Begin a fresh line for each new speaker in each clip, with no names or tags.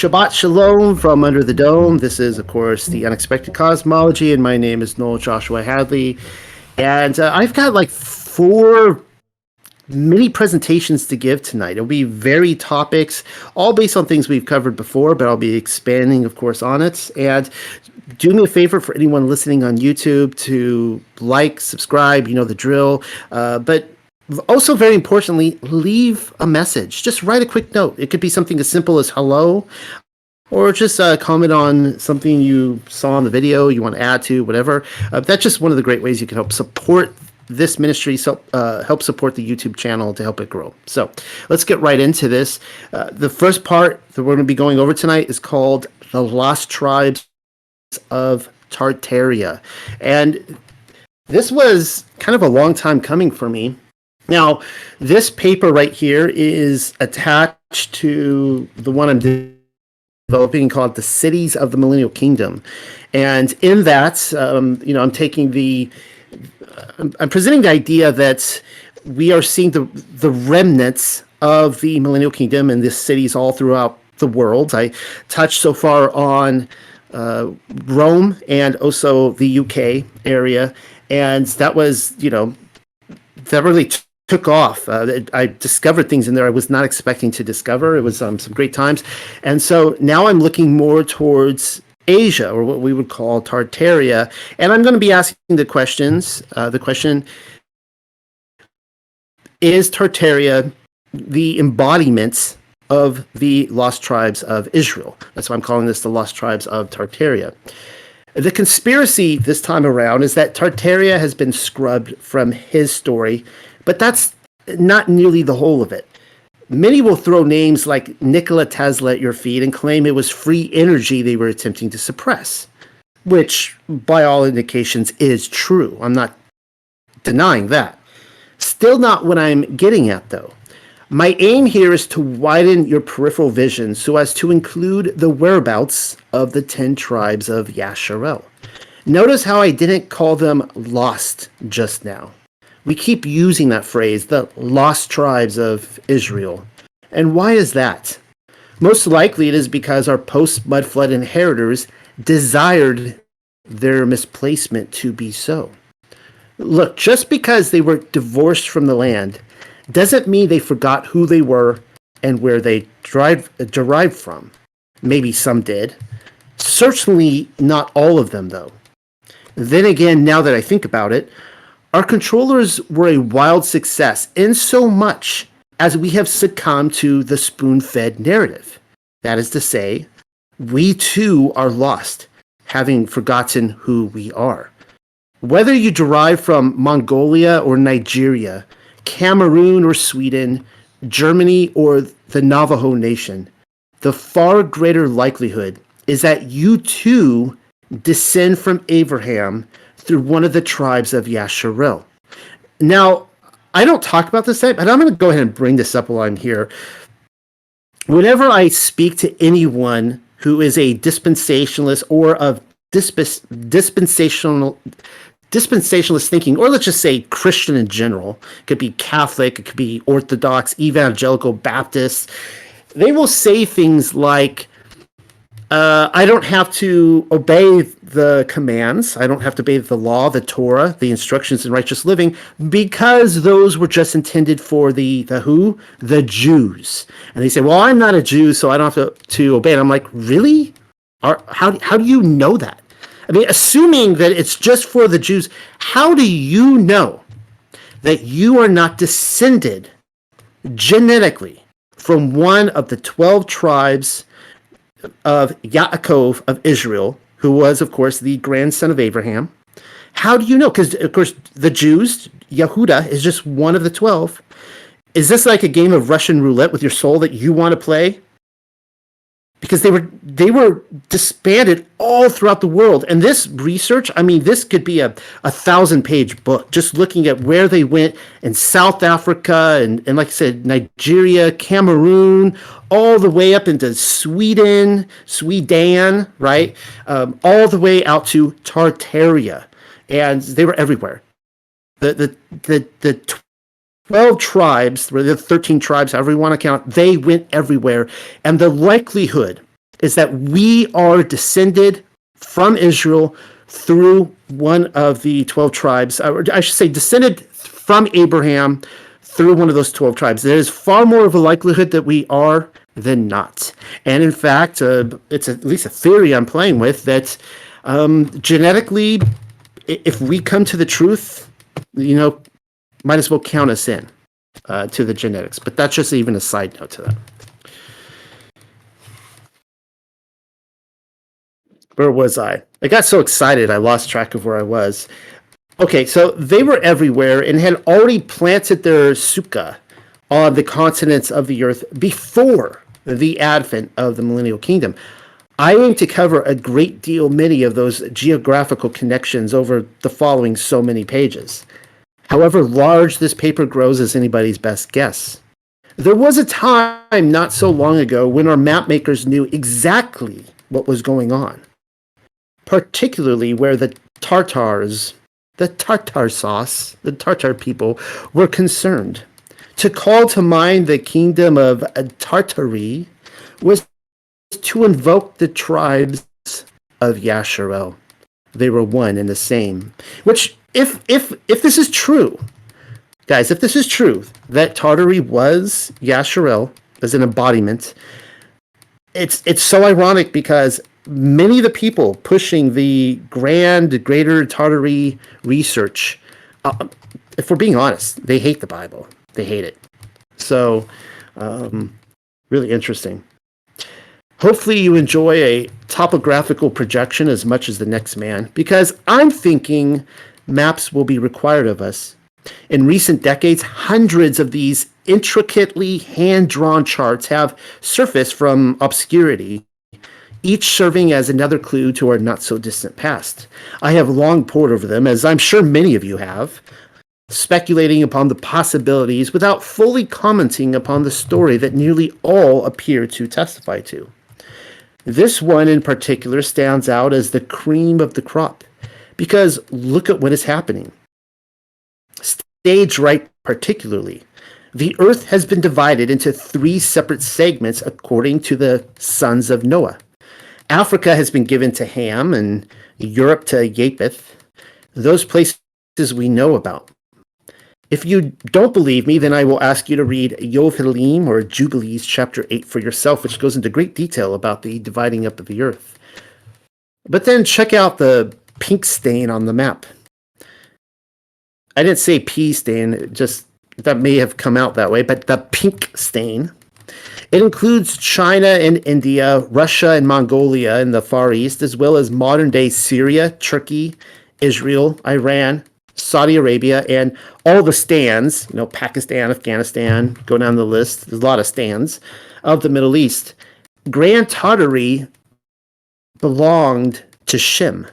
Shabbat Shalom from Under the Dome. This is, of course, the Unexpected Cosmology, and my name is Noel Joshua Hadley. And I've got like 4 mini presentations to give tonight. It'll be varied topics, all based on things we've covered before, but I'll be expanding, of course, on it. And do me a favor for anyone listening on YouTube to like, subscribe, you know the drill. But also, very importantly, leave a message. Just write a quick note. It could be something as simple as hello, or just comment on something you saw in the video you want to add to, whatever. That's just one of the great ways you can help support this ministry, help support the YouTube channel to help it grow. So let's get right into this. The first part that we're going to be going over tonight is called The Lost Tribes of Tartaria. And this was kind of a long time coming for me. Now, this paper right here is attached to the one I'm developing called The Cities of the Millennial Kingdom. And in that, I'm presenting the idea that we are seeing the remnants of the Millennial Kingdom and the cities all throughout the world. I touched so far on Rome and also the UK area, and that was, that really took off. I discovered things in there I was not expecting to discover. It was some great times. And so now I'm looking more towards Asia, or what we would call Tartaria. And I'm going to be asking the questions. The question, is Tartaria the embodiment of the lost tribes of Israel? That's why I'm calling this the lost tribes of Tartaria. The conspiracy this time around is that Tartaria has been scrubbed from his story, but that's not nearly the whole of it. Many will throw names like Nikola Tesla at your feet and claim it was free energy they were attempting to suppress, which, by all indications, is true. I'm not denying that. Still not what I'm getting at, though. My aim here is to widen your peripheral vision so as to include the whereabouts of the 10 tribes of Yasharel. Notice how I didn't call them lost just now. We keep using that phrase, the lost tribes of Israel. And why is that? Most likely it is because our post-mudflood inheritors desired their misplacement to be so. Look, just because they were divorced from the land doesn't mean they forgot who they were and where they derived from. Maybe some did. Certainly not all of them, though. Then again, now that I think about it, our controllers were a wild success in so much as we have succumbed to the spoon-fed narrative. That is to say, we too are lost, having forgotten who we are. Whether you derive from Mongolia or Nigeria, Cameroon or Sweden, Germany or the Navajo Nation, the far greater likelihood is that you too descend from Abraham through one of the tribes of Yasharel. Now, I don't talk about this yet, but I'm going to go ahead and bring this up while I'm here. Whenever I speak to anyone who is a dispensationalist or of dispensationalist thinking, or let's just say Christian in general, it could be Catholic, it could be Orthodox, Evangelical, Baptist, they will say things like, I don't have to obey the commands. I don't have to obey the law, the Torah, the instructions in righteous living, because those were just intended for the who? The Jews. And they say, well, I'm not a Jew, so I don't have to obey it. I'm like, really? How do you know that? I mean, assuming that it's just for the Jews, how do you know that you are not descended genetically from one of the 12 tribes of Yaakov of Israel, who was, of course, the grandson of Abraham? How do you know? Because, of course, the Jews, Yehuda, is just one of the 12. Is this like a game of Russian roulette with your soul that you want to play? Because they were disbanded all throughout the world. And this research, I mean, this could be a 1,000-page book, just looking at where they went in South Africa and like I said, Nigeria, Cameroon, all the way up into Sweden, right? All the way out to Tartaria. And they were everywhere. The 12 tribes, or the 13 tribes, however you want to count, they went everywhere. And the likelihood is that we are descended from Israel through one of the 12 tribes, or I should say descended from Abraham through one of those 12 tribes. There is far more of a likelihood that we are than not. And in fact, it's at least a theory I'm playing with that genetically, if we come to the truth, might as well count us in to the genetics. But that's just even a side note to that. Where was I? I got so excited I lost track of where I was. Okay, so they were everywhere and had already planted their sukkah on the continents of the earth before the advent of the millennial kingdom. I aim to cover a great deal, many of those geographical connections over the following so many pages. However large this paper grows is anybody's best guess. There was a time not so long ago when our map makers knew exactly what was going on, particularly where the Tartars, the Tartar sauce, the Tartar people were concerned. To call to mind the kingdom of Tartary was to invoke the tribes of Yasharel. They were one and the same, which if this is true, guys, if this is true, that Tartary was Yasharel as an embodiment, it's so ironic because many of the people pushing the greater Tartary research, if we're being honest, they hate the Bible. They hate it. So, really interesting. Hopefully you enjoy a topographical projection as much as the next man, because I'm thinking maps will be required of us. In recent decades, hundreds of these intricately hand-drawn charts have surfaced from obscurity, each serving as another clue to our not-so-distant past. I have long pored over them, as I'm sure many of you have, speculating upon the possibilities without fully commenting upon the story that nearly all appear to testify to. This one in particular stands out as the cream of the crop, because look at what is happening. Stage right particularly. The earth has been divided into 3 separate segments according to the sons of Noah. Africa has been given to Ham and Europe to Japheth. Those places we know about. If you don't believe me, then I will ask you to read Yovelim or Jubilees chapter 8 for yourself, which goes into great detail about the dividing up of the earth. But then check out the pink stain on the map. I didn't say pea stain, just that may have come out that way, but the pink stain. It includes China and India, Russia and Mongolia in the Far East, as well as modern-day Syria, Turkey, Israel, Iran, Saudi Arabia, and all the stands, Pakistan, Afghanistan, go down the list, there's a lot of stands, of the Middle East. Grand Tartary belonged to Shem.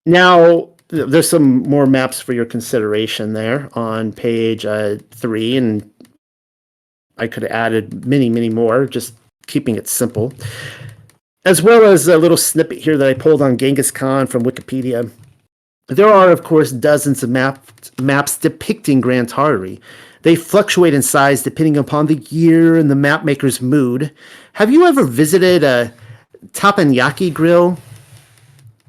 Now, there's some more maps for your consideration there on page 3, and I could have added many, many more, just keeping it simple. As well as a little snippet here that I pulled on Genghis Khan from Wikipedia. There are, of course, dozens of maps depicting Grand Tartary. They fluctuate in size depending upon the year and the map maker's mood. Have you ever visited a teppanyaki grill?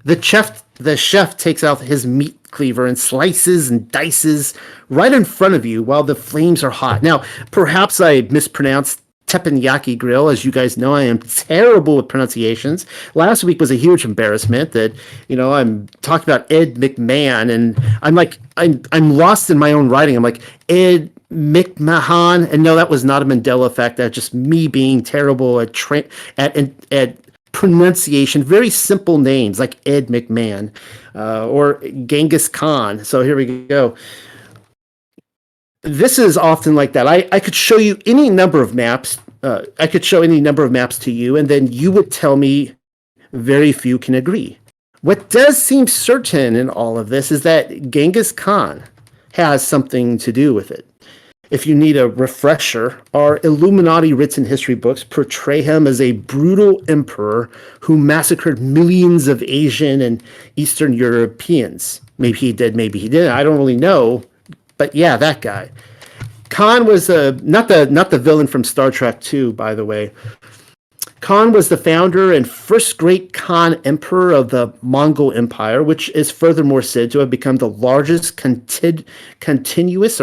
The chef takes out his meat cleaver and slices and dices right in front of you while the flames are hot. Now, perhaps I mispronounced teppanyaki grill. As you guys know, I am terrible with pronunciations. Last week was a huge embarrassment that, I'm talking about Ed McMahon, and I'm lost in my own writing. I'm like, Ed McMahon, and no, that was not a Mandela effect. That's just me being terrible at pronunciation. Very simple names like Ed McMahon or Genghis Khan. So here we go. this is often like that. I could show you any number of maps. I could show any number of maps to you, and then you would tell me very few can agree. What does seem certain in all of this is that Genghis Khan has something to do with it. If you need a refresher, our Illuminati written history books portray him as a brutal emperor who massacred millions of Asian and Eastern Europeans. Maybe he did, maybe he didn't. I don't really know. But yeah, that guy. Khan was not the villain from Star Trek 2, by the way. Khan was the founder and first great Khan emperor of the Mongol Empire, which is furthermore said to have become the largest contiguous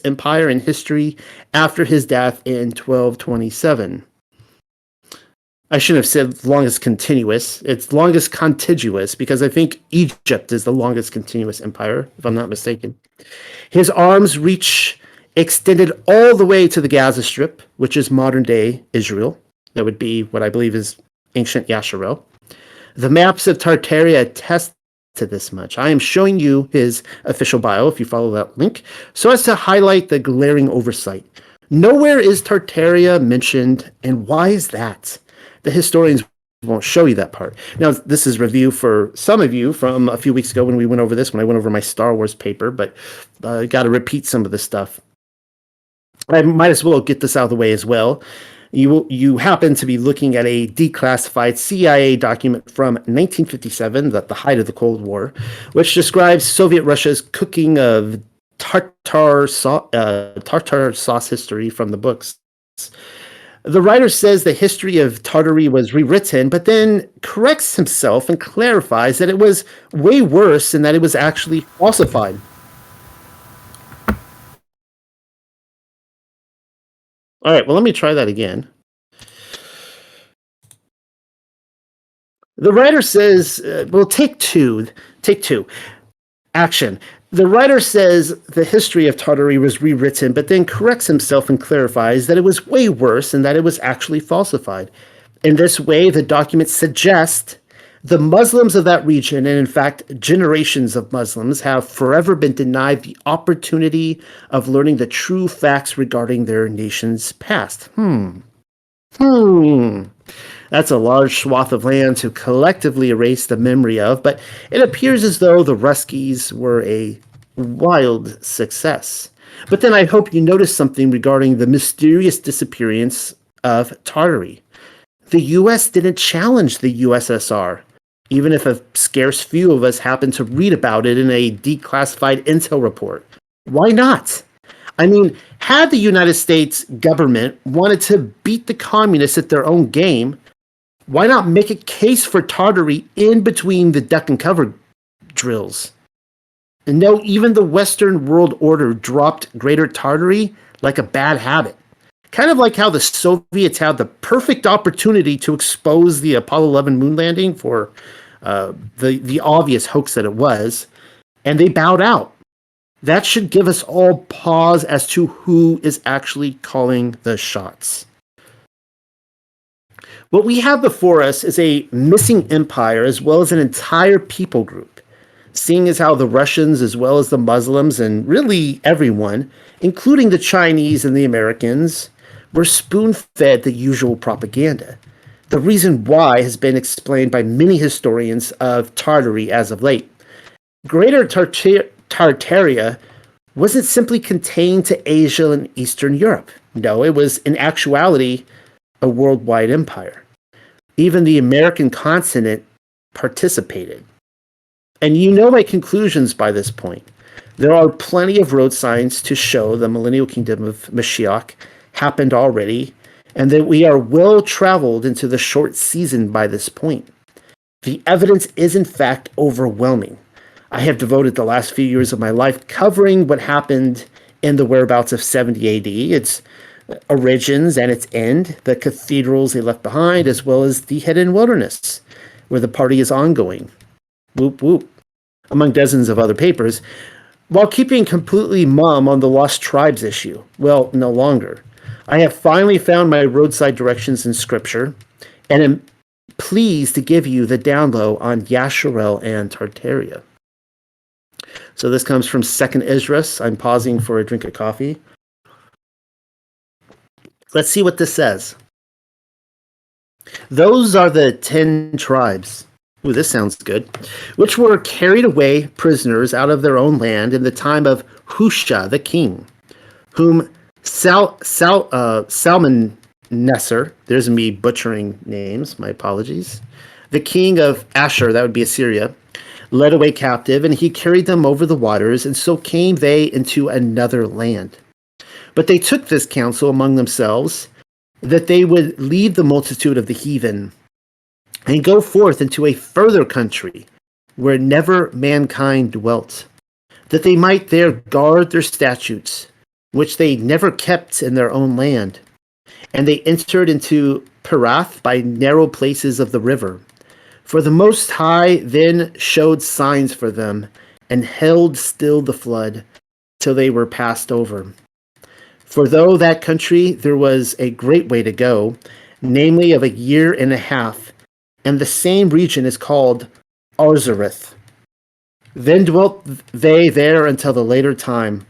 empire in history after his death in 1227. I shouldn't have said longest continuous. It's longest contiguous because I think Egypt is the longest continuous empire, if I'm not mistaken. His arms reach extended all the way to the Gaza Strip, which is modern-day Israel. That would be what I believe is ancient Yasharel. The maps of Tartaria attest to this much. I am showing you his official bio, if you follow that link, so as to highlight the glaring oversight. Nowhere is Tartaria mentioned, and why is that? The historians won't show you that part. Now, this is review for some of you from a few weeks ago when we went over this, when I went over my Star Wars paper, but I got to repeat some of this stuff. I might as well get this out of the way as well. You happen to be looking at a declassified CIA document from 1957, the height of the Cold War, which describes Soviet Russia's cooking of tartar sauce history from the books. The writer says the history of Tartary was rewritten, but then corrects himself and clarifies that it was way worse and that it was actually falsified. All right, well, let me try that again. The writer says, take two. Action. The writer says the history of Tartary was rewritten, but then corrects himself and clarifies that it was way worse and that it was actually falsified. In this way, the document suggests the Muslims of that region, and in fact, generations of Muslims, have forever been denied the opportunity of learning the true facts regarding their nation's past. That's a large swath of land to collectively erase the memory of, but it appears as though the Ruskies were a wild success. But then I hope you notice something regarding the mysterious disappearance of Tartary. The U.S. didn't challenge the USSR, even if a scarce few of us happened to read about it in a declassified intel report. Why not? I mean, had the United States government wanted to beat the communists at their own game, why not make a case for Tartary in between the duck and cover drills? And no, even the Western world order dropped Greater Tartary like a bad habit. Kind of like how the Soviets had the perfect opportunity to expose the Apollo 11 moon landing for the obvious hoax that it was, and they bowed out. That should give us all pause as to who is actually calling the shots. What we have before us is a missing empire as well as an entire people group, seeing as how the Russians as well as the Muslims and really everyone, including the Chinese and the Americans, were spoon-fed the usual propaganda. The reason why has been explained by many historians of Tartary as of late. Greater Tartaria wasn't simply contained to Asia and Eastern Europe. No, it was in actuality a worldwide empire. Even the American continent participated. And you know my conclusions by this point. There are plenty of road signs to show the millennial kingdom of Mashiach happened already, and that we are well traveled into the short season by this point. The evidence is in fact overwhelming. I have devoted the last few years of my life covering what happened in the whereabouts of 70 AD, its origins and its end, the cathedrals they left behind, as well as the hidden wilderness, where the party is ongoing. Whoop whoop. Among dozens of other papers, while keeping completely mum on the lost tribes issue. Well, no longer. I have finally found my roadside directions in Scripture, and am pleased to give you the down low on Yasharel and Tartaria. So this comes from Second Esdras. I'm pausing for a drink of coffee. Let's see what this says. Those are the 10 tribes. Ooh, this sounds good. Which were carried away prisoners out of their own land in the time of Husha the king, whom Salmanaser, there's me butchering names, my apologies, the king of Asher, that would be Assyria, led away captive, and he carried them over the waters, and so came they into another land. But they took this counsel among themselves, that they would leave the multitude of the heathen, and go forth into a further country, where never mankind dwelt, that they might there guard their statutes, which they never kept in their own land. And they entered into Perath by narrow places of the river. For the Most High then showed signs for them, and held still the flood, till they were passed over. For though that country there was a great way to go, namely of a year and a half, and the same region is called Arzareth. Then dwelt they there until the later time.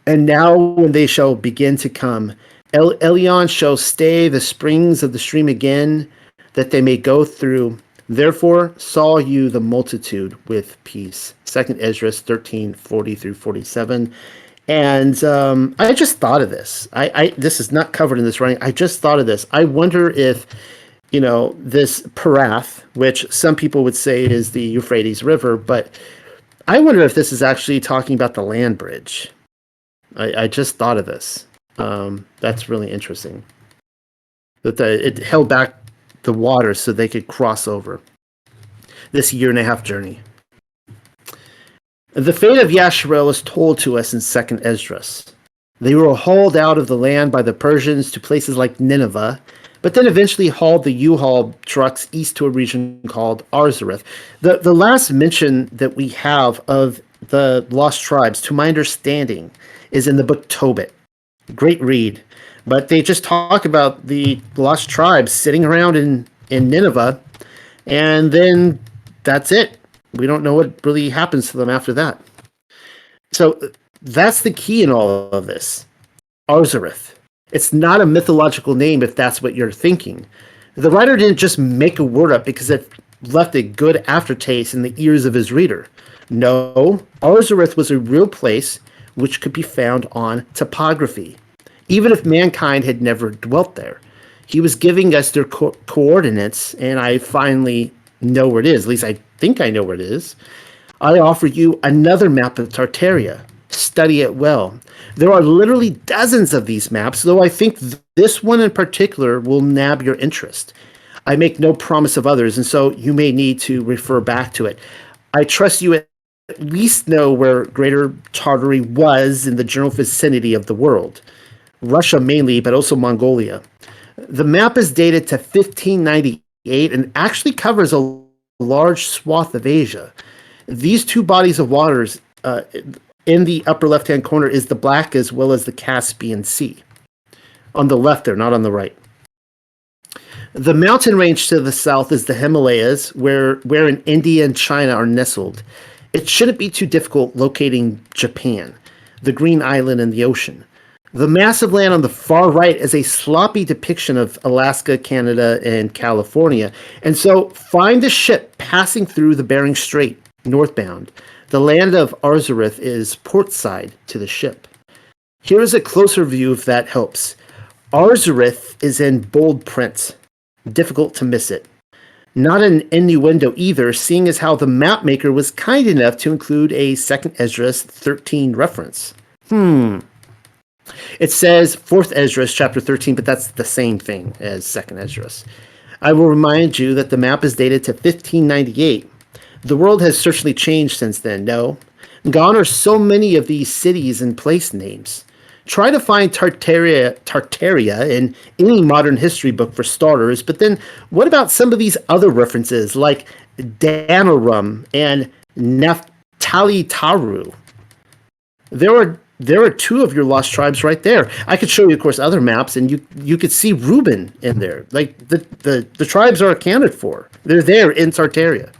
And now when they shall begin to come, Elion shall stay the springs of the stream again, that they may go through. Therefore saw you the multitude with peace. 2 Esdras 13:40 through 47. And I just thought of this. This is not covered in this writing. I just thought of this. I wonder if, this Perath, which some people would say is the Euphrates River, but I wonder if this is actually talking about the land bridge. I just thought of this. That's really interesting. That it held back the water so they could cross over this year and a half journey. The fate of Yasharel is told to us in 2nd Esdras. They were hauled out of the land by the Persians to places like Nineveh, but then eventually hauled the U-Haul trucks east to a region called Arzareth. The last mention that we have of the lost tribes, to my understanding, is in the book Tobit. Great read. But they just talk about the lost tribes sitting around in Nineveh, and then that's it. We don't know what really happens to them after that. So that's the key in all of this. Arzareth. It's not a mythological name if that's what you're thinking. The writer didn't just make a word up because it left a good aftertaste in the ears of his reader. No, Arzareth was a real place which could be found on topography, even if mankind had never dwelt there. He was giving us their coordinates, and I finally know where it is. At least I think I know where it is. I offer you another map of Tartaria. Study it well. There are literally dozens of these maps, though I think this one in particular will nab your interest. I make no promise of others, and so you may need to refer back to it. I trust you at least know where Greater Tartary was in the general vicinity of the world. Russia mainly, but also Mongolia. The map is dated to 1598 and actually covers a large swath of Asia. These two bodies of waters in the upper left-hand corner is the Black as well as the Caspian Sea. On the left there, not on the right. The mountain range to the south is the Himalayas, where in India and China are nestled. It shouldn't be too difficult locating Japan, the green island in the ocean. The massive land on the far right is a sloppy depiction of Alaska, Canada, and California. And so find a ship passing through the Bering Strait, northbound. The land of Arzareth is portside to the ship. Here is a closer view if that helps. Arzareth is in bold print. Difficult to miss it. Not an innuendo either, seeing as how the mapmaker was kind enough to include a 2nd Esdras 13 reference. It says 4th Esdras chapter 13, but that's the same thing as 2nd Esdras. I will remind you that the map is dated to 1598. The world has certainly changed since then, no? Gone are so many of these cities and place names. Try to find Tartaria in any modern history book for starters, but then what about some of these other references like Danarum and Naphtali-Taru? There are two of your lost tribes right there. I could show you, of course, other maps, and you could see Reuben in there. Like the tribes are accounted for. They're there in Tartaria.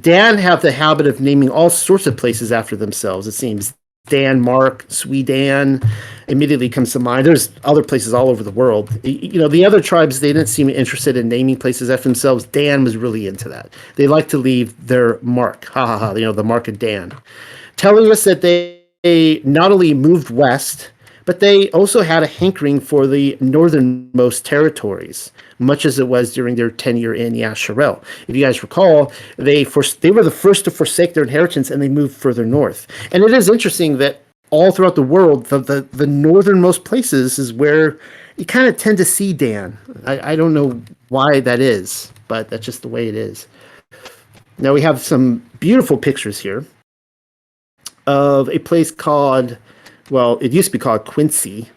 Dan have the habit of naming all sorts of places after themselves, it seems. Denmark, Sweden immediately comes to mind. There's other places all over the world. The other tribes, they didn't seem interested in naming places after themselves. Dan was really into that. They like to leave their mark. Ha ha ha, the mark of Dan. Telling us that they not only moved west, but they also had a hankering for the northernmost territories, much as it was during their tenure in Yasharel. If you guys recall, they were the first to forsake their inheritance and they moved further north. And it is interesting that all throughout the world, the northernmost places is where you kind of tend to see Dan. I don't know why that is, but that's just the way it is. Now we have some beautiful pictures here of a place called, well, it used to be called Quincy.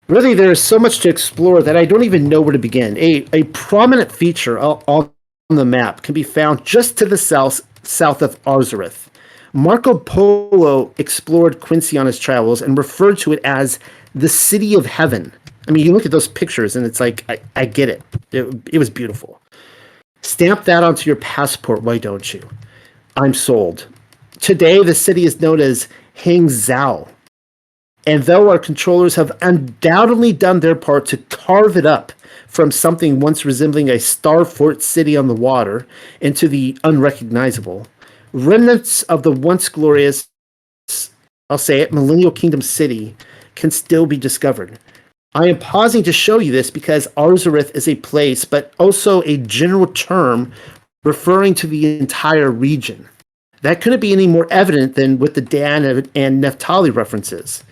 Really, there's so much to explore that I don't even know where to begin. A prominent feature on the map can be found just to the south of Arzareth. Marco Polo explored Quincy on his travels and referred to it as the city of heaven. I mean, you look at those pictures and it's like, I get it. It was beautiful. Stamp that onto your passport, why don't you? I'm sold. Today, the city is known as Hangzhou. And though our controllers have undoubtedly done their part to carve it up from something once resembling a star fort city on the water into the unrecognizable, remnants of the once glorious, I'll say it, Millennial Kingdom city can still be discovered. I am pausing to show you this because Arzareth is a place, but also a general term referring to the entire region. That couldn't be any more evident than with the Dan and Naphtali references.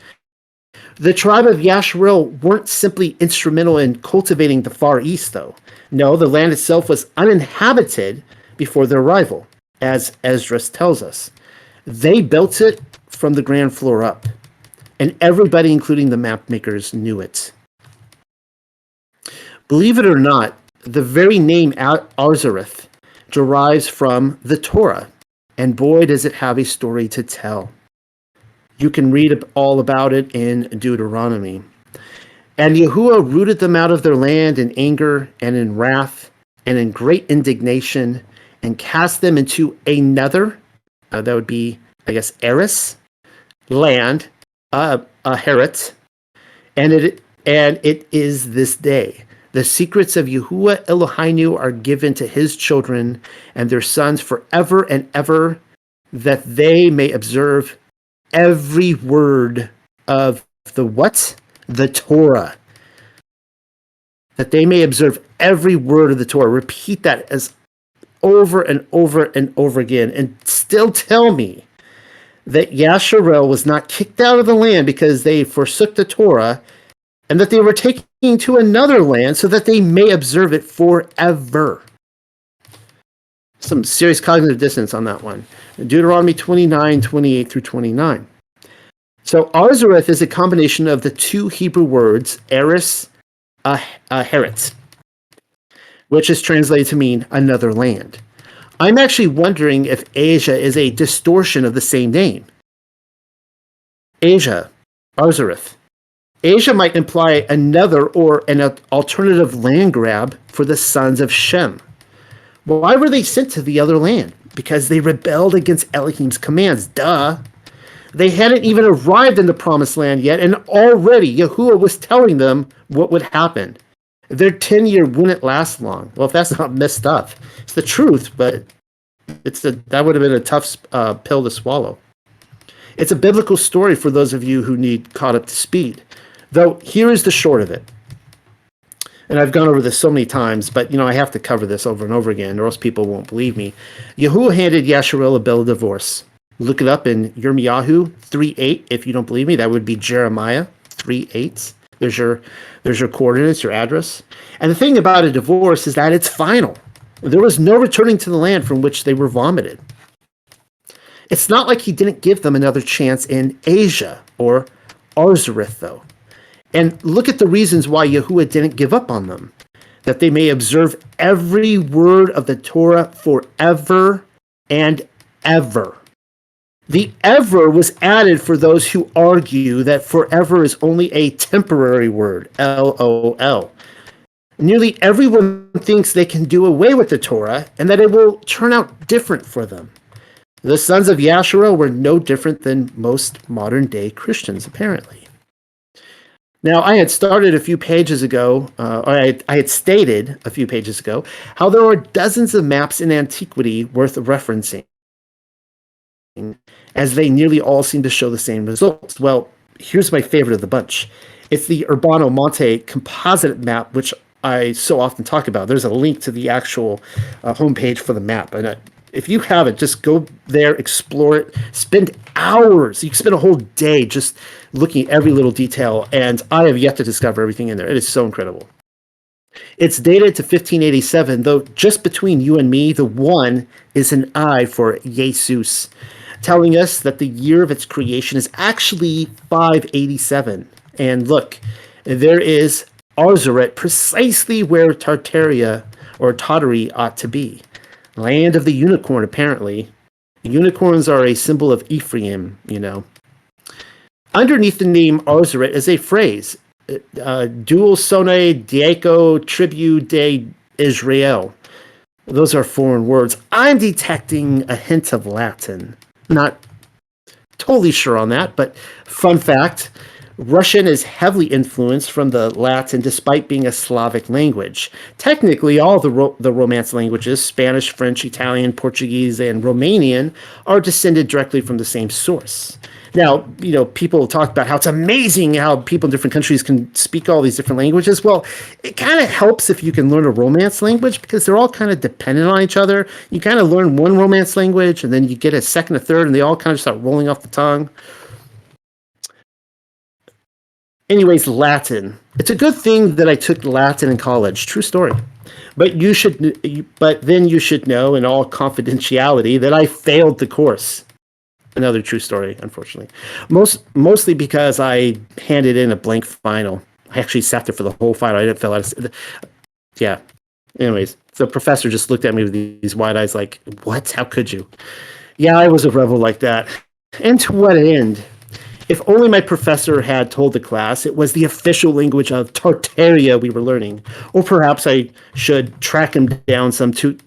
The tribe of Yasharel weren't simply instrumental in cultivating the Far East, though. No, the land itself was uninhabited before their arrival, as Esdras tells us. They built it from the ground floor up, and everybody, including the map makers, knew it. Believe it or not, the very name Arzareth derives from the Torah, and boy, does it have a story to tell. You can read all about it in Deuteronomy. And Yahuwah rooted them out of their land in anger and in wrath and in great indignation and cast them into another, that would be, I guess, Eris, land, Heret, and it is this day. The secrets of Yahuwah Eloheinu are given to his children and their sons forever and ever, that they may observe every word of the what? The Torah. That they may observe every word of the Torah. Repeat that as over and over and over again, and still tell me that Yasharel was not kicked out of the land because they forsook the Torah, and that they were taken to another land so that they may observe it forever. Some serious cognitive dissonance on that one. Deuteronomy 29, 28 through 29. So Arzareth is a combination of the two Hebrew words, Eris, Heret, which is translated to mean another land. I'm actually wondering if Asia is a distortion of the same name. Asia, Arzareth. Asia might imply another or an alternative land grab for the sons of Shem. Why were they sent to the other land? Because they rebelled against Elohim's commands. Duh. They hadn't even arrived in the promised land yet, and already Yahuwah was telling them what would happen. Their tenure wouldn't last long. Well, if that's not messed up, it's the truth, but that would have been a tough pill to swallow. It's a biblical story for those of you who need caught up to speed. Though, here is the short of it. And I've gone over this so many times, but I have to cover this over and over again, or else people won't believe me. Yahuwah handed Yasharel a bill of divorce. Look it up in Yirmiyahu 3:8. If you don't believe me, that would be Jeremiah 3:8. There's your coordinates, your address. And the thing about a divorce is that it's final. There was no returning to the land from which they were vomited. It's not like he didn't give them another chance in Asia or Arzareth, though. And look at the reasons why Yahuwah didn't give up on them. That they may observe every word of the Torah forever and ever. The ever was added for those who argue that forever is only a temporary word, LOL. Nearly everyone thinks they can do away with the Torah and that it will turn out different for them. The sons of Yasharel were no different than most modern day Christians, apparently. Now, I had started a few pages ago, or I had stated a few pages ago, how there are dozens of maps in antiquity worth referencing, as they nearly all seem to show the same results. Well, here's my favorite of the bunch. It's the Urbano Monte composite map, which I so often talk about. There's a link to the actual homepage for the map. And if you have it, just go there, explore it, spend hours. You can spend a whole day just looking at every little detail. And I have yet to discover everything in there. It is so incredible. It's dated to 1587, though just between you and me, the one is an I for Jesus, telling us that the year of its creation is actually 587. And look, there is Arzaret precisely where Tartaria or Tartary ought to be. Land of the unicorn, apparently. Unicorns are a symbol of Ephraim, you know. Underneath the name Arzaret is a phrase, dual sone diaco tribu de Israel. Those are foreign words. I'm detecting a hint of Latin. Not totally sure on that, but fun fact, Russian is heavily influenced from the Latin despite being a Slavic language. Technically, all the Romance languages, Spanish, French, Italian, Portuguese, and Romanian, are descended directly from the same source. Now, you know, people talk about how it's amazing how people in different countries can speak all these different languages. Well, it kind of helps if you can learn a Romance language because they're all kind of dependent on each other. You kind of learn one Romance language and then you get a second, a third, and they all kind of start rolling off the tongue. Anyways, Latin. It's a good thing that I took Latin in college. True story. But then you should know in all confidentiality that I failed the course. Another true story, unfortunately. Mostly because I handed in a blank final. I actually sat there for the whole final. I didn't fill out. Yeah. Anyways, the professor just looked at me with these wide eyes, like, "What? How could you?" Yeah, I was a rebel like that. And to what end? If only my professor had told the class it was the official language of Tartaria we were learning, or perhaps I should track him down some 2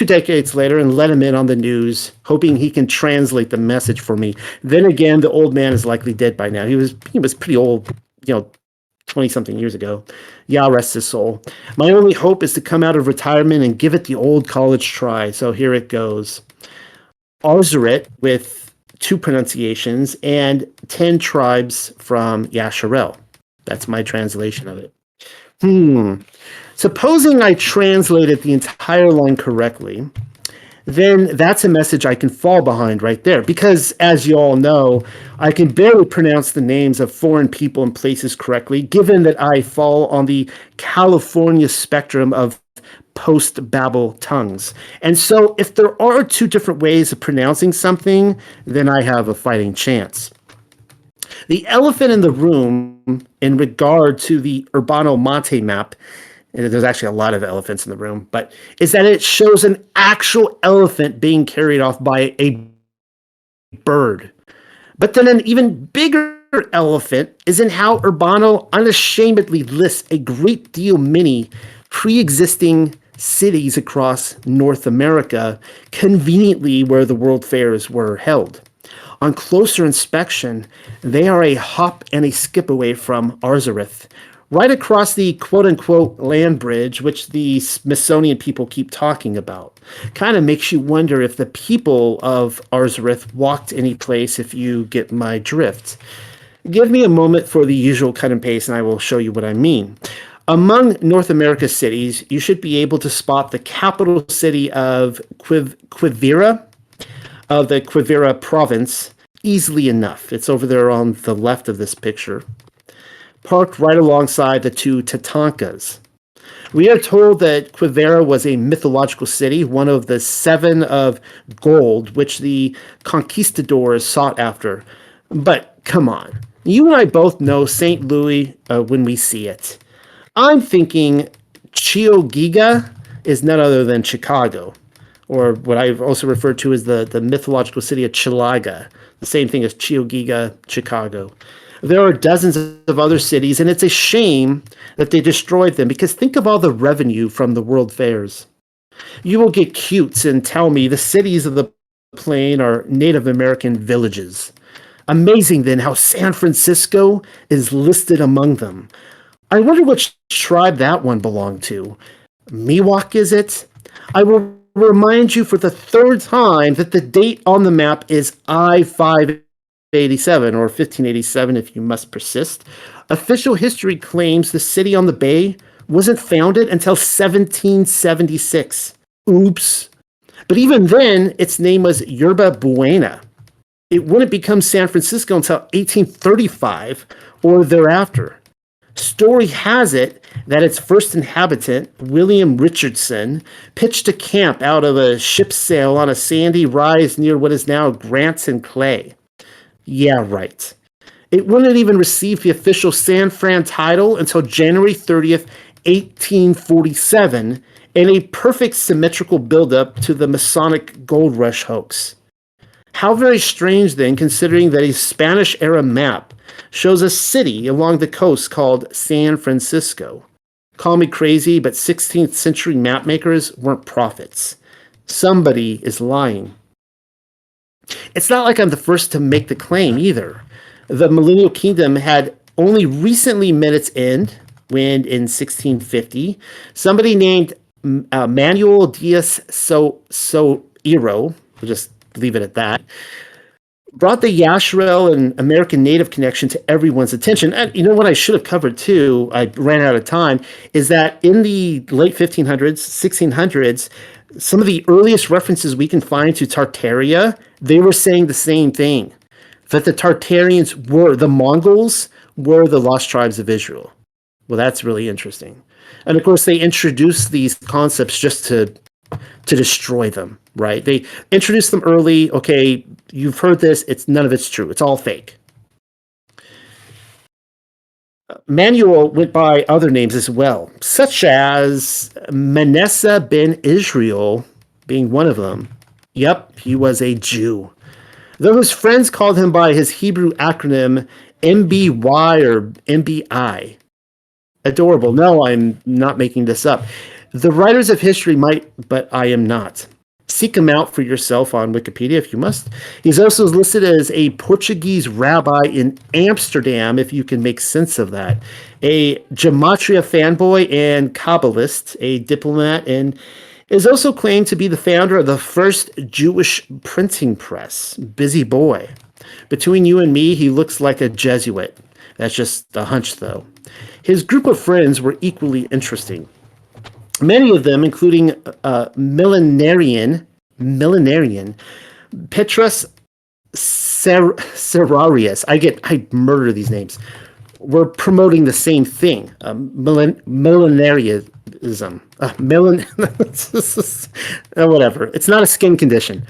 decades later and let him in on the news, hoping he can translate the message for me. Then again, the old man is likely dead by now. He was pretty old, 20-something years ago. Yah rest his soul. My only hope is to come out of retirement and give it the old college try. So here it goes. Arzaret with 2 pronunciations and 10 tribes from Yasharel. That's my translation of it. Supposing I translated the entire line correctly, then that's a message I can fall behind right there. Because, as you all know, I can barely pronounce the names of foreign people and places correctly, given that I fall on the California spectrum of post-Babel tongues. And so if there are 2 different ways of pronouncing something, then I have a fighting chance. The elephant in the room in regard to the Urbano Monte map, and there's actually a lot of elephants in the room, but is that it shows an actual elephant being carried off by a bird. But then an even bigger elephant is in how Urbano unashamedly lists a great deal many pre-existing cities across North America, conveniently where the World Fairs were held. On closer inspection, they are a hop and a skip away from Arzareth, right across the quote-unquote land bridge, which the Smithsonian people keep talking about. Kind of makes you wonder if the people of Arzareth walked any place, if you get my drift. Give me a moment for the usual cut and paste, and I will show you what I mean. Among North America's cities, you should be able to spot the capital city of Quivira, of the Quivira province, easily enough. It's over there on the left of this picture, parked right alongside the 2 Tatankas. We are told that Quivira was a mythological city, one of the 7 of gold, which the conquistadors sought after. But come on, you and I both know St. Louis when we see it. I'm thinking Chiogiga is none other than Chicago, or what I've also referred to as the mythological city of Chilaga, the same thing as Chiogiga, Chicago. There are dozens of other cities, and it's a shame that they destroyed them because think of all the revenue from the world fairs. You will get cutes and tell me the cities of the plain are Native American villages. Amazing then how San Francisco is listed among them. I wonder which tribe that one belonged to. Miwok, is it? I will remind you for the third time that the date on the map is I-587, or 1587 if you must persist. Official history claims the city on the bay wasn't founded until 1776. Oops. But even then, its name was Yerba Buena. It wouldn't become San Francisco until 1835 or thereafter. Story has it that its first inhabitant, William Richardson, pitched a camp out of a ship's sail on a sandy rise near what is now Grants and Clay. Yeah, right. It wouldn't even receive the official San Fran title until January 30th, 1847, in a perfect symmetrical buildup to the Masonic gold rush hoax. How very strange, then, considering that a Spanish-era map shows a city along the coast called San Francisco. Call me crazy, but 16th century mapmakers weren't prophets. Somebody is lying. It's not like I'm the first to make the claim either. The Millennial Kingdom had only recently met its end when, in 1650, somebody named Manuel Diaz Soiro, we'll just leave it at that, brought the Yasharel and American Native connection to everyone's attention. And you know what I should have covered too, I ran out of time, is that in the late 1500s, 1600s, some of the earliest references we can find to Tartaria, they were saying the same thing, that the Tartarians were, the Mongols were the lost tribes of Israel. Well, that's really interesting. And of course, they introduced these concepts just to destroy them, right? They introduced them early. Okay, you've heard this. None of it's true. It's all fake. Manuel went by other names as well, such as Manasseh ben Israel being one of them. Yep, he was a Jew. Though his friends called him by his Hebrew acronym MBY or MBI. Adorable. No, I'm not making this up. The writers of history might, but I am not. Seek him out for yourself on Wikipedia if you must. He's also listed as a Portuguese rabbi in Amsterdam, if you can make sense of that. A Gematria fanboy and Kabbalist, a diplomat, and is also claimed to be the founder of the first Jewish printing press. Busy boy. Between you and me, he looks like a Jesuit. That's just a hunch, though. His group of friends were equally interesting. Many of them, including millenarian Petrus Serrarius, I murder these names, were promoting the same thing, millenarianism. Whatever. It's not a skin condition.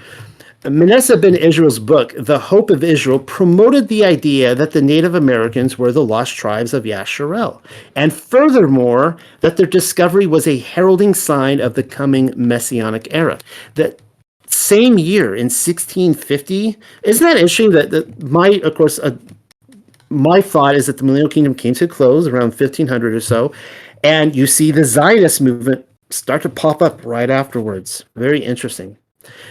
Manasseh ben Israel's book, The Hope of Israel, promoted the idea that the Native Americans were the lost tribes of Yasharel, and furthermore, that their discovery was a heralding sign of the coming Messianic era. That same year, in 1650, isn't that interesting that my thought is that the Millennial Kingdom came to a close around 1500 or so, and you see the Zionist movement start to pop up right afterwards. Very interesting.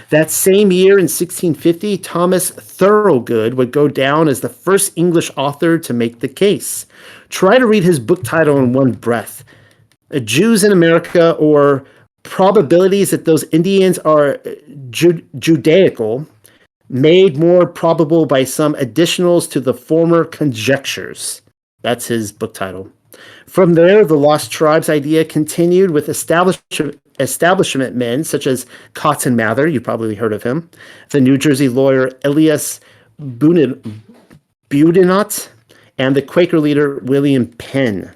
That same year in 1650, Thomas Thorogood would go down as the first English author to make the case. Try to read his book title in one breath. Jews in America, or Probabilities that those Indians are Judaical, made more probable by some additionals to the former conjectures. That's his book title. From there, the Lost Tribes idea continued with establishment men such as Cotton Mather, you probably heard of him, the New Jersey lawyer Elias Boudinot, and the Quaker leader William Penn.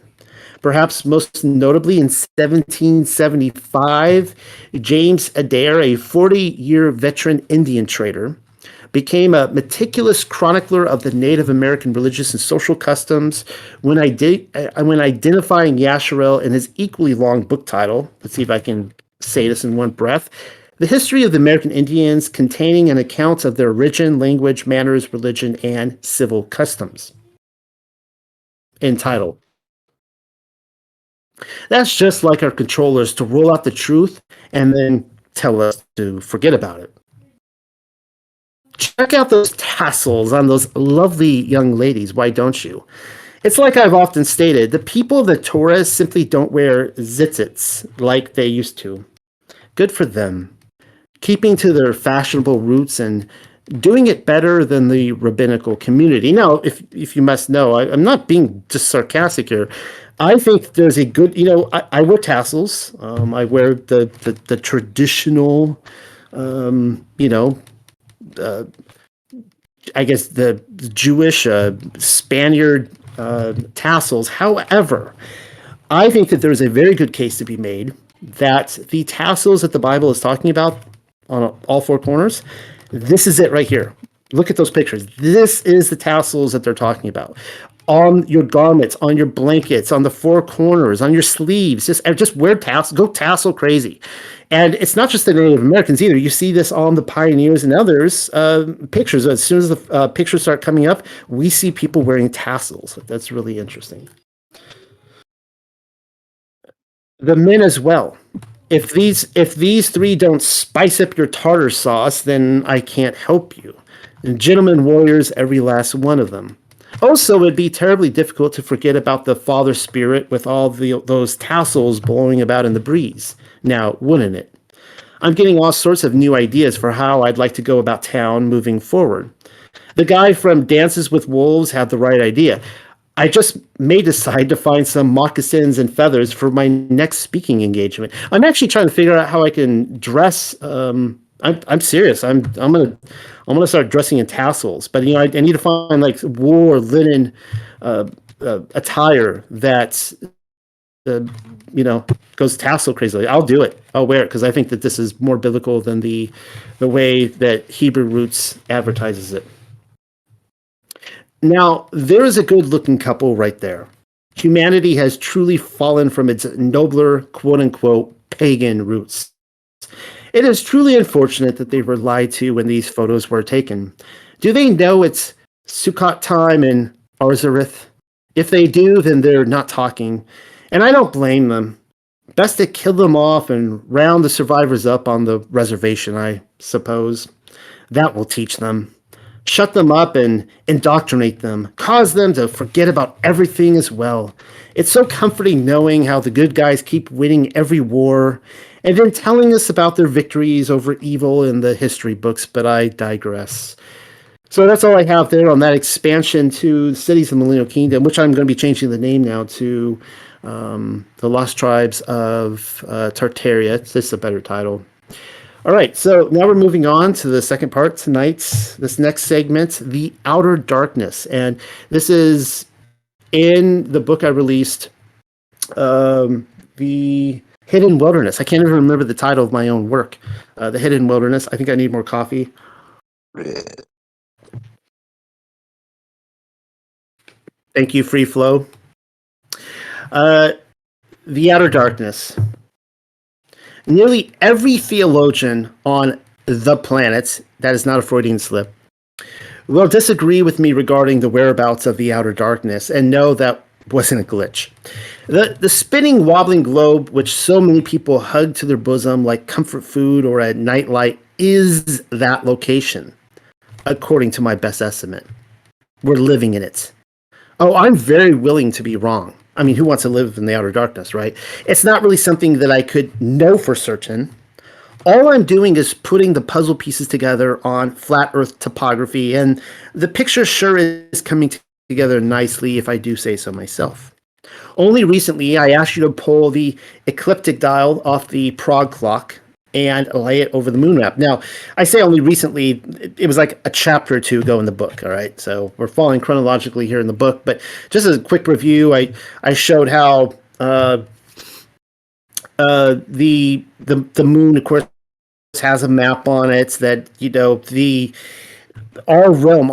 Perhaps most notably in 1775, James Adair, a 40-year veteran Indian trader, became a meticulous chronicler of the Native American religious and social customs when identifying Yasharel in his equally long book title. Let's see if I can say this in one breath. The History of the American Indians, containing an account of their origin, language, manners, religion, and civil customs. in title. That's just like our controllers to roll out the truth and then tell us to forget about it. Check out those tassels on those lovely young ladies, why don't you? It's like I've often stated, the people of the Torah simply don't wear tzitzits like they used to. Good for them. Keeping to their fashionable roots and doing it better than the rabbinical community. Now, if you must know, I'm not being just sarcastic here. I think there's a good, I wear tassels. I wear the traditional, I guess the Jewish Spaniard tassels. However, I think that there's a very good case to be made that the tassels that the Bible is talking about on all four corners, this is it right here. Look at those pictures. This is the tassels that they're talking about. On your garments, on your blankets, on the four corners, on your sleeves, just wear tassels, go tassel crazy. And it's not just the Native Americans either. You see this on the pioneers and others pictures. As soon as the pictures start coming up, we see people wearing tassels. That's really interesting. The men as well. If these three don't spice up your tartar sauce, then I can't help you. And gentlemen warriors, every last one of them. Also, it'd be terribly difficult to forget about the Father Spirit with all those tassels blowing about in the breeze. Now, wouldn't it? I'm getting all sorts of new ideas for how I'd like to go about town moving forward. The guy from Dances with Wolves had the right idea. I just may decide to find some moccasins and feathers for my next speaking engagement. I'm actually trying to figure out how I can dress. I'm serious. I'm gonna start dressing in tassels. But I need to find like wool or linen attire that's goes tassel crazily. I'll do it. I'll wear it because I think that this is more biblical than the way that Hebrew Roots advertises it. Now, there is a good-looking couple right there. Humanity has truly fallen from its nobler, quote-unquote, pagan roots. It is truly unfortunate that they were lied to when these photos were taken. Do they know it's Sukkot time in Arzareth? If they do, then they're not talking. And I don't blame them. Best to kill them off and round the survivors up on the reservation, I suppose. That will teach them. Shut them up and indoctrinate them. Cause them to forget about everything as well. It's so comforting knowing how the good guys keep winning every war and then telling us about their victories over evil in the history books, but I digress. So that's all I have there on that expansion to the Cities of the Millennial Kingdom, which I'm going to be changing the name now to the Lost Tribes of Tartaria. This is a better title. All right, so now we're moving on to the second part tonight's, this next segment, The Outer Darkness. And this is in the book I released, The Hidden Wilderness. I can't even remember the title of my own work. The Hidden Wilderness. I think I need more coffee. Thank you, Free Flow. The Outer Darkness. Nearly every theologian on the planet, that is not a Freudian slip, will disagree with me regarding the whereabouts of the outer darkness and know that wasn't a glitch. The spinning, wobbling globe, which so many people hug to their bosom like comfort food or a nightlight, is that location, according to my best estimate. We're living in it. Oh, I'm very willing to be wrong. I mean, who wants to live in the outer darkness, right? It's not really something that I could know for certain. All I'm doing is putting the puzzle pieces together on flat Earth topography, and the picture sure is coming together nicely if I do say so myself. Only recently, I asked you to pull the ecliptic dial off the Prague clock and lay it over the moon map. Now, I say only recently, it was like a chapter or two ago in the book, all right? So we're following chronologically here in the book, but just as a quick review, I showed how the moon, of course, has a map on it that, our realm,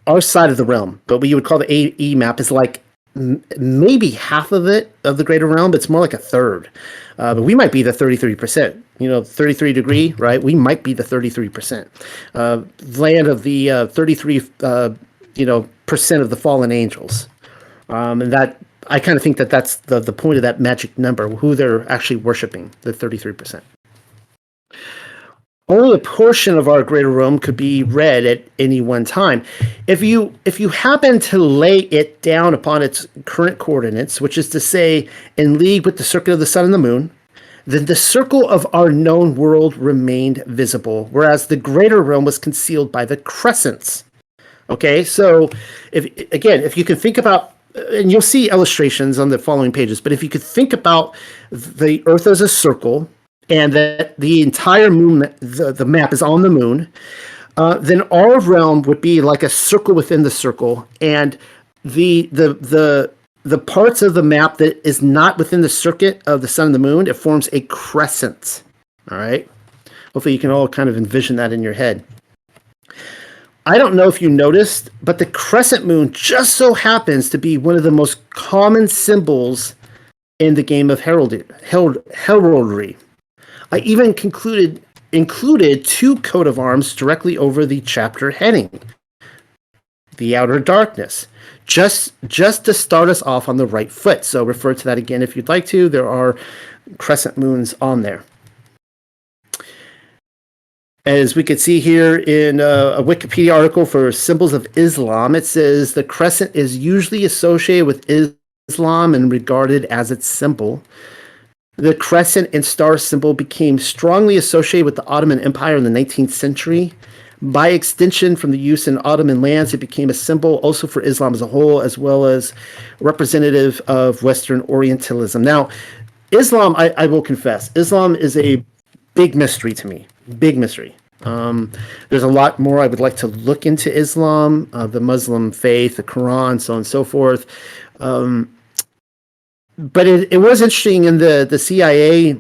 our side of the realm, but what you would call the AE map is like maybe half of it, of the greater realm, but it's more like a third. But we might be the 33%, 33 degree, right? We might be the 33%. Land of the 33, percent of the fallen angels, And that I kind of think that that's the point of that magic number, who they're actually worshiping, the 33%. Only a portion of our greater Rome could be read at any one time. If you happen to lay it down upon its current coordinates, which is to say in league with the circuit of the sun and the moon, then the circle of our known world remained visible, whereas the greater Rome was concealed by the crescents. Okay, so if you can think about, and you'll see illustrations on the following pages, but if you could think about the Earth as a circle, and that the entire moon, the map is on the moon, then our realm would be like a circle within the circle, and the parts of the map that is not within the circuit of the sun and the moon, it forms a crescent. All right. Hopefully you can all kind of envision that in your head. I don't know if you noticed, but the crescent moon just so happens to be one of the most common symbols in the game of heraldry. I even included 2 coat of arms directly over the chapter heading, the outer darkness, just to start us off on the right foot. So refer to that again if you'd like to. There are crescent moons on there. As we could see here in a Wikipedia article for symbols of Islam, it says the crescent is usually associated with Islam and regarded as its symbol. The crescent and star symbol became strongly associated with the Ottoman Empire in the 19th century. By extension, from the use in Ottoman lands, it became a symbol also for Islam as a whole, as well as representative of Western Orientalism. Now, Islam, I will confess, Islam is a big mystery to me. Big mystery. There's a lot more I would like to look into Islam, the Muslim faith, the Quran, so on and so forth. But it was interesting in the CIA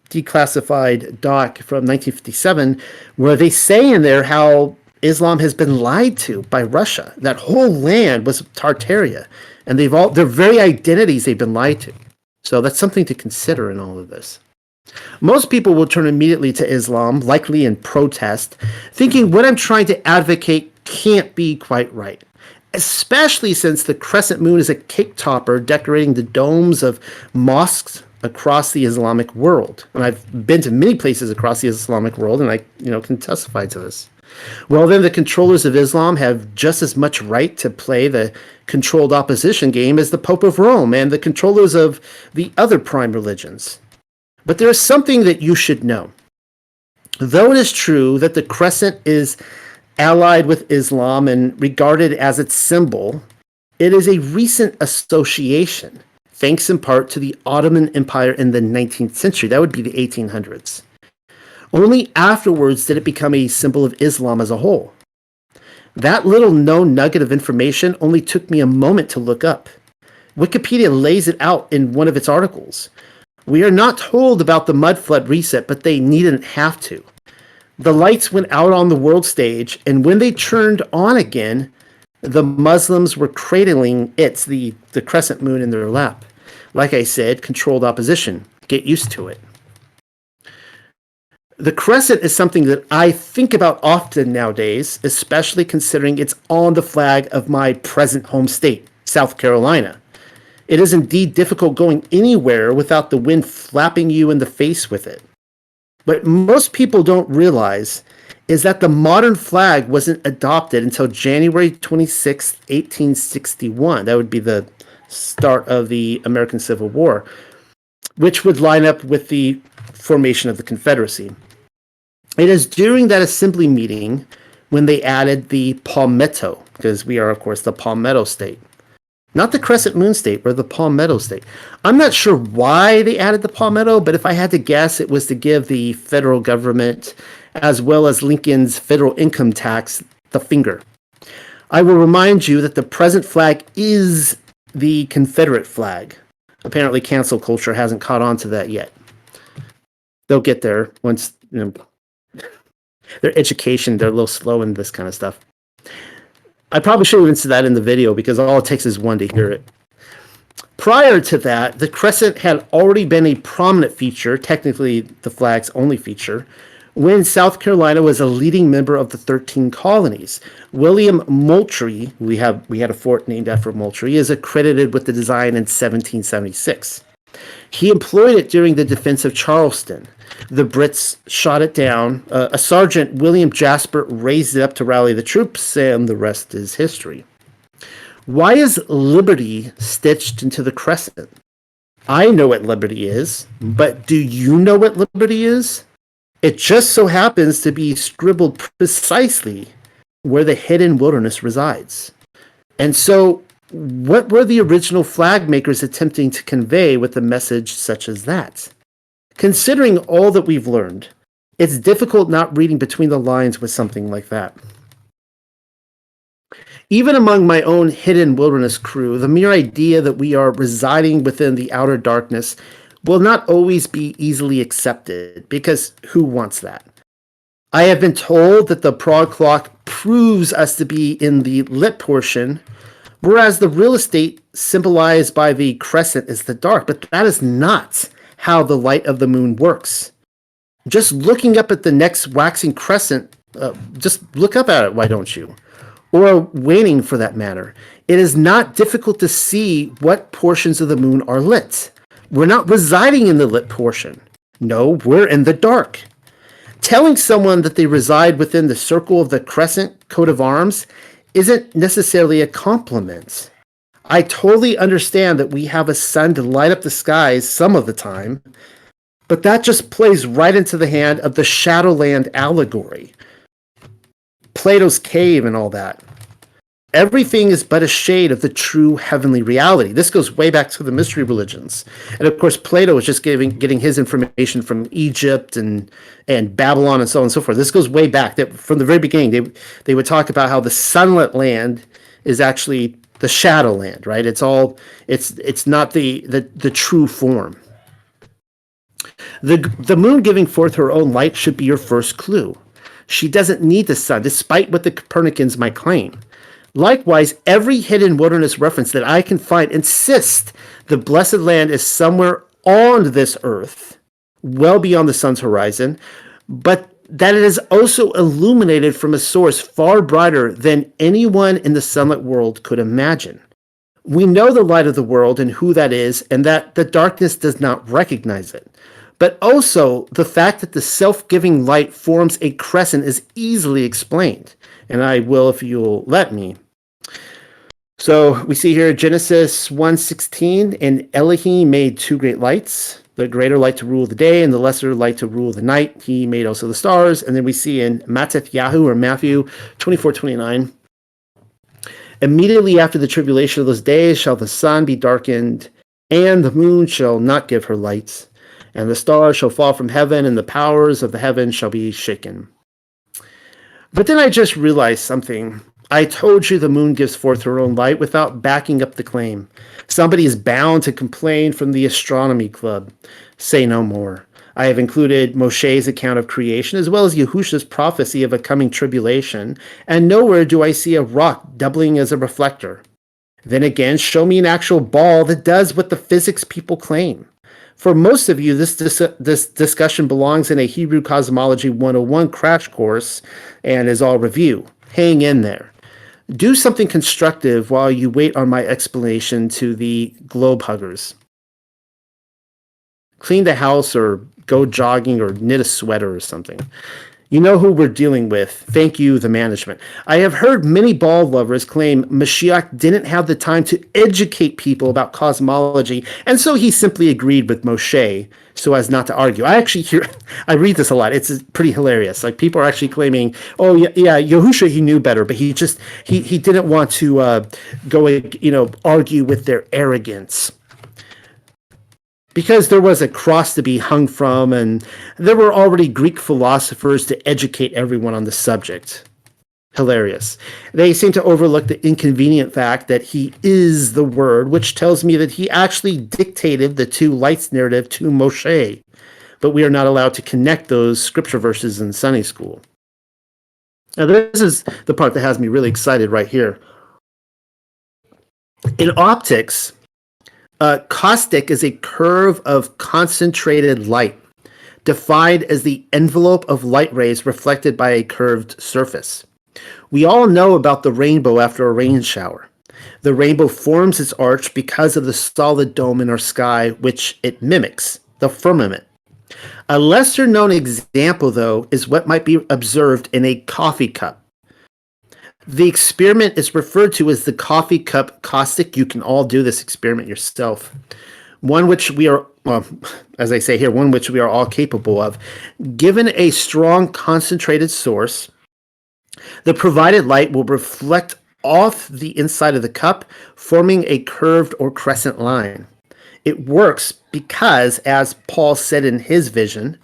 declassified doc from 1957, where they say in there how Islam has been lied to by Russia. That whole land was Tartaria, and their very identities they've been lied to. So that's something to consider in all of this. Most people will turn immediately to Islam, likely in protest, thinking what I'm trying to advocate can't be quite right. Especially since the crescent moon is a cake topper decorating the domes of mosques across the Islamic world. And I've been to many places across the Islamic world, and I can testify to this. Well, then the controllers of Islam have just as much right to play the controlled opposition game as the Pope of Rome and the controllers of the other prime religions. But there is something that you should know. Though it is true that the crescent is allied with Islam and regarded as its symbol, it is a recent association, thanks in part to the Ottoman Empire in the 19th century. That would be the 1800s. Only afterwards did it become a symbol of Islam as a whole. That little known nugget of information only took me a moment to look up. Wikipedia lays it out in one of its articles. We are not told about the mud flood reset, but they needn't have to. The lights went out on the world stage, and when they turned on again, the Muslims were cradling the crescent moon in their lap. Like I said, controlled opposition. Get used to it. The crescent is something that I think about often nowadays, especially considering it's on the flag of my present home state, South Carolina. It is indeed difficult going anywhere without the wind flapping you in the face with it. What most people don't realize is that the modern flag wasn't adopted until January 26, 1861. That would be the start of the American Civil War, which would line up with the formation of the Confederacy. It is during that assembly meeting when they added the palmetto, because we are, of course, the Palmetto State. Not the Crescent Moon State, but the Palmetto State. I'm not sure why they added the palmetto, but if I had to guess, it was to give the federal government, as well as Lincoln's federal income tax, the finger. I will remind you that the present flag is the Confederate flag. Apparently, cancel culture hasn't caught on to that yet. They'll get there once, their education, they're a little slow in this kind of stuff. I probably should have mentioned that in the video because all it takes is one to hear it. Prior to that, the crescent had already been a prominent feature, technically the flag's only feature, when South Carolina was a leading member of the 13 colonies. William Moultrie, we had a fort named after Moultrie, is accredited with the design in 1776. He employed it during the defense of Charleston. The Brits shot it down. A Sergeant William Jasper raised it up to rally the troops, and the rest is history. Why is liberty stitched into the crescent? I know what liberty is, but do you know what liberty is? It just so happens to be scribbled precisely where the hidden wilderness resides. And so, what were the original flag makers attempting to convey with a message such as that? Considering all that we've learned, it's difficult not reading between the lines with something like that. Even among my own hidden wilderness crew, the mere idea that we are residing within the outer darkness will not always be easily accepted, because who wants that? I have been told that the prog clock proves us to be in the lit portion, whereas the real estate symbolized by the crescent is the dark, but that is not how the light of the moon works. Just looking up at the next waxing crescent, just look up at it, why don't you? Or waning for that matter. It is not difficult to see what portions of the moon are lit. We're not residing in the lit portion. No, we're in the dark. Telling someone that they reside within the circle of the crescent coat of arms isn't necessarily a compliment. I totally understand that we have a sun to light up the skies some of the time, but that just plays right into the hand of the Shadowland allegory. Plato's cave and all that. Everything is but a shade of the true heavenly reality. This goes way back to the mystery religions. And of course, Plato was just getting his information from Egypt and Babylon and so on and so forth. This goes way back. That from the very beginning, they would talk about how the sunlit land is actually the shadow land, right? It's not the true form. The moon giving forth her own light should be your first clue. She doesn't need the sun, despite what the Copernicans might claim. Likewise, every hidden wilderness reference that I can find insists the blessed land is somewhere on this earth, well beyond the sun's horizon, but that it is also illuminated from a source far brighter than anyone in the sunlit world could imagine. We know the light of the world and who that is, and that the darkness does not recognize it. But also, the fact that the self-giving light forms a crescent is easily explained. And I will if you'll let me. So we see here Genesis 1:16, and Elohim made two great lights, the greater light to rule the day and the lesser light to rule the night. He made also the stars. And then we see in Matthew 24:29, immediately after the tribulation of those days shall the sun be darkened, and the moon shall not give her light, and the stars shall fall from heaven, and the powers of the heaven shall be shaken. But then I just realized something. I told you the moon gives forth her own light without backing up the claim. Somebody is bound to complain from the astronomy club. Say no more. I have included Moshe's account of creation as well as Yahusha's prophecy of a coming tribulation, and nowhere do I see a rock doubling as a reflector. Then again, show me an actual ball that does what the physics people claim. For most of you, this discussion belongs in a Hebrew Cosmology 101 crash course and is all review. Hang in there. Do something constructive while you wait on my explanation to the globe huggers. Clean the house or go jogging or knit a sweater or something. You know who we're dealing with. Thank you, the management. I have heard many ball lovers claim Mashiach didn't have the time to educate people about cosmology, and so he simply agreed with Moshe so as not to argue. I read this a lot. It's pretty hilarious. Like people are actually claiming, oh yeah, Yahusha, he knew better, but he didn't want to go argue with their arrogance. Because there was a cross to be hung from, and there were already Greek philosophers to educate everyone on the subject. Hilarious. They seem to overlook the inconvenient fact that he is the Word, which tells me that he actually dictated the two lights narrative to Moshe. But we are not allowed to connect those scripture verses in Sunday school. Now, this is the part that has me really excited right here. In optics, caustic is a curve of concentrated light. defined as the envelope of light rays reflected by a curved surface. We all know about the rainbow after a rain shower. The rainbow forms its arch because of the solid dome in our sky, which it mimics, the firmament. A lesser known example, though, is what might be observed in a coffee cup. The experiment is referred to as the coffee cup caustic. You can all do this experiment yourself. One which we are, well, as I say here, one which we are all capable of. Given a strong concentrated source, the provided light will reflect off the inside of the cup, forming a curved or crescent line. It works because, as Paul said in his vision,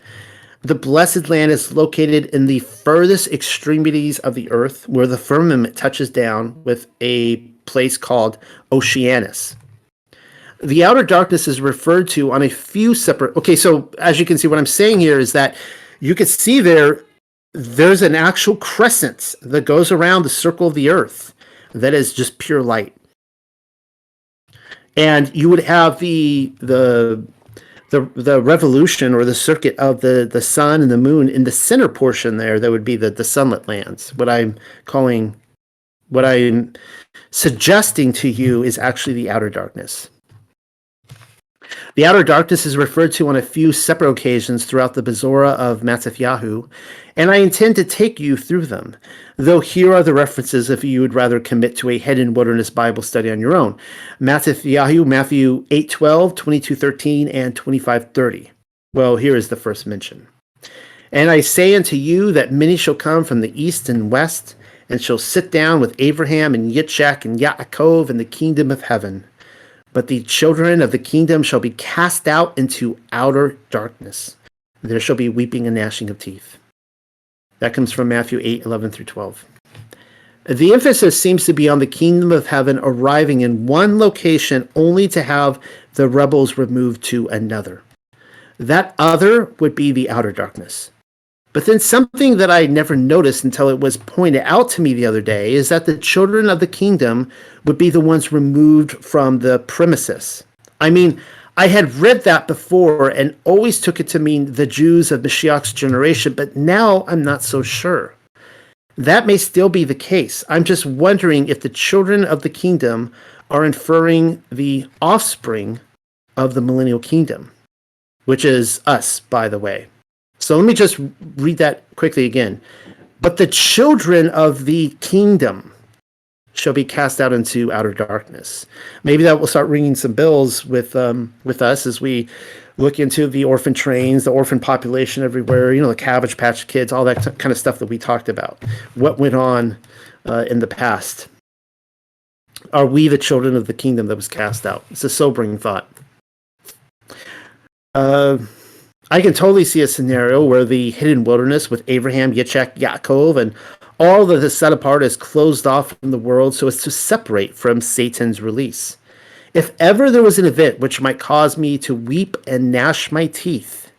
the blessed land is located in the furthest extremities of the earth, where the firmament touches down with a place called Oceanus. The outer darkness is referred to on a few separate... Okay, so as you can see, what I'm saying here is that you can see there's an actual crescent that goes around the circle of the earth that is just pure light. And you would have the revolution or the circuit of the sun and the moon in the center portion there. That would be the sunlit lands. What I'm suggesting to you is actually the outer darkness. The outer darkness is referred to on a few separate occasions throughout the Bezorah of Mattathiyahu, and I intend to take you through them, though here are the references if you would rather commit to a hidden wilderness Bible study on your own. Mattathiyahu, Matthew 8:12, 22:13, and 25:30. Well, here is the first mention. And I say unto you that many shall come from the east and west, and shall sit down with Abraham and Yitzchak and Yaakov in the kingdom of heaven. But the children of the kingdom shall be cast out into outer darkness. There shall be weeping and gnashing of teeth. That comes from Matthew 8:11 through 12. The emphasis seems to be on the kingdom of heaven arriving in one location only to have the rebels removed to another. That other would be the outer darkness. But then something that I never noticed until it was pointed out to me the other day is that the children of the kingdom would be the ones removed from the premises. I mean, I had read that before and always took it to mean the Jews of Mashiach's generation, but now I'm not so sure. That may still be the case. I'm just wondering if the children of the kingdom are inferring the offspring of the millennial kingdom, which is us, by the way. So let me just read that quickly again. But the children of the kingdom shall be cast out into outer darkness. Maybe that will start ringing some bells with us as we look into the orphan trains, the orphan population everywhere, the Cabbage Patch Kids, all that kind of stuff that we talked about. What went on in the past? Are we the children of the kingdom that was cast out? It's a sobering thought. I can totally see a scenario where the hidden wilderness with Abraham, Yitzchak, Yaakov, and all that is set apart is closed off from the world so as to separate from Satan's release. If ever there was an event which might cause me to weep and gnash my teeth,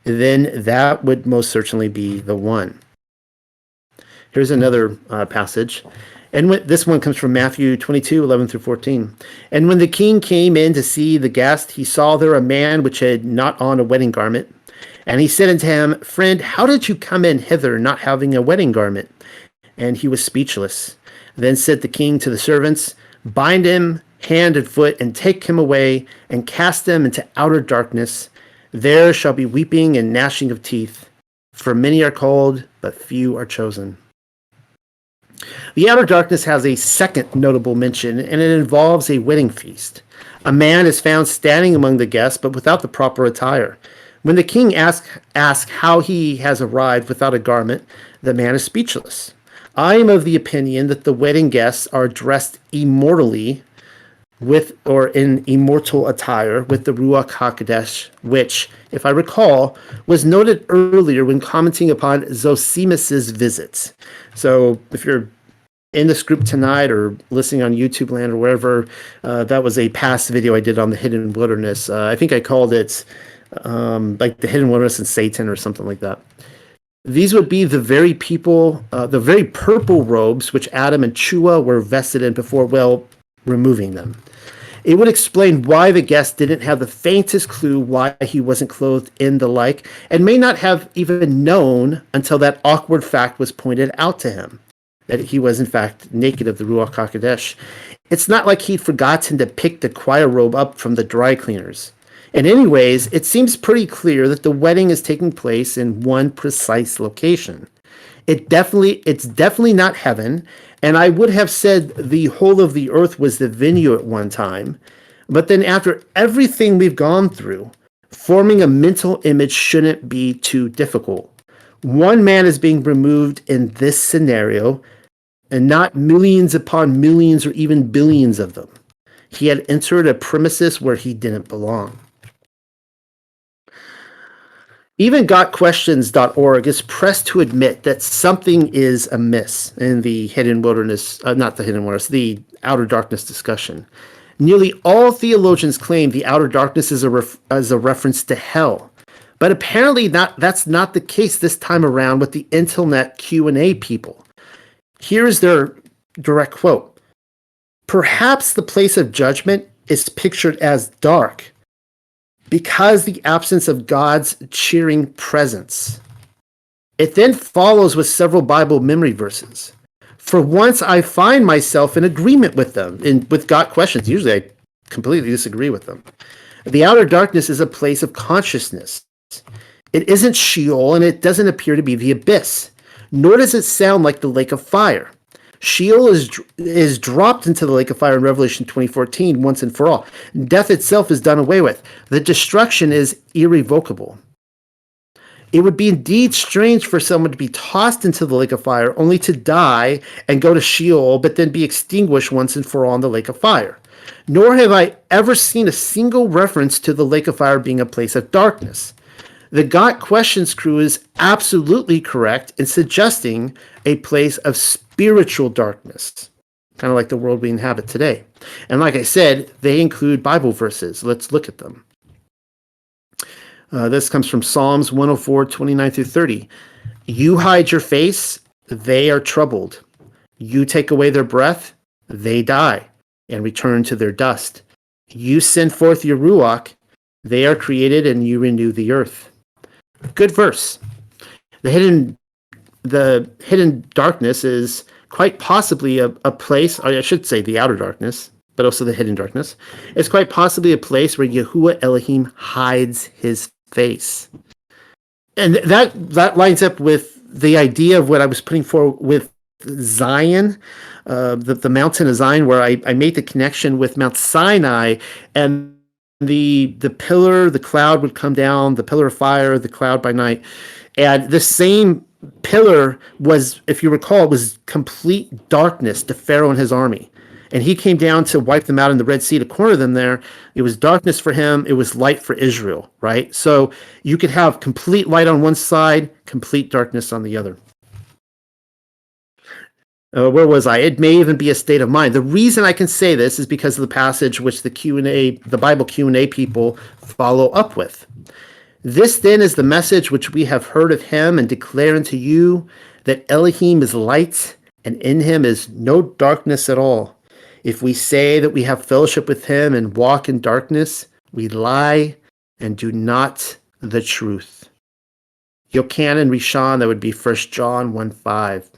then that would most certainly be the one. Here's another passage. And this one comes from Matthew 22:11 through 14. And when the king came in to see the guest, he saw there a man which had not on a wedding garment. And he said unto him, Friend, how did you come in hither not having a wedding garment? And he was speechless. Then said the king to the servants, Bind him hand and foot, and take him away, and cast him into outer darkness. There shall be weeping and gnashing of teeth. For many are called, but few are chosen. The outer darkness has a second notable mention, and it involves a wedding feast. A man is found standing among the guests, but without the proper attire. When the king asks how he has arrived without a garment, the man is speechless. I am of the opinion that the wedding guests are dressed immortally in immortal attire with the Ruach HaKodesh, which, if I recall, was noted earlier when commenting upon Zosimus's visits. So if you're in this group tonight or listening on YouTube land or wherever, that was a past video I did on the hidden wilderness. I think I called it like the hidden wilderness and Satan or something like that. These would be the very people, the very purple robes which Adam and Chua were vested in before, removing them. It would explain why the guest didn't have the faintest clue why he wasn't clothed in the like, and may not have even known until that awkward fact was pointed out to him, that he was in fact naked of the Ruach HaKodesh. It's not like he'd forgotten to pick the choir robe up from the dry cleaners. And anyways, it seems pretty clear that the wedding is taking place in one precise location. It's definitely not heaven, and I would have said the whole of the earth was the venue at one time. But then after everything we've gone through, forming a mental image shouldn't be too difficult. One man is being removed in this scenario, and not millions upon millions or even billions of them. He had entered a premises where he didn't belong. Even gotquestions.org is pressed to admit that something is amiss in the hidden wilderness, not the hidden wilderness, the outer darkness discussion. Nearly all theologians claim the outer darkness is a reference to hell. But apparently that's not the case this time around with the internet Q&A people. Here's their direct quote. Perhaps the place of judgment is pictured as dark because the absence of God's cheering presence. It then follows with several Bible memory verses. For once, I find myself in agreement with them, with God questions. Usually I completely disagree with them. The outer darkness is a place of consciousness. It isn't Sheol, and it doesn't appear to be the abyss, nor does it sound like the lake of fire. Sheol is dropped into the lake of fire in Revelation 20:14 once and for all. Death itself is done away with. The destruction is irrevocable. It would be indeed strange for someone to be tossed into the lake of fire only to die and go to Sheol, but then be extinguished once and for all in the lake of fire. Nor have I ever seen a single reference to the lake of fire being a place of darkness. The Got Questions crew is absolutely correct in suggesting a place of spiritual darkness, kind of like the world we inhabit today. And like I said, they include Bible verses. Let's look at them. This comes from Psalms 104, 29 through 30. You hide your face, they are troubled. You take away their breath, they die and return to their dust. You send forth your Ruach, they are created and you renew the earth. Good verse. The hidden darkness is quite possibly a place, or I should say the outer darkness, but also the hidden darkness. It's quite possibly a place where Yahuwah Elohim hides his face. And that lines up with the idea of what I was putting forward with Zion, the mountain of Zion, where I made the connection with Mount Sinai, and the pillar, the cloud would come down, the pillar of fire, the cloud by night. And the same pillar was, if you recall, was complete darkness to Pharaoh and his army. And he came down to wipe them out in the Red Sea to corner them there. It was darkness for him. It was light for Israel, right? So you could have complete light on one side, complete darkness on the other. Where was I? It may even be a state of mind. The reason I can say this is because of the passage which the Bible Q&A people follow up with. This then is the message which we have heard of him and declare unto you, that Elohim is light, and in him is no darkness at all. If we say that we have fellowship with him and walk in darkness, we lie and do not the truth. Yochanan Rishon, that would be 1 John 1:5.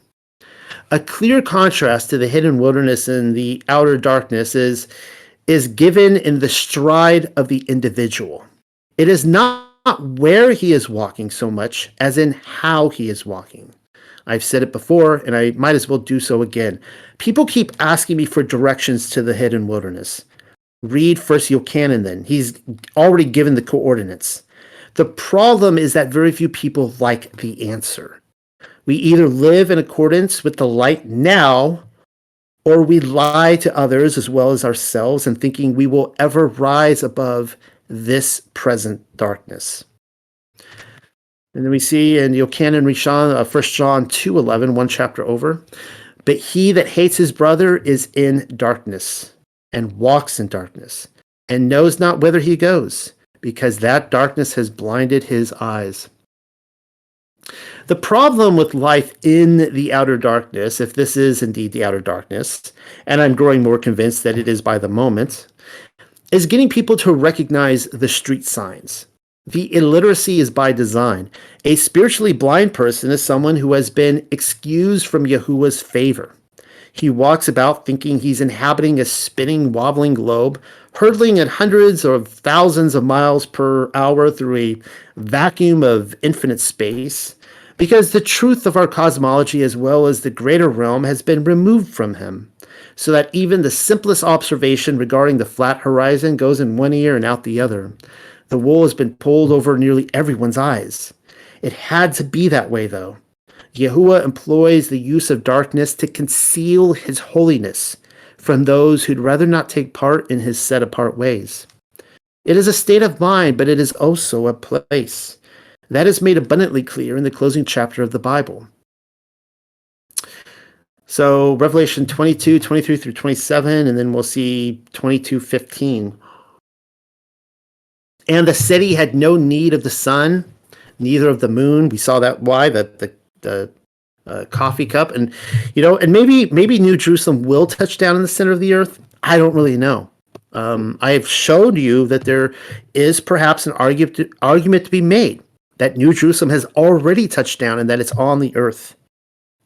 A clear contrast to the hidden wilderness and the outer darkness is given in the stride of the individual. It is not where he is walking so much as in how he is walking. I've said it before, and I might as well do so again. People keep asking me for directions to the hidden wilderness. Read 1 Yochanan then. He's already given the coordinates. The problem is that very few people like the answer. We either live in accordance with the light now, or we lie to others as well as ourselves in thinking we will ever rise above this present darkness. And then we see in Yochanan Rishon, 1 John 2:11, one chapter over, but he that hates his brother is in darkness and walks in darkness and knows not whither he goes, because that darkness has blinded his eyes. The problem with life in the outer darkness, if this is indeed the outer darkness, and I'm growing more convinced that it is by the moment, is getting people to recognize the street signs. The illiteracy is by design. A spiritually blind person is someone who has been excused from Yahuwah's favor. He walks about thinking he's inhabiting a spinning, wobbling globe, hurtling at hundreds of thousands of miles per hour through a vacuum of infinite space, because the truth of our cosmology as well as the greater realm has been removed from him, so that even the simplest observation regarding the flat horizon goes in one ear and out the other. The wool has been pulled over nearly everyone's eyes. It had to be that way, though. Yahuwah employs the use of darkness to conceal his holiness from those who'd rather not take part in his set-apart ways. It is a state of mind, but it is also a place. That is made abundantly clear in the closing chapter of the Bible. So Revelation 22, 23 through 27, and then we'll see 22:15. And the city had no need of the sun, neither of the moon. We saw that why the coffee cup, and and maybe New Jerusalem will touch down in the center of the earth. I don't really know. I have showed you that there is perhaps an argument to be made that New Jerusalem has already touched down and that it's on the earth,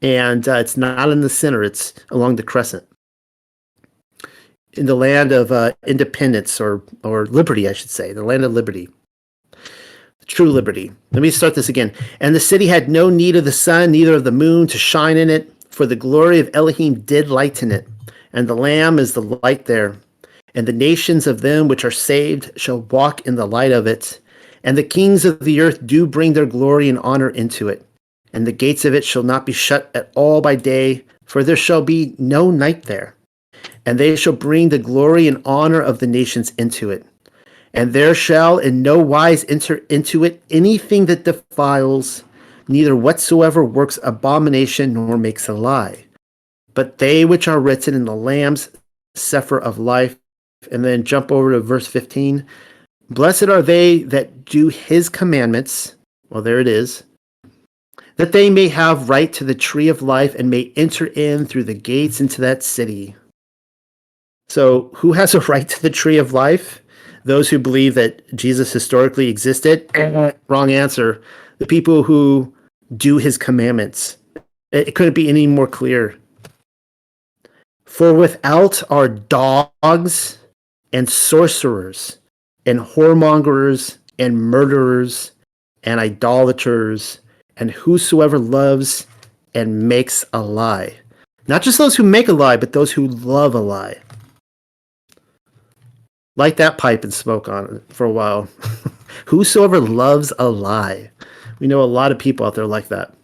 and it's not in the center; it's along the crescent, in the land of independence or liberty, I should say, the land of liberty. True liberty. Let me start this again. And the city had no need of the sun, neither of the moon to shine in it, for the glory of Elohim did lighten it, and the Lamb is the light there. And the nations of them which are saved shall walk in the light of it, and the kings of the earth do bring their glory and honor into it. And the gates of it shall not be shut at all by day, for there shall be no night there. And they shall bring the glory and honor of the nations into it. And there shall in no wise enter into it anything that defiles, neither whatsoever works abomination nor makes a lie. But they which are written in the Lamb's sefer of life. And then jump over to verse 15. Blessed are they that do his commandments. Well, there it is. That they may have right to the tree of life and may enter in through the gates into that city. So who has a right to the tree of life? Those who believe that Jesus historically existed? Wrong answer. The people who do his commandments. It couldn't be any more clear. For without are dogs and sorcerers and whoremongers and murderers and idolaters and whosoever loves and makes a lie. Not just those who make a lie, but those who love a lie. Light that pipe and smoke on it for a while. Whosoever loves a lie. We know a lot of people out there like that.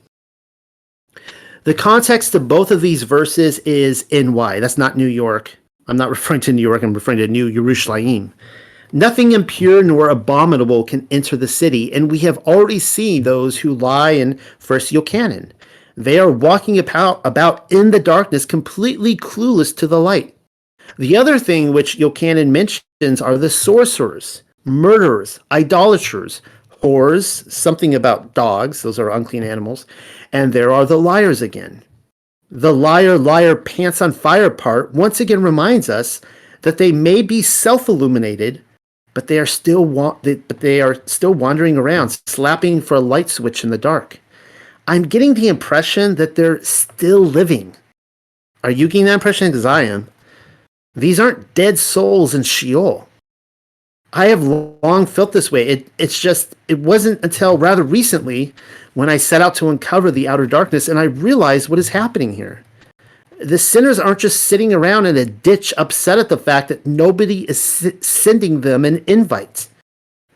The context of both of these verses is NY. That's not New York. I'm not referring to New York. I'm referring to New Jerusalem. Nothing impure nor abominable can enter the city, and we have already seen those who lie in 1 Yochanan. They are walking about in the darkness, completely clueless to the light. The other thing which Yochanan mentions are the sorcerers, murderers, idolaters, whores, something about dogs, those are unclean animals, and there are the liars again. The liar pants on fire part once again reminds us that they may be self-illuminated, but they are still wandering around, slapping for a light switch in the dark. I'm getting the impression that they're still living. Are you getting that impression? Because I am. These aren't dead souls in Sheol. I have long felt this way. It wasn't until rather recently when I set out to uncover the outer darkness and I realized what is happening here. The sinners aren't just sitting around in a ditch upset at the fact that nobody is sending them an invite.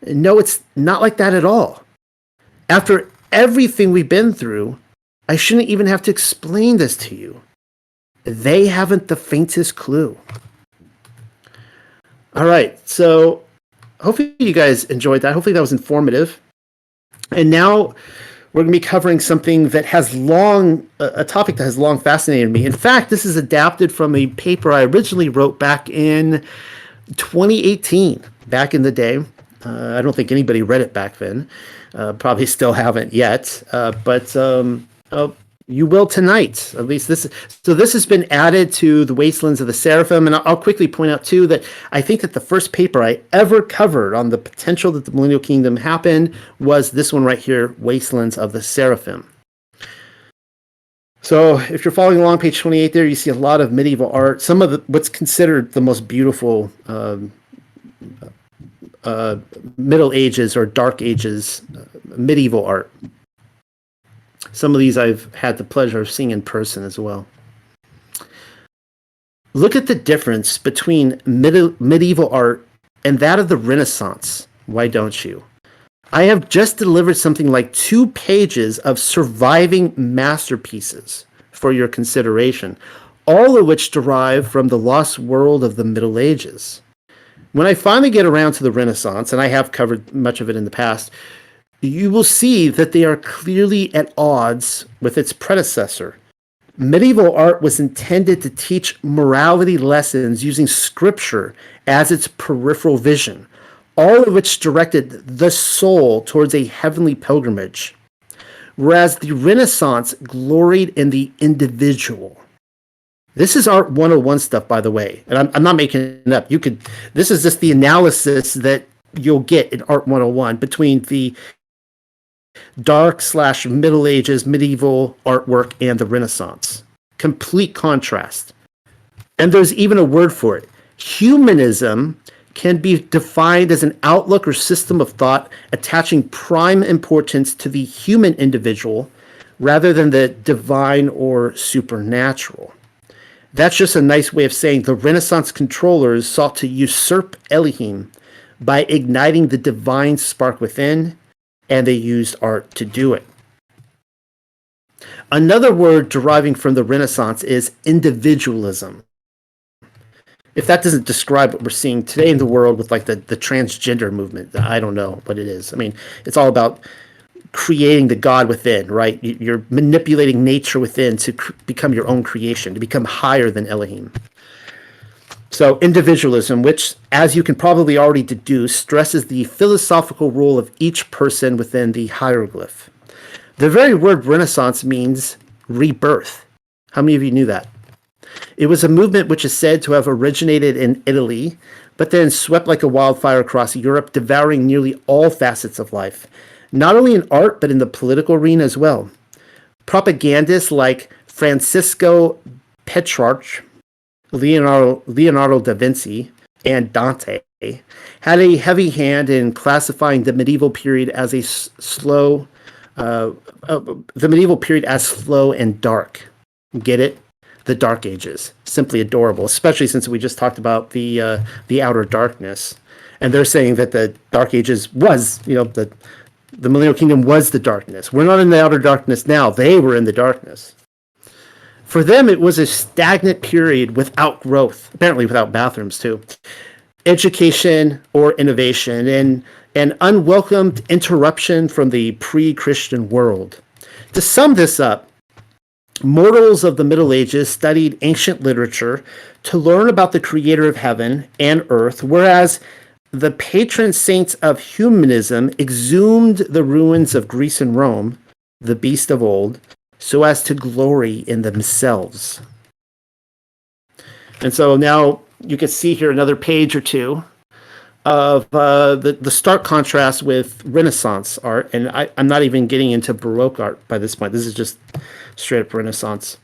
No, it's not like that at all. After everything we've been through, I shouldn't even have to explain this to you. They haven't the faintest clue. All right, so hopefully you guys enjoyed that. Hopefully that was informative. And now we're going to be covering something that has a topic that has long fascinated me. In fact, this is adapted from a paper I originally wrote back in 2018, back in the day. I don't think anybody read it back then. Probably still haven't yet. But You will tonight. At least this. So this has been added to the Wastelands of the Seraphim, and I'll quickly point out too that I think that the first paper I ever covered on the potential that the Millennial Kingdom happened was this one right here, Wastelands of the Seraphim. So if you're following along page 28 there, you see a lot of medieval art. Some of what's considered the most beautiful Middle Ages or Dark Ages medieval art. Some of these I've had the pleasure of seeing in person as well. Look at the difference between medieval art and that of the Renaissance. Why don't you? I have just delivered something like 2 pages of surviving masterpieces for your consideration, all of which derive from the lost world of the Middle Ages. When I finally get around to the Renaissance, and I have covered much of it in the past, you will see that they are clearly at odds with its predecessor. Medieval art was intended to teach morality lessons using scripture as its peripheral vision, all of which directed the soul towards a heavenly pilgrimage, whereas the Renaissance gloried in the individual. This is Art 101 stuff, by the way, and I'm not making it up. This is just the analysis that you'll get in Art 101 between the Dark/Middle Ages medieval artwork and the Renaissance. Complete contrast. And there's even a word for it. Humanism can be defined as an outlook or system of thought attaching prime importance to the human individual rather than the divine or supernatural. That's just a nice way of saying the Renaissance controllers sought to usurp Elohim by igniting the divine spark within, and they used art to do it. Another word deriving from the Renaissance is individualism. If that doesn't describe what we're seeing today in the world with like the transgender movement, I don't know what it is. I mean, it's all about creating the God within, right? You're manipulating nature within to become your own creation, to become higher than Elohim. So individualism, which, as you can probably already deduce, stresses the philosophical role of each person within the hieroglyph. The very word Renaissance means rebirth. How many of you knew that? It was a movement which is said to have originated in Italy, but then swept like a wildfire across Europe, devouring nearly all facets of life, not only in art, but in the political arena as well. Propagandists like Francisco Petrarch, Leonardo da Vinci, and Dante had a heavy hand in classifying the medieval period as slow and dark. Get it? The Dark Ages. Simply adorable, especially since we just talked about the outer darkness. And they're saying that the Dark Ages was, the Millennial Kingdom was the darkness. We're not in the outer darkness now. They were in the darkness. For them, it was a stagnant period without growth, apparently without bathrooms too, education or innovation, and an unwelcomed interruption from the pre-Christian world. To sum this up, mortals of the Middle Ages studied ancient literature to learn about the creator of heaven and earth, whereas the patron saints of humanism exhumed the ruins of Greece and Rome, the beast of old, so as to glory in themselves. And so now you can see here another page or two of the stark contrast with Renaissance art. And I'm not even getting into Baroque art by this point. This is just straight up Renaissance.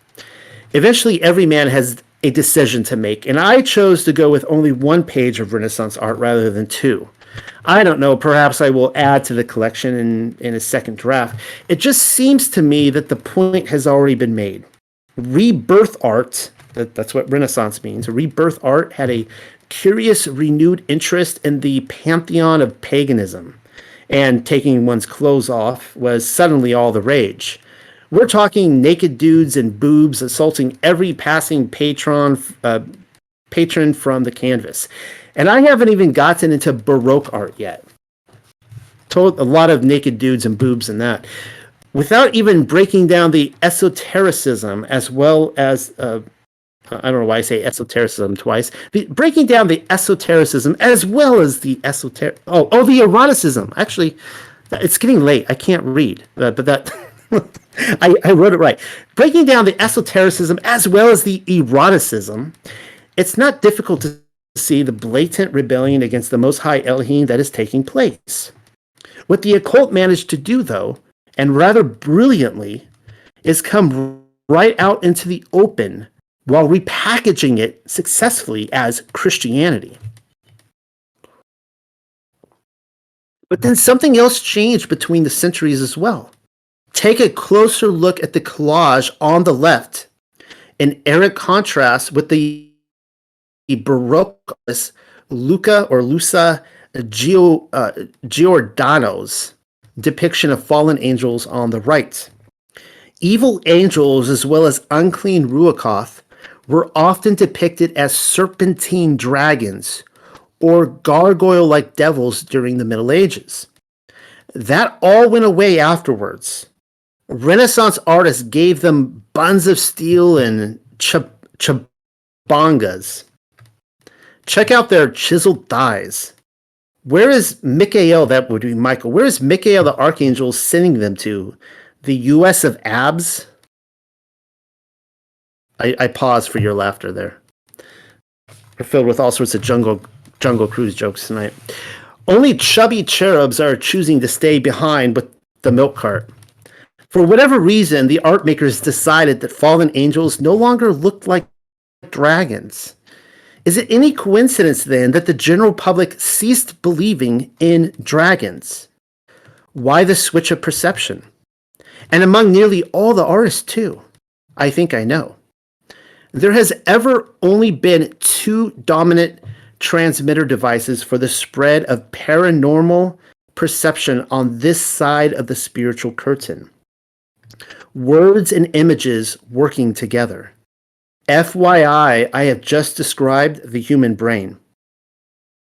Eventually, every man has a decision to make. And I chose to go with only 1 page of Renaissance art rather than 2. I don't know, perhaps I will add to the collection in a second draft. It just seems to me that the point has already been made. Rebirth art, that's what Renaissance means. Rebirth art had a curious renewed interest in the pantheon of paganism, and taking one's clothes off was suddenly all the rage. We're talking naked dudes and boobs assaulting every passing patron from the canvas. And I haven't even gotten into Baroque art yet. Told a lot of naked dudes and boobs in that. Without even breaking down the esotericism as well as, I don't know why I say esotericism twice, breaking down the esotericism as well as the the eroticism. Actually, it's getting late. I can't read, but that I wrote it right. Breaking down the esotericism as well as the eroticism, it's not difficult to see the blatant rebellion against the Most High Elohim that is taking place. What the occult managed to do, though, and rather brilliantly, is come right out into the open while repackaging it successfully as Christianity. But then something else changed between the centuries as well. Take a closer look at the collage on the left, in errant contrast with the Baroque Luca Giordano's depiction of fallen angels on the right. Evil angels, as well as unclean Ruachoth, were often depicted as serpentine dragons or gargoyle-like devils during the Middle Ages. That all went away afterwards. Renaissance artists gave them buns of steel and chabangas. Check out their chiseled thighs. Where is Michael, that would be Michael, where is Michael the Archangel sending them to? The US of abs? I pause for your laughter there. We're filled with all sorts of Jungle Cruise jokes tonight. Only chubby cherubs are choosing to stay behind with the milk cart. For whatever reason, the art makers decided that fallen angels no longer looked like dragons. Is it any coincidence then that the general public ceased believing in dragons? Why the switch of perception? And among nearly all the artists too. I think I know. There has ever only been two dominant transmitter devices for the spread of paranormal perception on this side of the spiritual curtain. Words and images working together. FYI, I have just described the human brain.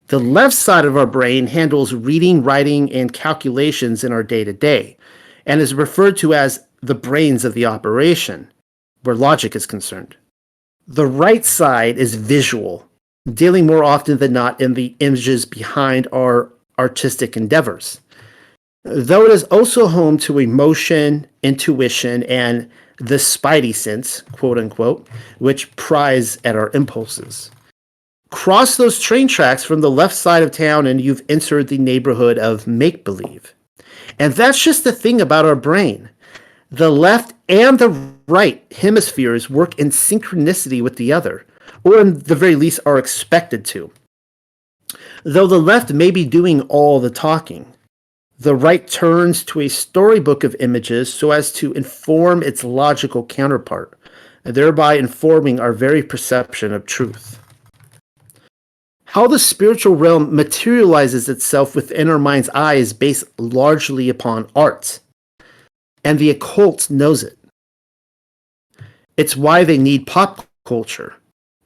The left side of our brain handles reading, writing, and calculations in our day-to-day, and is referred to as the brains of the operation, where logic is concerned. The right side is visual, dealing more often than not in the images behind our artistic endeavors. Though it is also home to emotion, intuition, and the spidey sense, quote unquote, which pries at our impulses. Cross those train tracks from the left side of town and you've entered the neighborhood of make-believe. And that's just the thing about our brain. The left and the right hemispheres work in synchronicity with the other, or in the very least are expected to. Though the left may be doing all the talking, the right turns to a storybook of images so as to inform its logical counterpart, thereby informing our very perception of truth. How the spiritual realm materializes itself within our mind's eye is based largely upon art, and the occult knows it. It's why they need pop culture.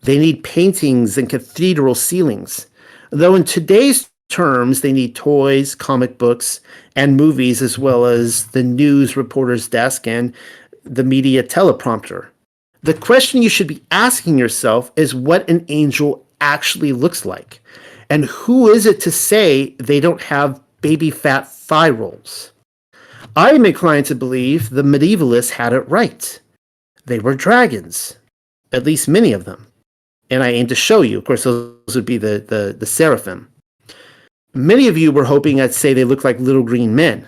They need paintings and cathedral ceilings, though in today's terms, they need toys, comic books, and movies, as well as the news reporter's desk and the media teleprompter. The question you should be asking yourself is what an angel actually looks like, and who is it to say they don't have baby fat thigh rolls? I am inclined to believe the medievalists had it right. They were dragons, at least many of them. And I aim to show you, of course, those would be the seraphim. Many of you were hoping I'd say they look like little green men.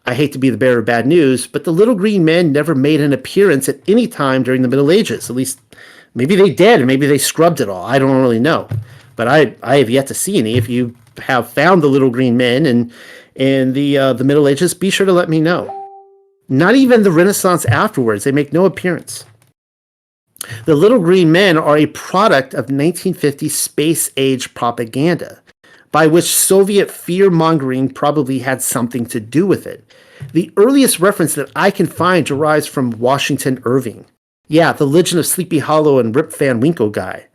I hate to be the bearer of bad news, but the little green men never made an appearance at any time during the Middle Ages. At least, maybe they did, and maybe they scrubbed it all. I don't really know. But I have yet to see any. If you have found the little green men in the Middle Ages, be sure to let me know. Not even the Renaissance afterwards. They make no appearance. The little green men are a product of 1950 space-age propaganda, by which Soviet fear-mongering probably had something to do with it. The earliest reference that I can find derives from Washington Irving. Yeah, the Legend of Sleepy Hollow and Rip Van Winkle guy.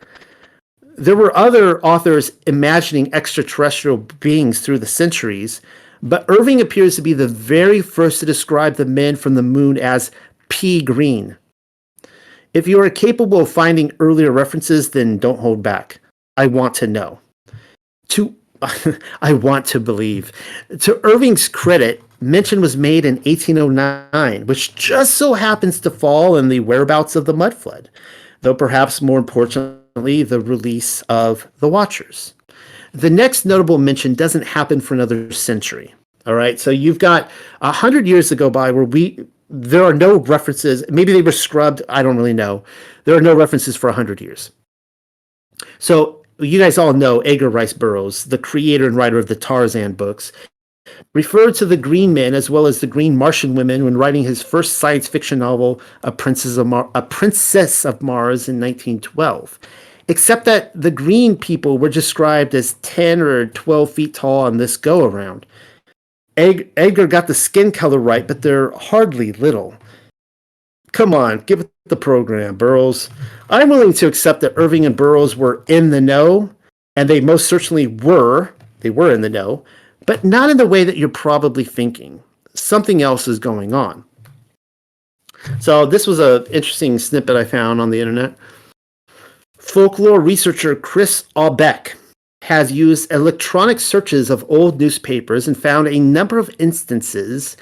There were other authors imagining extraterrestrial beings through the centuries, but Irving appears to be the very first to describe the men from the moon as pea green. If you are capable of finding earlier references, then don't hold back. I want to know. To I want to believe. To Irving's credit, mention was made in 1809, which just so happens to fall in the whereabouts of the mud flood, though perhaps more importantly, the release of the Watchers. The next notable mention doesn't happen for another century. All right, so you've got 100 years to go by where there are no references. Maybe they were scrubbed. I don't really know. There are no references for 100 years. So you guys all know Edgar Rice Burroughs, the creator and writer of the Tarzan books, referred to the Green Men as well as the Green Martian Women when writing his first science fiction novel, A Princess of Mars in 1912. Except that the green people were described as 10 or 12 feet tall on this go around. Edgar got the skin color right, but they're hardly little. Come on, give it the program, Burroughs. I'm willing to accept that Irving and Burroughs were in the know, and they most certainly were. They were in the know, but not in the way that you're probably thinking. Something else is going on. So this was an interesting snippet I found on the internet. Folklore researcher Chris Aubeck has used electronic searches of old newspapers and found a number of instances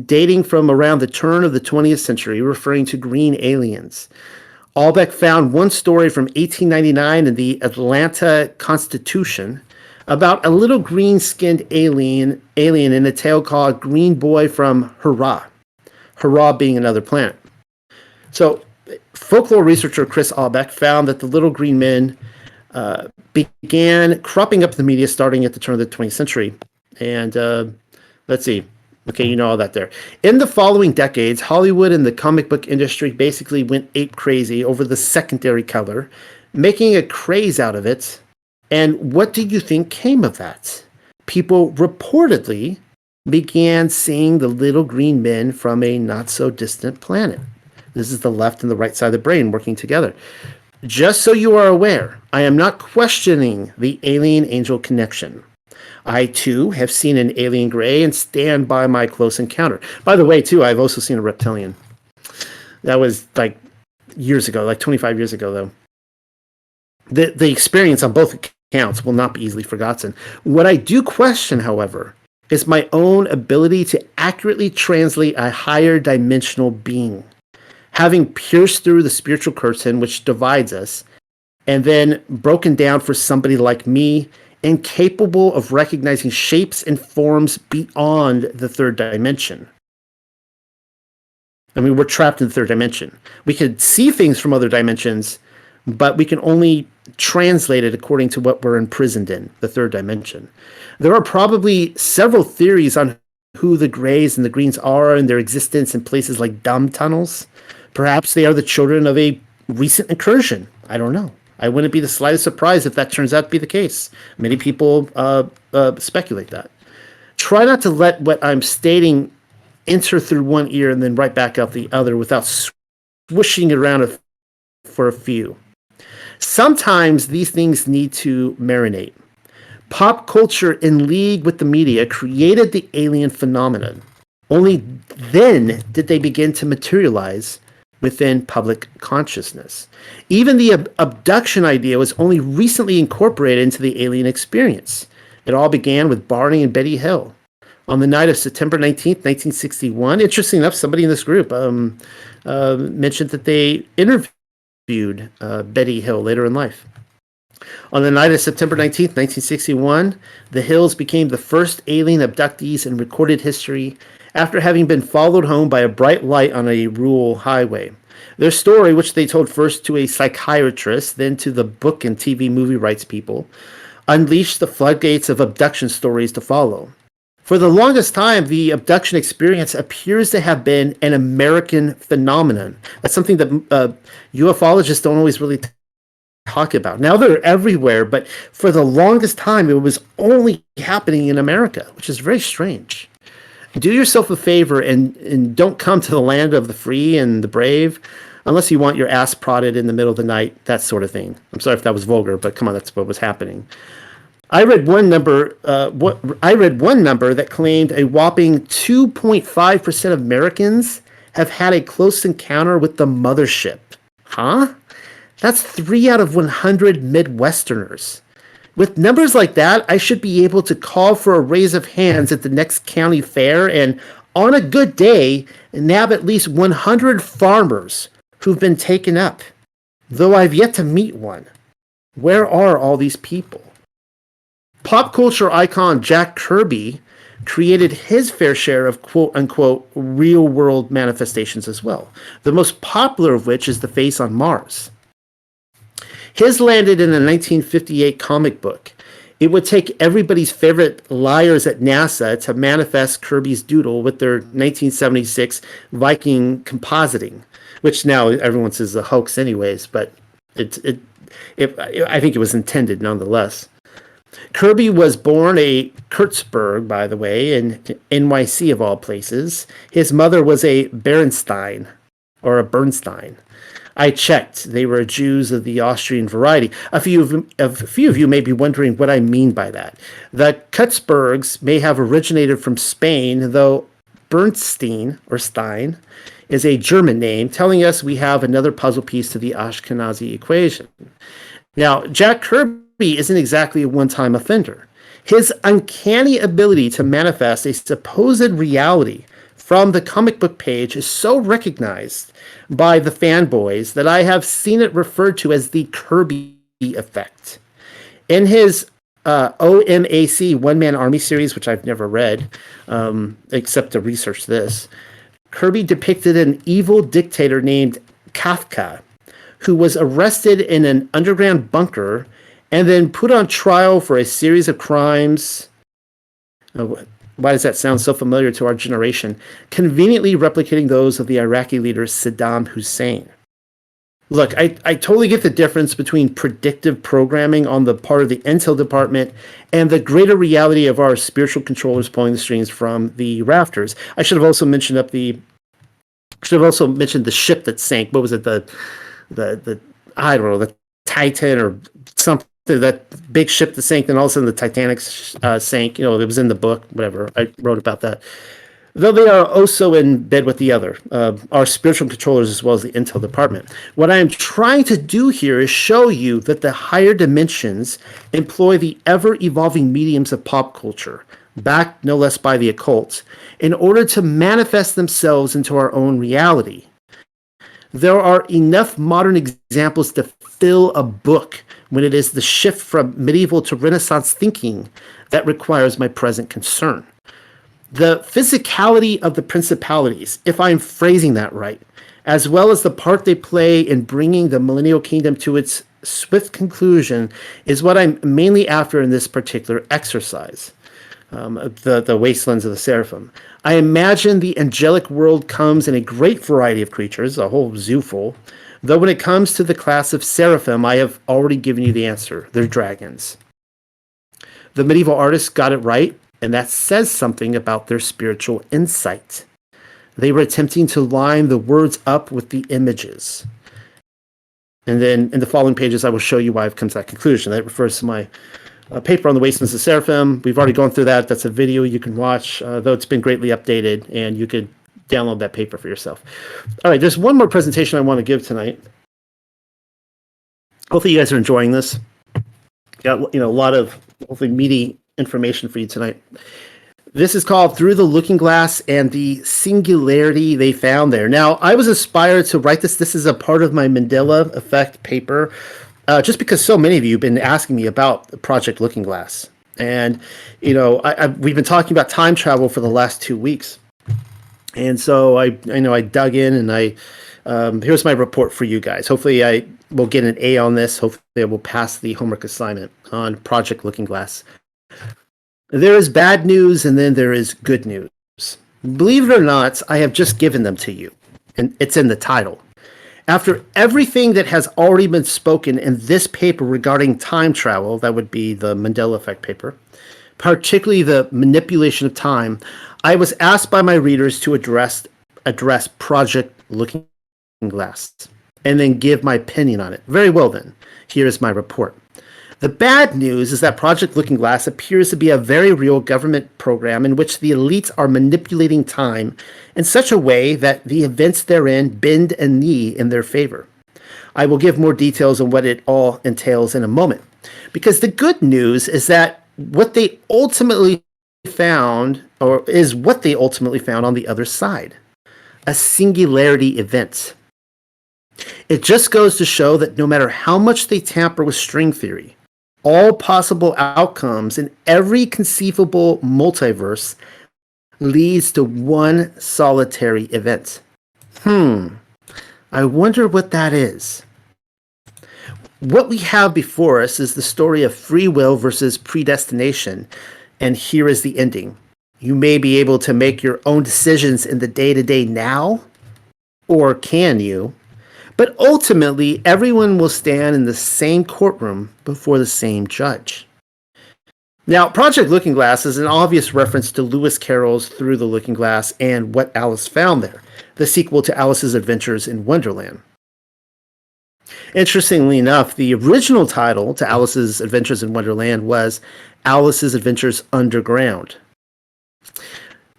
dating from around the turn of the 20th century referring to green aliens. Aubeck found one story from 1899 in the Atlanta Constitution about a little green-skinned alien in a tale called Green Boy from Hurrah. Hurrah being another planet. So folklore researcher Chris Aubeck found that the little green men began cropping up in the media starting at the turn of the 20th century. And let's see. Okay, you know all that there. In the following decades, Hollywood and the comic book industry basically went ape crazy over the secondary color, making a craze out of it. And what do you think came of that? People reportedly began seeing the little green men from a not-so-distant planet. This is the left and the right side of the brain working together. Just so you are aware, I am not questioning the alien-angel connection. I, too, have seen an alien gray and stand by my close encounter. By the way, too, I've also seen a reptilian. That was, like, years ago, like 25 years ago, though. The experience on both accounts will not be easily forgotten. What I do question, however, is my own ability to accurately translate a higher dimensional being, having pierced through the spiritual curtain which divides us, and then broken down for somebody like me, incapable of recognizing shapes and forms beyond the third dimension. I mean, we're trapped in the third dimension. We could see things from other dimensions, but we can only translate it according to what we're imprisoned in, the third dimension. There are probably several theories on who the grays and the greens are and their existence in places like dumb tunnels. Perhaps they are the children of a recent incursion. I don't know. I wouldn't be the slightest surprise if that turns out to be the case. Many people speculate that. Try not to let what I'm stating enter through one ear and then right back out the other without swishing it around for a few. Sometimes these things need to marinate. Pop culture in league with the media created the alien phenomenon. Only then did they begin to materialize within public consciousness. Even the abduction idea was only recently incorporated into the alien experience. It all began with Barney and Betty Hill. On the night of September 19th, 1961, interesting enough, somebody in this group mentioned that they interviewed Betty Hill later in life. On the night of September 19th, 1961, the Hills became the first alien abductees in recorded history after having been followed home by a bright light on a rural highway. Their story, which they told first to a psychiatrist, then to the book and TV movie rights people, unleashed the floodgates of abduction stories to follow. For the longest time, the abduction experience appears to have been an American phenomenon. That's something that ufologists don't always really talk about. Now they're everywhere, but for the longest time, it was only happening in America, which is very strange. Do yourself a favor and don't come to the land of the free and the brave unless you want your ass prodded in the middle of the night, that sort of thing. I'm sorry if that was vulgar, but come on, that's what was happening. I read one number that claimed a whopping 2.5% of Americans have had a close encounter with the mothership. Huh? That's 3 out of 100 Midwesterners. With numbers like that, I should be able to call for a raise of hands at the next county fair and, on a good day, nab at least 100 farmers who've been taken up, though I've yet to meet one. Where are all these people? Pop culture icon Jack Kirby created his fair share of quote-unquote real-world manifestations as well, the most popular of which is the face on Mars. His landed in a 1958 comic book. It would take everybody's favorite liars at NASA to manifest Kirby's doodle with their 1976 Viking compositing, which now everyone says is a hoax anyways, but I think it was intended nonetheless. Kirby was born a Kurtzberg, by the way, in NYC of all places. His mother was a Bernstein, or a Bernstein. I checked. They were Jews of the Austrian variety. A few of you may be wondering what I mean by that. The Kurtzbergs may have originated from Spain, though Bernstein, or Stein, is a German name, telling us we have another puzzle piece to the Ashkenazi equation. Now, Jack Kirby isn't exactly a one-time offender. His uncanny ability to manifest a supposed reality from the comic book page is so recognized by the fanboys that I have seen it referred to as the Kirby effect. In his OMAC One-Man Army series, which I've never read, except to research this, Kirby depicted an evil dictator named Kafka, who was arrested in an underground bunker and then put on trial for a series of crimes. Why does that sound so familiar to our generation? Conveniently replicating those of the Iraqi leader Saddam Hussein. Look, I totally get the difference between predictive programming on the part of the intel department and the greater reality of our spiritual controllers pulling the strings from the rafters. I should have also mentioned the ship that sank. What was it? The I don't know, the Titan or something, that big ship that sank, then all of a sudden the Titanic sank. You know, it was in the book, whatever. I wrote about that. Though they are also in bed with the other, our spiritual controllers as well as the intel department. What I am trying to do here is show you that the higher dimensions employ the ever-evolving mediums of pop culture, backed no less by the occult, in order to manifest themselves into our own reality. There are enough modern examples to fill a book when it is the shift from medieval to Renaissance thinking that requires my present concern. The physicality of the principalities, if I'm phrasing that right, as well as the part they play in bringing the millennial kingdom to its swift conclusion, is what I'm mainly after in this particular exercise. The wastelands of the seraphim. I imagine the angelic world comes in a great variety of creatures, a whole zoo full, though when it comes to the class of seraphim, I have already given you the answer. They're dragons. The medieval artists got it right, and that says something about their spiritual insight. They were attempting to line the words up with the images. And then in the following pages, I will show you why I've come to that conclusion. That refers to my paper on the Wastelands of Seraphim. We've already gone through that. That's a video you can watch, though it's been greatly updated, and you could download that paper for yourself. All right, there's one more presentation I want to give tonight. Hopefully you guys are enjoying this. Got a lot of hopefully meaty information for you tonight. This is called Through the Looking Glass and the Singularity They Found There. Now, I was inspired to write this. This is a part of my Mandela Effect paper, just because so many of you have been asking me about Project Looking Glass. And, we've been talking about time travel for the last 2 weeks. And so I dug in and here's my report for you guys. Hopefully I will get an A on this. Hopefully I will pass the homework assignment on Project Looking Glass. There is bad news and then there is good news. Believe it or not, I have just given them to you, and it's in the title. After everything that has already been spoken in this paper regarding time travel, that would be the Mandela Effect paper, particularly the manipulation of time, I was asked by my readers to address Project Looking Glass and then give my opinion on it. Very well then, here is my report. The bad news is that Project Looking Glass appears to be a very real government program in which the elites are manipulating time in such a way that the events therein bend a knee in their favor. I will give more details on what it all entails in a moment. Because the good news is that what they ultimately found, or is what they ultimately found on the other side, a singularity event. It just goes to show that no matter how much they tamper with string theory, all possible outcomes in every conceivable multiverse leads to one solitary event. I wonder what that is. What we have before us is the story of free will versus predestination, and here is the ending. You may be able to make your own decisions in the day-to-day now, or can you? But ultimately, everyone will stand in the same courtroom before the same judge. Now, Project Looking Glass is an obvious reference to Lewis Carroll's Through the Looking Glass and What Alice Found There, the sequel to Alice's Adventures in Wonderland. Interestingly enough, the original title to Alice's Adventures in Wonderland was Alice's Adventures Underground.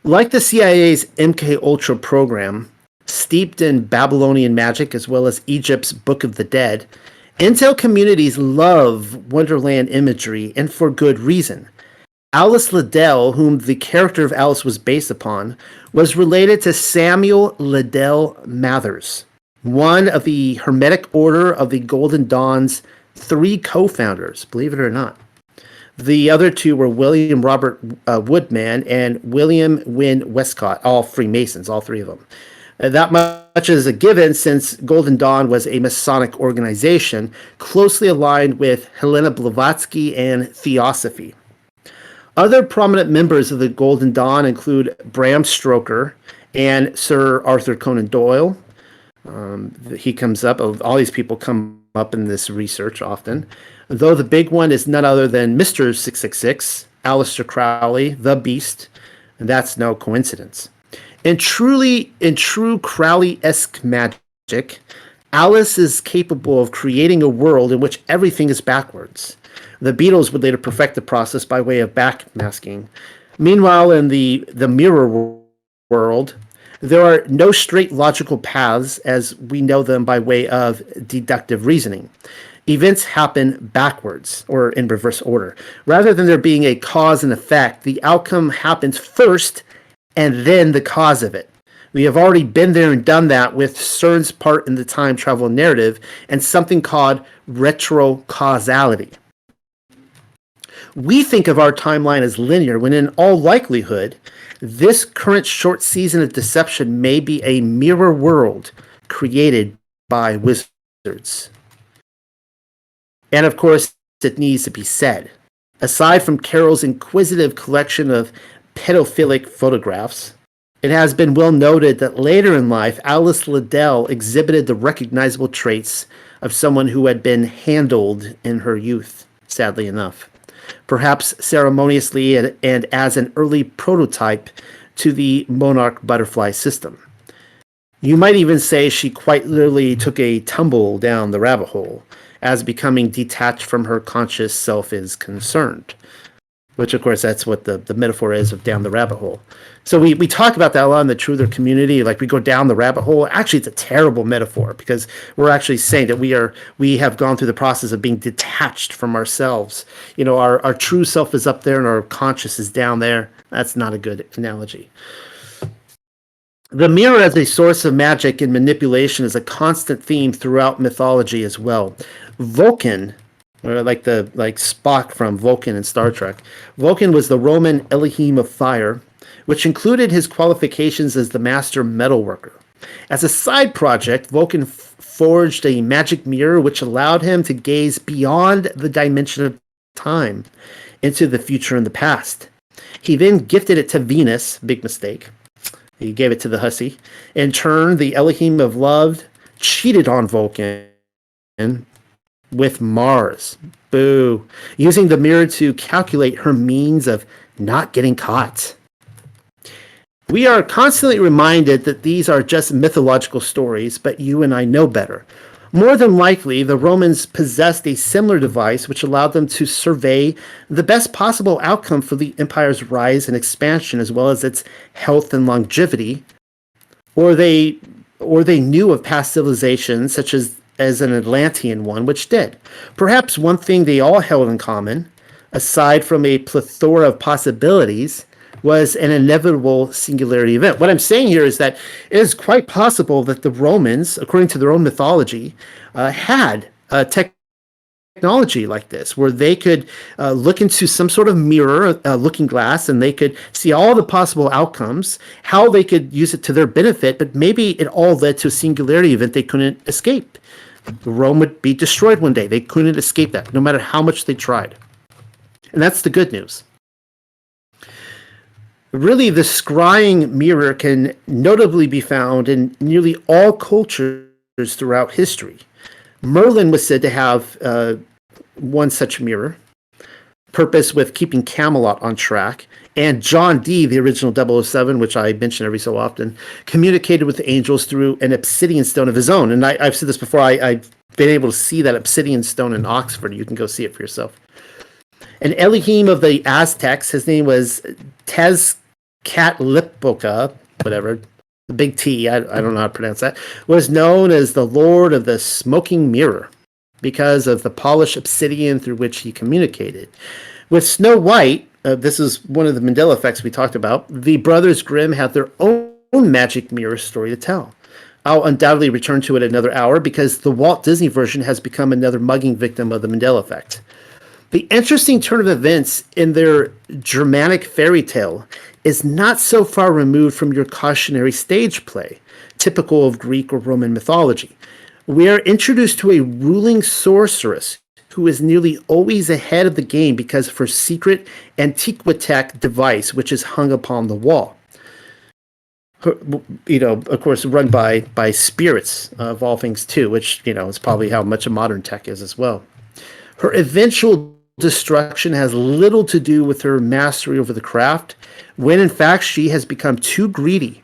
Like the CIA's MK-Ultra program, steeped in Babylonian magic as well as Egypt's Book of the Dead, Intel communities love Wonderland imagery, and for good reason. Alice Liddell, whom the character of Alice was based upon, was related to Samuel Liddell Mathers, one of the Hermetic Order of the Golden Dawn's 3 co-founders, believe it or not. The other 2 were William Robert Woodman and William Wynne Westcott, all Freemasons, all 3 of them. That much is a given since Golden Dawn was a Masonic organization closely aligned with Helena Blavatsky and Theosophy. Other prominent members of the Golden Dawn include Bram Stoker and Sir Arthur Conan Doyle. He comes up, all these people come up in this research often, though the big one is none other than Mr. 666, Aleister Crowley, the Beast, and that's no coincidence. In true Crowley-esque magic, Alice is capable of creating a world in which everything is backwards. The Beatles would later perfect the process by way of backmasking. Meanwhile, in the mirror world, there are no straight logical paths as we know them by way of deductive reasoning. Events happen backwards, or in reverse order. Rather than there being a cause and effect, the outcome happens first and then the cause of it. We have already been there and done that with CERN's part in the time travel narrative and something called retrocausality. We think of our timeline as linear when in all likelihood, this current short season of deception may be a mirror world created by wizards. And of course, it needs to be said, aside from Carroll's inquisitive collection of pedophilic photographs, it has been well noted that later in life, Alice Liddell exhibited the recognizable traits of someone who had been handled in her youth, sadly enough. Perhaps ceremoniously and as an early prototype to the monarch butterfly system. You might even say she quite literally took a tumble down the rabbit hole, as becoming detached from her conscious self is concerned. Which, of course, that's what the metaphor is of down the rabbit hole. So we talk about that a lot in the Truther community, like we go down the rabbit hole. Actually, it's a terrible metaphor because we're actually saying that we have gone through the process of being detached from ourselves. You know, our true self is up there and our conscious is down there. That's not a good analogy. The mirror as a source of magic and manipulation is a constant theme throughout mythology as well. Vulcan, or like Spock from Vulcan in Star Trek. Vulcan was the Roman Elohim of fire, which included his qualifications as the master metalworker. As a side project, Vulcan forged a magic mirror which allowed him to gaze beyond the dimension of time into the future and the past. He then gifted it to Venus, big mistake. He gave it to the hussy. In turn, the Elohim of love cheated on Vulcan with Mars. Boo. Using the mirror to calculate her means of not getting caught. We are constantly reminded that these are just mythological stories, but you and I know better. More than likely, the Romans possessed a similar device which allowed them to survey the best possible outcome for the empire's rise and expansion, as well as its health and longevity. Or they knew of past civilizations, such as as an Atlantean one, which did. Perhaps one thing they all held in common, aside from a plethora of possibilities, was an inevitable singularity event. What I'm saying here is that it is quite possible that the Romans, according to their own mythology, had technology like this, where they could look into some sort of mirror, looking glass, and they could see all the possible outcomes, how they could use it to their benefit, but maybe it all led to a singularity event they couldn't escape. Rome would be destroyed one day. They couldn't escape that, no matter how much they tried. And that's the good news. Really, the scrying mirror can notably be found in nearly all cultures throughout history. Merlin was said to have one such mirror, purpose with keeping Camelot on track. And John Dee, the original 007, which I mention every so often, communicated with the angels through an obsidian stone of his own. And I've said this before, I've been able to see that obsidian stone in Oxford. You can go see it for yourself. An Elohim of the Aztecs, his name was Tezcatlipoca, whatever, the big T, I don't know how to pronounce that, was known as the Lord of the Smoking Mirror because of the polished obsidian through which he communicated. With Snow White, this is one of the Mandela effects we talked about, the Brothers Grimm had their own magic mirror story to tell. I'll undoubtedly return to it another hour because the Walt Disney version has become another mugging victim of the Mandela effect. The interesting turn of events in their Germanic fairy tale is not so far removed from your cautionary stage play, typical of Greek or Roman mythology. We are introduced to a ruling sorceress who is nearly always ahead of the game because of her secret Antiquitech device, which is hung upon the wall. Her, of course, run by spirits of all things too, which, is probably how much of modern tech is as well. Her eventual destruction has little to do with her mastery over the craft, when in fact she has become too greedy,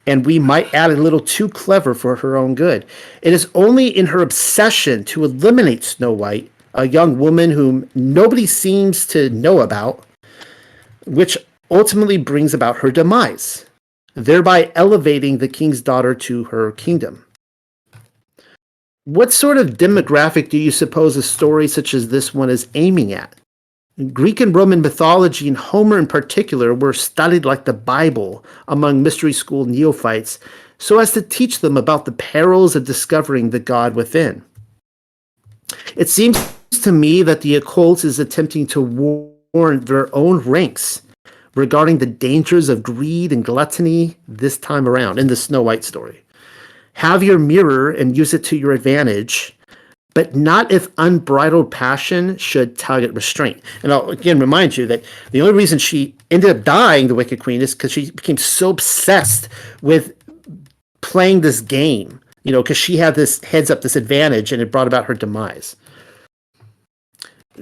and we might add a little too clever for her own good. It is only in her obsession to eliminate Snow White, a young woman whom nobody seems to know about, which ultimately brings about her demise, thereby elevating the king's daughter to her kingdom. What sort of demographic do you suppose a story such as this one is aiming at? Greek and Roman mythology, and Homer in particular, were studied like the Bible among mystery school neophytes so as to teach them about the perils of discovering the God within. It seems to me that the occult is attempting to warn their own ranks regarding the dangers of greed and gluttony this time around in the Snow White story. Have your mirror and use it to your advantage, but not if unbridled passion should tug at restraint. And I'll again remind you that the only reason she ended up dying, the Wicked Queen, is because she became so obsessed with playing this game, because she had this this advantage, and it brought about her demise.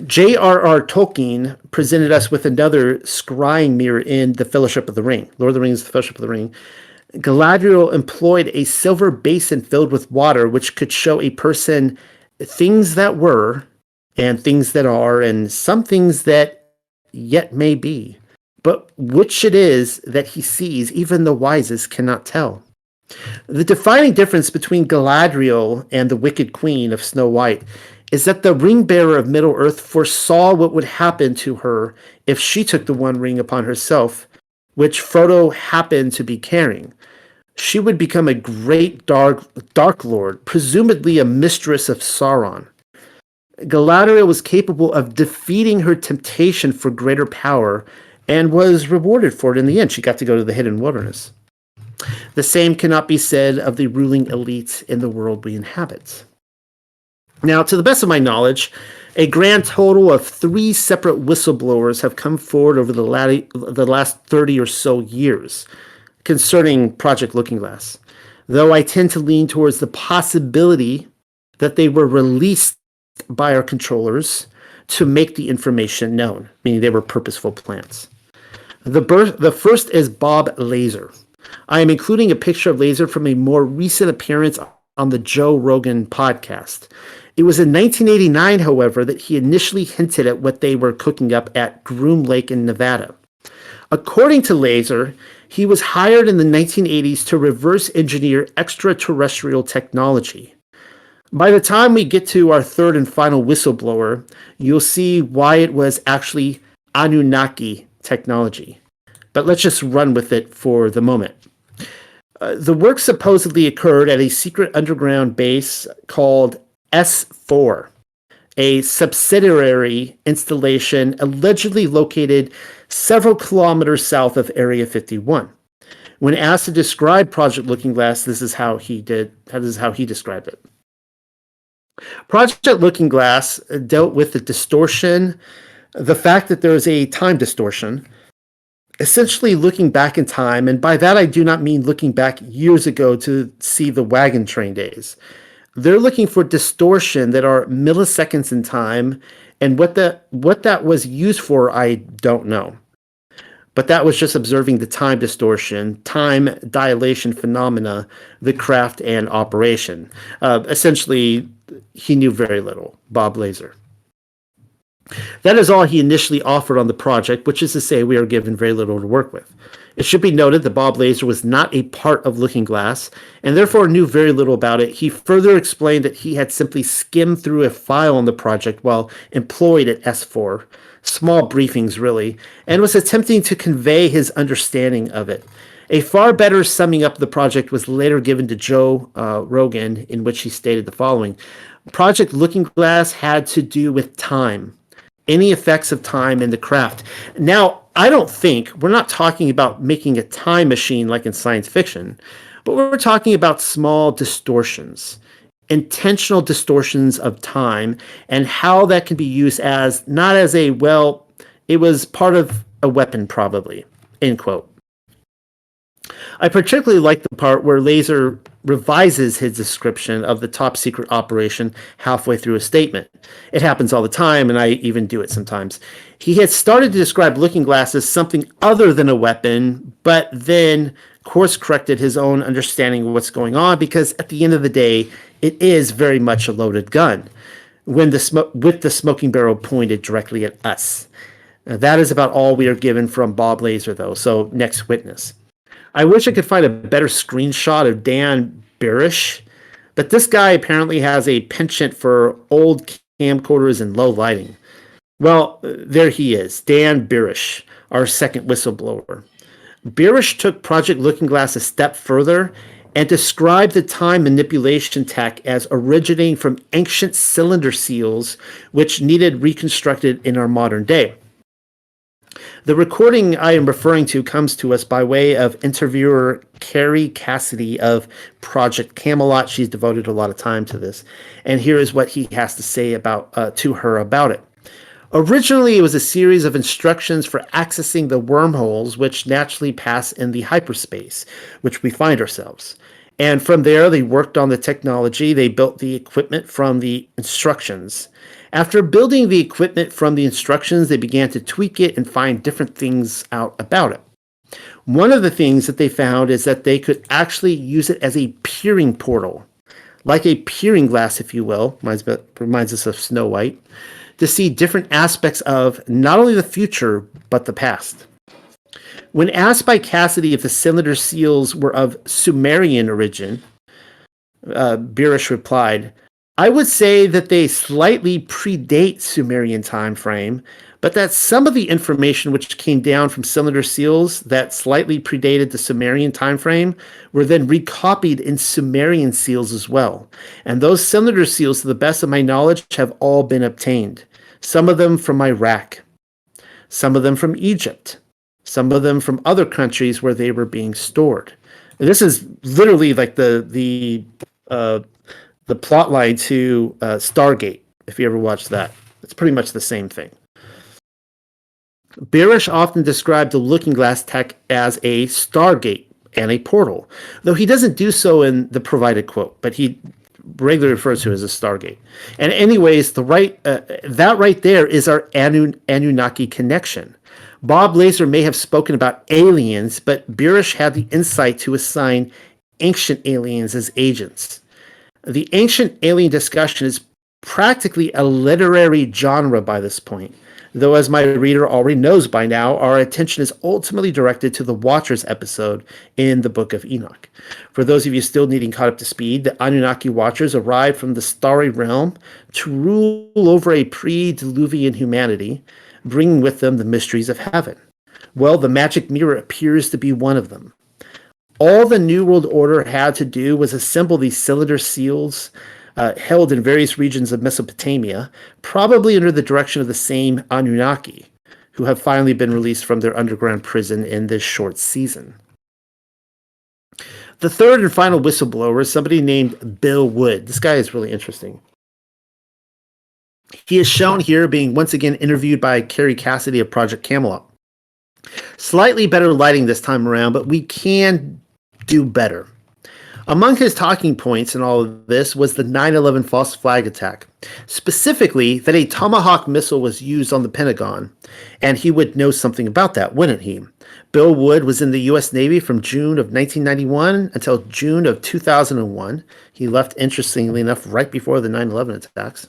J.R.R. Tolkien presented us with another scrying mirror in The Fellowship of the Ring, Lord of the Rings, The Fellowship of the Ring. Galadriel employed a silver basin filled with water, which could show a person things that were, and things that are, and some things that yet may be. But which it is that he sees, even the wisest cannot tell. The defining difference between Galadriel and the Wicked Queen of Snow White is that the ring bearer of Middle-earth foresaw what would happen to her if she took the One Ring upon herself, which Frodo happened to be carrying. She would become a great dark lord, presumably a mistress of Sauron. Galadriel was capable of defeating her temptation for greater power and was rewarded for it in the end. She got to go to the hidden wilderness. The same cannot be said of the ruling elites in the world we inhabit. Now, to the best of my knowledge, a grand total of 3 separate whistleblowers have come forward over the last 30 or so years concerning Project Looking Glass, though I tend to lean towards the possibility that they were released by our controllers to make the information known, meaning they were purposeful plants. The first is Bob Laser. I am including a picture of Laser from a more recent appearance on the Joe Rogan podcast. It was in 1989, however, that he initially hinted at what they were cooking up at Groom Lake in Nevada. According to Laser, he was hired in the 1980s to reverse engineer extraterrestrial technology. By the time we get to our third and final whistleblower, you'll see why it was actually Anunnaki technology. But let's just run with it for the moment. The work supposedly occurred at a secret underground base called S4, a subsidiary installation allegedly located several kilometers south of Area 51. When asked to describe Project Looking Glass, this is how he described it. Project Looking Glass dealt with the distortion, the fact that there is a time distortion, essentially looking back in time, and by that I do not mean looking back years ago to see the wagon train days. They're looking for distortion that are milliseconds in time, and what that was used for, I don't know. But that was just observing the time distortion, time dilation phenomena, the craft and operation. Essentially, he knew very little, Bob Laser. That is all he initially offered on the project, which is to say we are given very little to work with. It should be noted that Bob Laser was not a part of Looking Glass, and therefore knew very little about it. He further explained that he had simply skimmed through a file on the project while employed at S4, small briefings really, and was attempting to convey his understanding of it. A far better summing up of the project was later given to Joe Rogan, in which he stated the following. Project Looking Glass had to do with time, any effects of time in the craft. Now, I don't think, we're not talking about making a time machine like in science fiction, but we're talking about small distortions, intentional distortions of time, and how that can be used as, not as a, well, it was part of a weapon probably, end quote. I particularly like the part where Laser revises his description of the top secret operation halfway through a statement. It happens all the time, and I even do it sometimes. He had started to describe Looking Glass as something other than a weapon, but then course corrected his own understanding of what's going on, because at the end of the day, it is very much a loaded gun with the smoking barrel pointed directly at us. Now, that is about all we are given from Bob Laser, though, so next witness. I wish I could find a better screenshot of Dan Barish, but this guy apparently has a penchant for old camcorders and low lighting. Well, there he is, Dan Barish, our second whistleblower. Barish took Project Looking Glass a step further and described the time manipulation tech as originating from ancient cylinder seals, which needed reconstructed in our modern day. The recording I am referring to comes to us by way of interviewer Carrie Cassidy of Project Camelot. She's devoted a lot of time to this. And here is what he has to say to her about it. Originally, it was a series of instructions for accessing the wormholes which naturally pass in the hyperspace, which we find ourselves. And from there, they worked on the technology. They built the equipment from the instructions. After building the equipment from the instructions, they began to tweak it and find different things out about it. One of the things that they found is that they could actually use it as a peering portal, like a peering glass, if you will, reminds us of Snow White, to see different aspects of not only the future, but the past. When asked by Cassidy if the cylinder seals were of Sumerian origin, Barish replied, I would say that they slightly predate Sumerian time frame, but that some of the information which came down from cylinder seals that slightly predated the Sumerian time frame were then recopied in Sumerian seals as well. And those cylinder seals, to the best of my knowledge, have all been obtained. Some of them from Iraq, some of them from Egypt, some of them from other countries where they were being stored. And this is literally like the plot line to Stargate, if you ever watched that. It's pretty much the same thing. Barish often described the Looking Glass tech as a Stargate and a portal, though he doesn't do so in the provided quote, but he regularly refers to it as a Stargate. And anyways, that right there is our Anunnaki connection. Bob Laser may have spoken about aliens, but Barish had the insight to assign ancient aliens as agents. The ancient alien discussion is practically a literary genre by this point. Though, as my reader already knows by now, our attention is ultimately directed to the Watchers episode in the Book of Enoch. For those of you still needing caught up to speed, the Anunnaki Watchers arrived from the starry realm to rule over a pre-Diluvian humanity, bringing with them the mysteries of heaven. Well, the magic mirror appears to be one of them. All the New World Order had to do was assemble these cylinder seals held in various regions of Mesopotamia, probably under the direction of the same Anunnaki, who have finally been released from their underground prison in this short season. The third and final whistleblower is somebody named Bill Wood. This guy is really interesting. He is shown here being once again interviewed by Carrie Cassidy of Project Camelot. Slightly better lighting this time around, but we can do better. Among his talking points in all of this was the 9/11 false flag attack, specifically that a Tomahawk missile was used on the Pentagon, and he would know something about that, wouldn't he? Bill Wood was in the U.S. Navy from June of 1991 until June of 2001. He left, interestingly enough, right before the 9/11 attacks,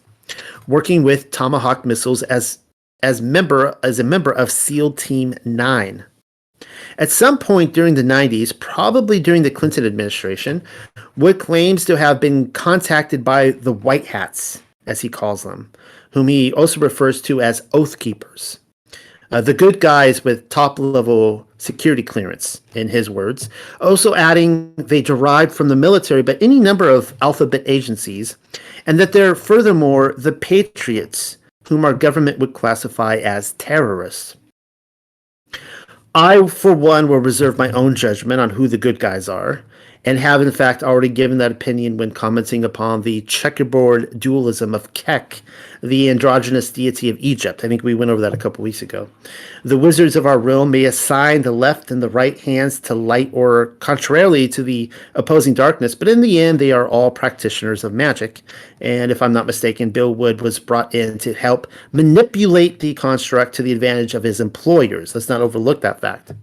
working with Tomahawk missiles as a member of SEAL Team 9. At some point during the 90s, probably during the Clinton administration, Wood claims to have been contacted by the White Hats, as he calls them, whom he also refers to as Oath Keepers. The good guys with top-level security clearance, in his words, also adding they derived from the military, but any number of alphabet agencies, and that they're furthermore the Patriots, whom our government would classify as terrorists. I, for one, will reserve my own judgment on who the good guys are, and have in fact already given that opinion when commenting upon the checkerboard dualism of Kek, the androgynous deity of Egypt. I think we went over that a couple weeks ago. The wizards of our realm may assign the left and the right hands to light or contrarily to the opposing darkness, but in the end they are all practitioners of magic. And if I'm not mistaken, Bill Wood was brought in to help manipulate the construct to the advantage of his employers. Let's not overlook that fact.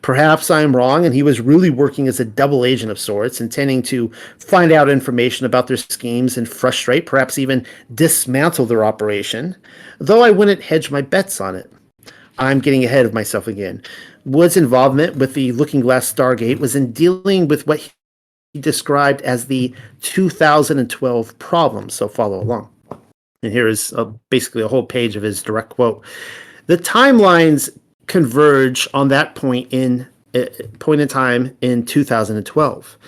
Perhaps I'm wrong, and he was really working as a double agent of sorts, intending to find out information about their schemes and frustrate, perhaps even dismantle their operation, though I wouldn't hedge my bets on it. I'm getting ahead of myself again. Wood's involvement with the Looking Glass Stargate was in dealing with what he described as the 2012 problem, so follow along. And here is basically a whole page of his direct quote. The timelines converge on that point in time in 2012.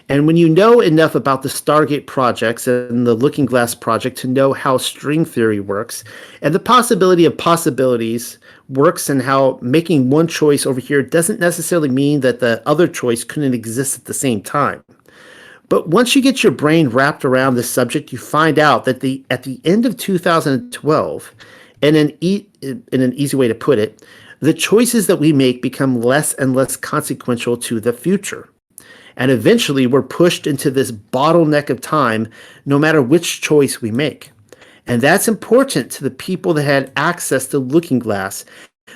And when you know enough about the Stargate projects and the Looking Glass project to know how string theory works and the possibility of possibilities works and how making one choice over here doesn't necessarily mean that the other choice couldn't exist at the same time. But once you get your brain wrapped around this subject, you find out that at the end of 2012, and in an easy way to put it, the choices that we make become less and less consequential to the future. And eventually we're pushed into this bottleneck of time no matter which choice we make. And that's important to the people that had access to Looking Glass,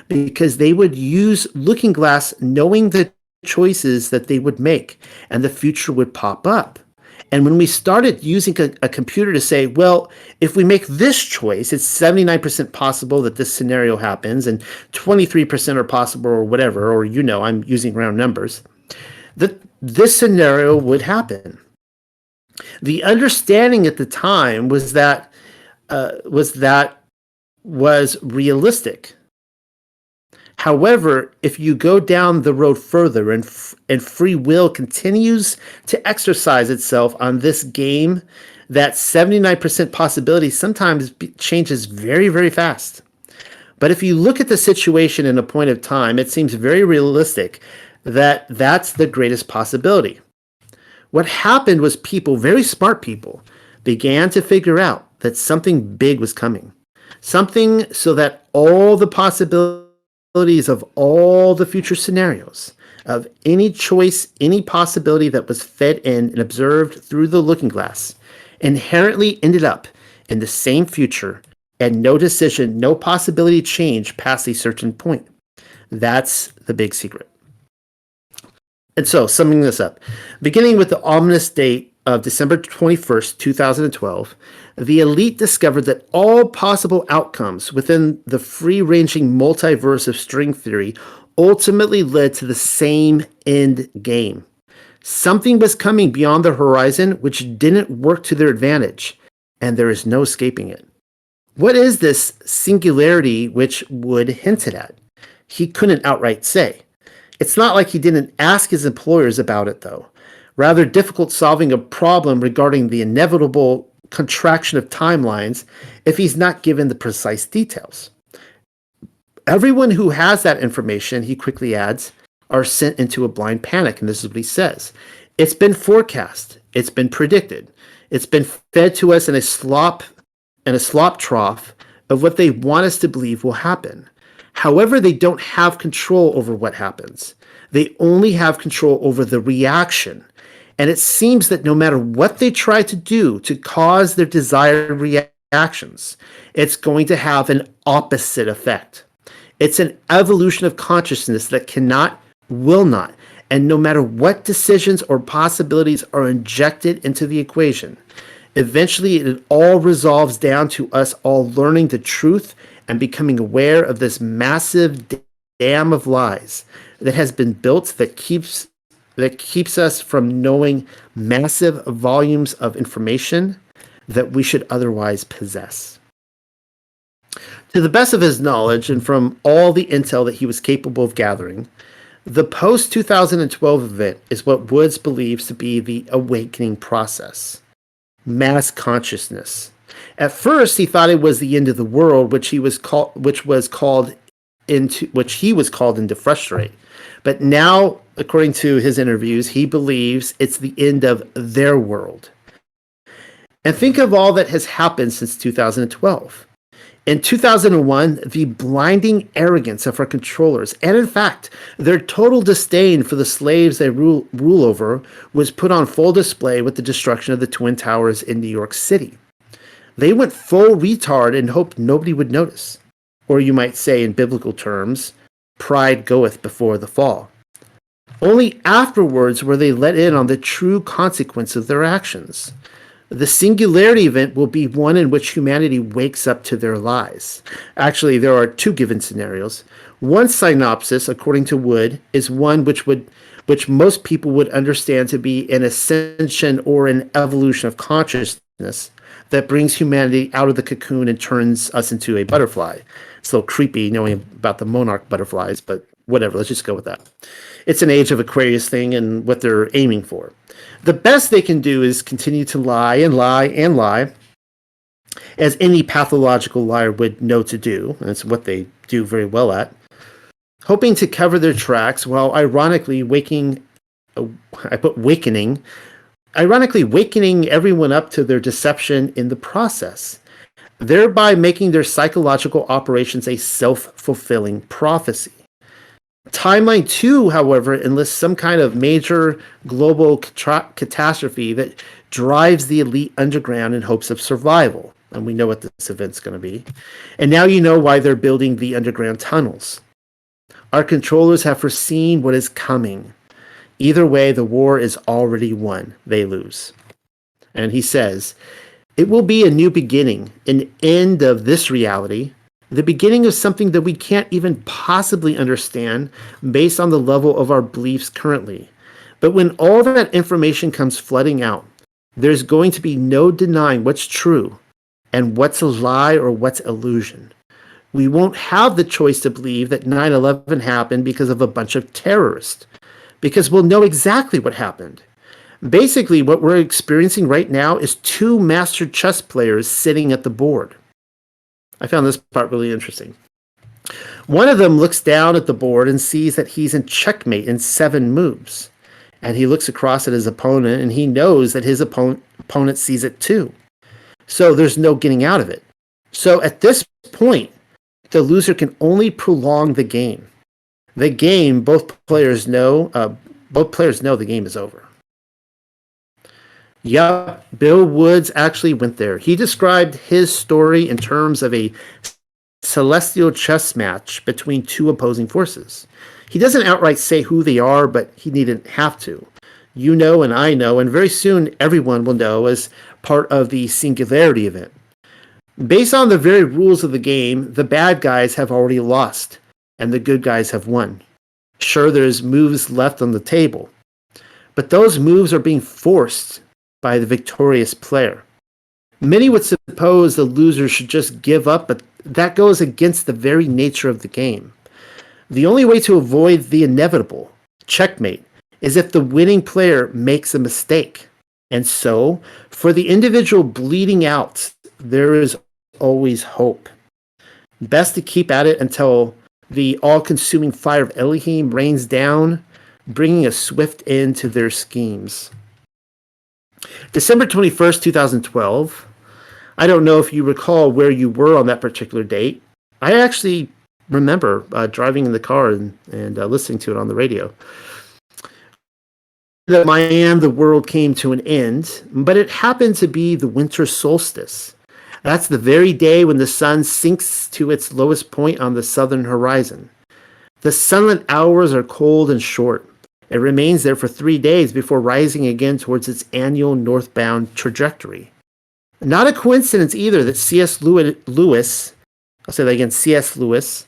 because they would use Looking Glass knowing the choices that they would make, and the future would pop up. And when we started using a computer to say, well, if we make this choice, it's 79% possible that this scenario happens, and 23% are possible, or whatever, or I'm using round numbers, that this scenario would happen. The understanding at the time was that was realistic. However, if you go down the road further and free will continues to exercise itself on this game, that 79% possibility sometimes changes very, very fast. But if you look at the situation in a point of time, it seems very realistic that that's the greatest possibility. What happened was people, very smart people, began to figure out that something big was coming. Something so that all the possibilities of all the future scenarios, of any choice, any possibility that was fed in and observed through the Looking Glass, inherently ended up in the same future, and no decision, no possibility change past a certain point. That's the big secret. And so, summing this up, beginning with the ominous date of December 21st, 2012, the elite discovered that all possible outcomes within the free-ranging multiverse of string theory ultimately led to the same end game. Something was coming beyond the horizon which didn't work to their advantage, and there is no escaping it. What is this singularity which Wood hinted at? He couldn't outright say. It's not like he didn't ask his employers about it, though. Rather difficult solving a problem regarding the inevitable contraction of timelines if he's not given the precise details. Everyone who has that information, he quickly adds, are sent into a blind panic, and this is what he says. It's been forecast. It's been predicted. It's been fed to us in a slop trough of what they want us to believe will happen. However, they don't have control over what happens. They only have control over the reaction. And it seems that no matter what they try to do to cause their desired reactions, it's going to have an opposite effect. It's an evolution of consciousness that cannot, will not, and no matter what decisions or possibilities are injected into the equation, eventually it all resolves down to us all learning the truth and becoming aware of this massive dam of lies that has been built that keeps us from knowing massive volumes of information that we should otherwise possess. To the best of his knowledge and from all the intel that he was capable of gathering, the post-2012 event is what Woods believes to be the awakening process. Mass consciousness. At first, he thought it was the end of the world, which he was called into frustrate. But now, according to his interviews, he believes it's the end of their world. And think of all that has happened since 2012. In 2001, the blinding arrogance of our controllers, and in fact, their total disdain for the slaves they rule over, was put on full display with the destruction of the Twin Towers in New York City. They went full retard and hoped nobody would notice. Or you might say, in biblical terms, pride goeth before the fall. Only afterwards were they let in on the true consequence of their actions. The Singularity event will be one in which humanity wakes up to their lies. Actually, there are two given scenarios. One synopsis, according to Wood, is one which most people would understand to be an ascension or an evolution of consciousness that brings humanity out of the cocoon and turns us into a butterfly. It's a little creepy knowing about the monarch butterflies, but whatever, let's just go with that. It's an age of Aquarius thing and what they're aiming for. The best they can do is continue to lie and lie and lie, as any pathological liar would know to do. And it's what they do very well at. Hoping to cover their tracks while ironically wakening everyone up to their deception in the process, thereby making their psychological operations a self-fulfilling prophecy. Timeline 2, however, enlists some kind of major global catastrophe that drives the elite underground in hopes of survival. And we know what this event's going to be. And now you know why they're building the underground tunnels. Our controllers have foreseen what is coming. Either way, the war is already won. They lose. And he says, it will be a new beginning, an end of this reality, the beginning of something that we can't even possibly understand based on the level of our beliefs currently. But when all that information comes flooding out, there's going to be no denying what's true and what's a lie or what's illusion. We won't have the choice to believe that 9/11 happened because of a bunch of terrorists, because we'll know exactly what happened. Basically, what we're experiencing right now is two master chess players sitting at the board. I found this part really interesting. One of them looks down at the board and sees that he's in checkmate in 7 moves. And he looks across at his opponent and he knows that his opponent sees it too. So there's no getting out of it. So at this point, the loser can only prolong the game. The game, both players know the game is over. Yup, Bill Woods actually went there. He described his story in terms of a celestial chess match between two opposing forces. He doesn't outright say who they are, but he needn't have to. You know, and I know, and very soon everyone will know as part of the Singularity event. Based on the very rules of the game, the bad guys have already lost, and the good guys have won. Sure, there's moves left on the table, but those moves are being forced by the victorious player. Many would suppose the loser should just give up, but that goes against the very nature of the game. The only way to avoid the inevitable, checkmate, is if the winning player makes a mistake. And so, for the individual bleeding out, there is always hope. Best to keep at it until the all-consuming fire of Elohim rains down, bringing a swift end to their schemes. December 21st, 2012. I don't know if you recall where you were on that particular date. I actually remember driving in the car and listening to it on the radio. That Miami, the world came to an end, but it happened to be the winter solstice. That's the very day when the sun sinks to its lowest point on the southern horizon. The sunlit hours are cold and short. It remains there for 3 days before rising again towards its annual northbound trajectory. Not a coincidence either that C.S. Lewis, I'll say that again, C.S. Lewis,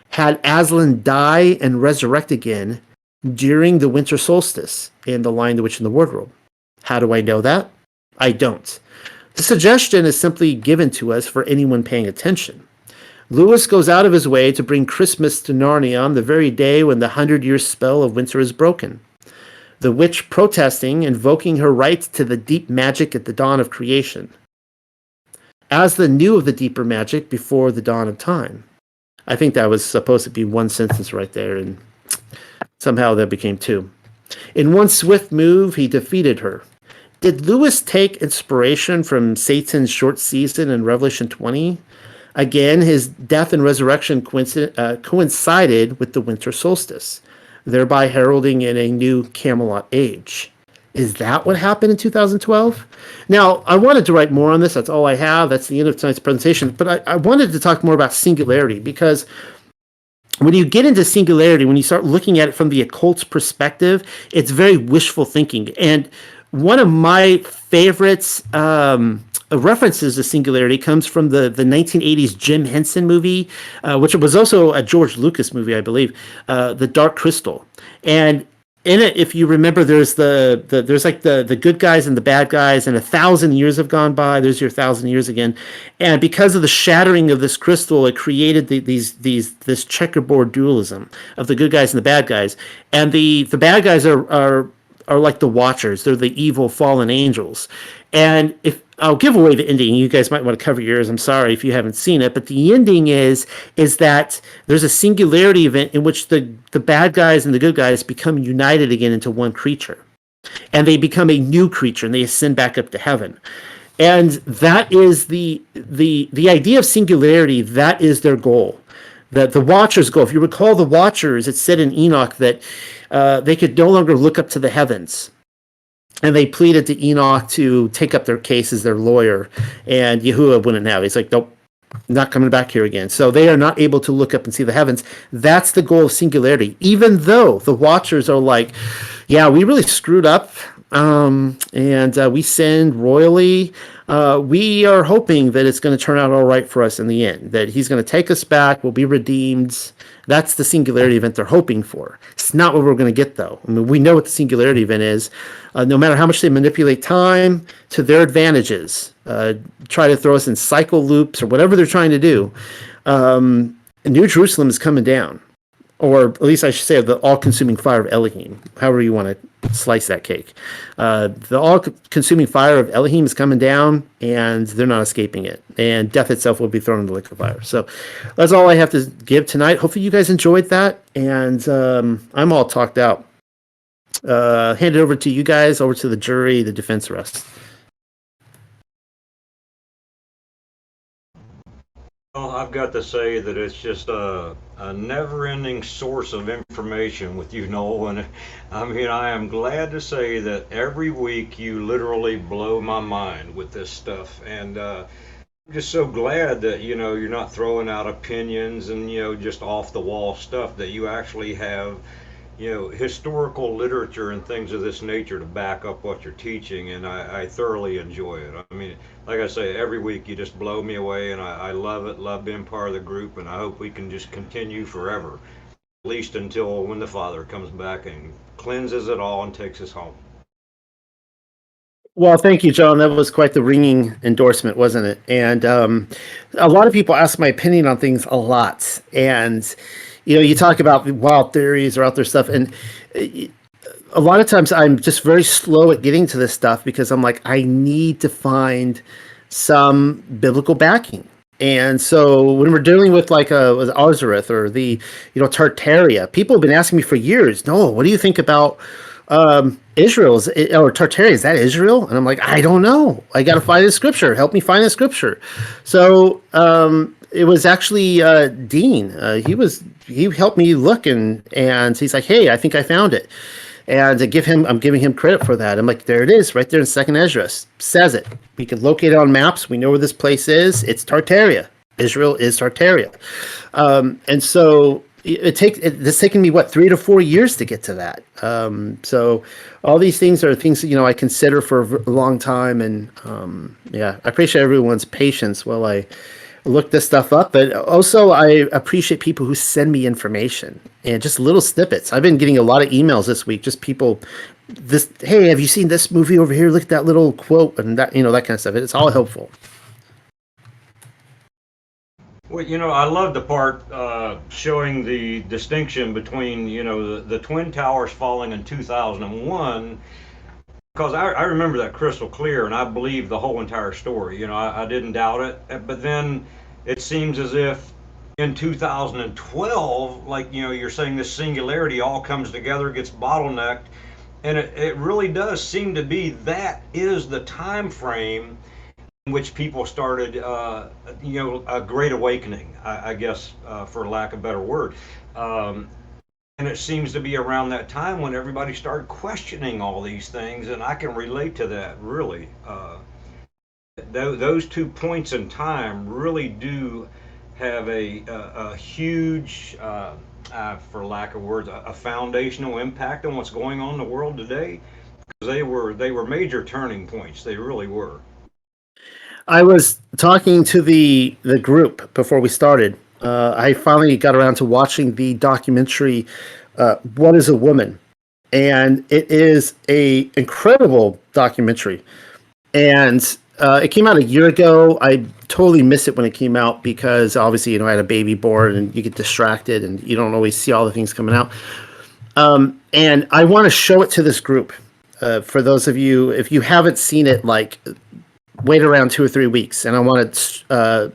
had Aslan die and resurrect again during the winter solstice in The Lion, the Witch, and the Wardrobe. How do I know that? I don't. The suggestion is simply given to us for anyone paying attention. Lewis goes out of his way to bring Christmas to Narnia on the very day when the 100-year spell of winter is broken. The witch protesting, invoking her right to the deep magic at the dawn of creation. Aslan knew of the deeper magic before the dawn of time. I think that was supposed to be one sentence right there, and somehow that became two. In one swift move, he defeated her. Did Lewis take inspiration from Satan's short season in Revelation 20? Again, his death and resurrection coincided with the winter solstice, thereby heralding in a new Camelot age. Is that what happened in 2012? Now, I wanted to write more on this. That's all I have. That's the end of tonight's presentation. But I wanted to talk more about Singularity, because when you get into Singularity, when you start looking at it from the occult's perspective, it's very wishful thinking. And one of my favorites references to Singularity comes from the 1980s Jim Henson movie, which was also a George Lucas movie, I believe, The Dark Crystal. And in it, if you remember, there's there's like the good guys and the bad guys, and 1,000 years have gone by. There's your 1,000 years again, and because of the shattering of this crystal, it created this checkerboard dualism of the good guys and the bad guys. And the bad guys are like the Watchers. They're the evil fallen angels. And if I'll give away the ending, you guys might want to cover your ears. I'm sorry if you haven't seen it, but the ending is that there's a singularity event in which the bad guys and the good guys become united again into one creature, and they become a new creature, and they ascend back up to heaven. And that is the idea of singularity. That is their goal. The Watchers' goal. If you recall, the Watchers, it said in Enoch that they could no longer look up to the heavens. And they pleaded to Enoch to take up their case as their lawyer, and Yahuwah wouldn't have it. He's like, nope, not coming back here again. So they are not able to look up and see the heavens. That's the goal of singularity. Even though the Watchers are like, yeah, we really screwed up, and we sinned royally. We are hoping that it's going to turn out all right for us in the end, that he's going to take us back, we'll be redeemed. That's the singularity event they're hoping for. It's not what we're going to get, though. I mean, we know what the singularity event is. No matter how much they manipulate time to their advantages, try to throw us in cycle loops or whatever they're trying to do, New Jerusalem is coming down. Or at least I should say the all-consuming fire of Elohim, however you want to slice that cake. The all-consuming fire of Elohim is coming down, and they're not escaping it. And death itself will be thrown in the lake of fire. So that's all I have to give tonight. Hopefully you guys enjoyed that, and I'm all talked out. Hand it over to you guys, over to the jury, the defense rest.
Well, I've got to say that it's just a never-ending source of information with you, Noel. And I mean, I am glad to say that every week you literally blow my mind with this stuff. And I'm just so glad that, you're not throwing out opinions and, just off-the-wall stuff, that you actually have, historical literature and things of this nature to back up what you're teaching, and I thoroughly enjoy it. I mean, like I say, every week you just blow me away, and I love it, love being part of the group, and I hope we can just continue forever, at least until when the Father comes back and cleanses it all and takes us home.
Well, thank you, John. That was quite the ringing endorsement, wasn't it? And a lot of people ask my opinion on things a lot. And, you talk about wild theories or out there stuff. And a lot of times I'm just very slow at getting to this stuff because I'm like, I need to find some biblical backing. And so when we're dealing with like was Ozareth or the, Tartaria, people have been asking me for years, no, what do you think about Israel's or Tartaria? Is that Israel? And I'm like, I don't know. I got to find the scripture. Help me find the scripture. So it was actually Dean. He helped me look and he's like, hey, I think I found it. And I'm giving him credit for that. I'm like, there it is, right there in Second Ezra. Says it. We can locate it on maps. We know where this place is. It's Tartaria. Israel is Tartaria. And so it's taken me 3 to 4 years to get to that. So all these things are things that, I consider for a long time. And I appreciate everyone's patience while I look this stuff up, but also I appreciate people who send me information and just little snippets. I've been getting a lot of emails this week, just people hey, have you seen this movie over here? Look at that little quote and that, that kind of stuff. It's all helpful.
Well, I love the part showing the distinction between, the Twin Towers falling in 2001, because I remember that crystal clear, and I believe the whole entire story. I didn't doubt it. But then it seems as if in 2012, like, you're saying this singularity all comes together, gets bottlenecked, and it really does seem to be that is the time frame in which people started, a great awakening, I guess, for lack of a better word. And it seems to be around that time when everybody started questioning all these things, and I can relate to that, really. Those 2 points in time really do have a huge, for lack of words, a foundational impact on what's going on in the world today. Because they were major turning points. They really were.
I was talking to the group before we started. I finally got around to watching the documentary, What is a Woman? And it is a incredible documentary. And it came out a year ago. I totally missed it when it came out because obviously, I had a baby born and you get distracted and you don't always see all the things coming out. And I want to show it to this group. For those of you, if you haven't seen it, wait around 2 or 3 weeks, and I want to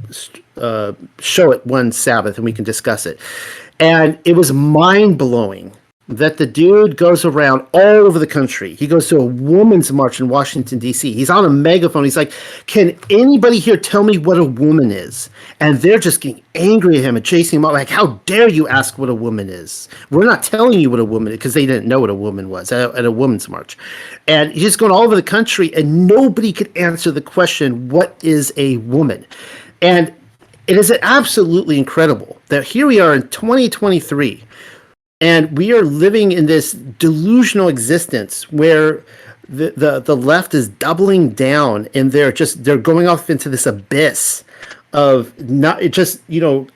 show it one Sabbath, and we can discuss it. And it was mind-blowing that the dude goes around all over the country. He goes to a woman's march in Washington, D.C. He's on a megaphone. He's like, can anybody here tell me what a woman is? And they're just getting angry at him and chasing him out. Like, how dare you ask what a woman is? We're not telling you what a woman is, because they didn't know what a woman was at a woman's march. And he's just going all over the country, and nobody could answer the question, what is a woman? And it is absolutely incredible that here we are in 2023, and we are living in this delusional existence where the left is doubling down, and they're going off into this abyss of not just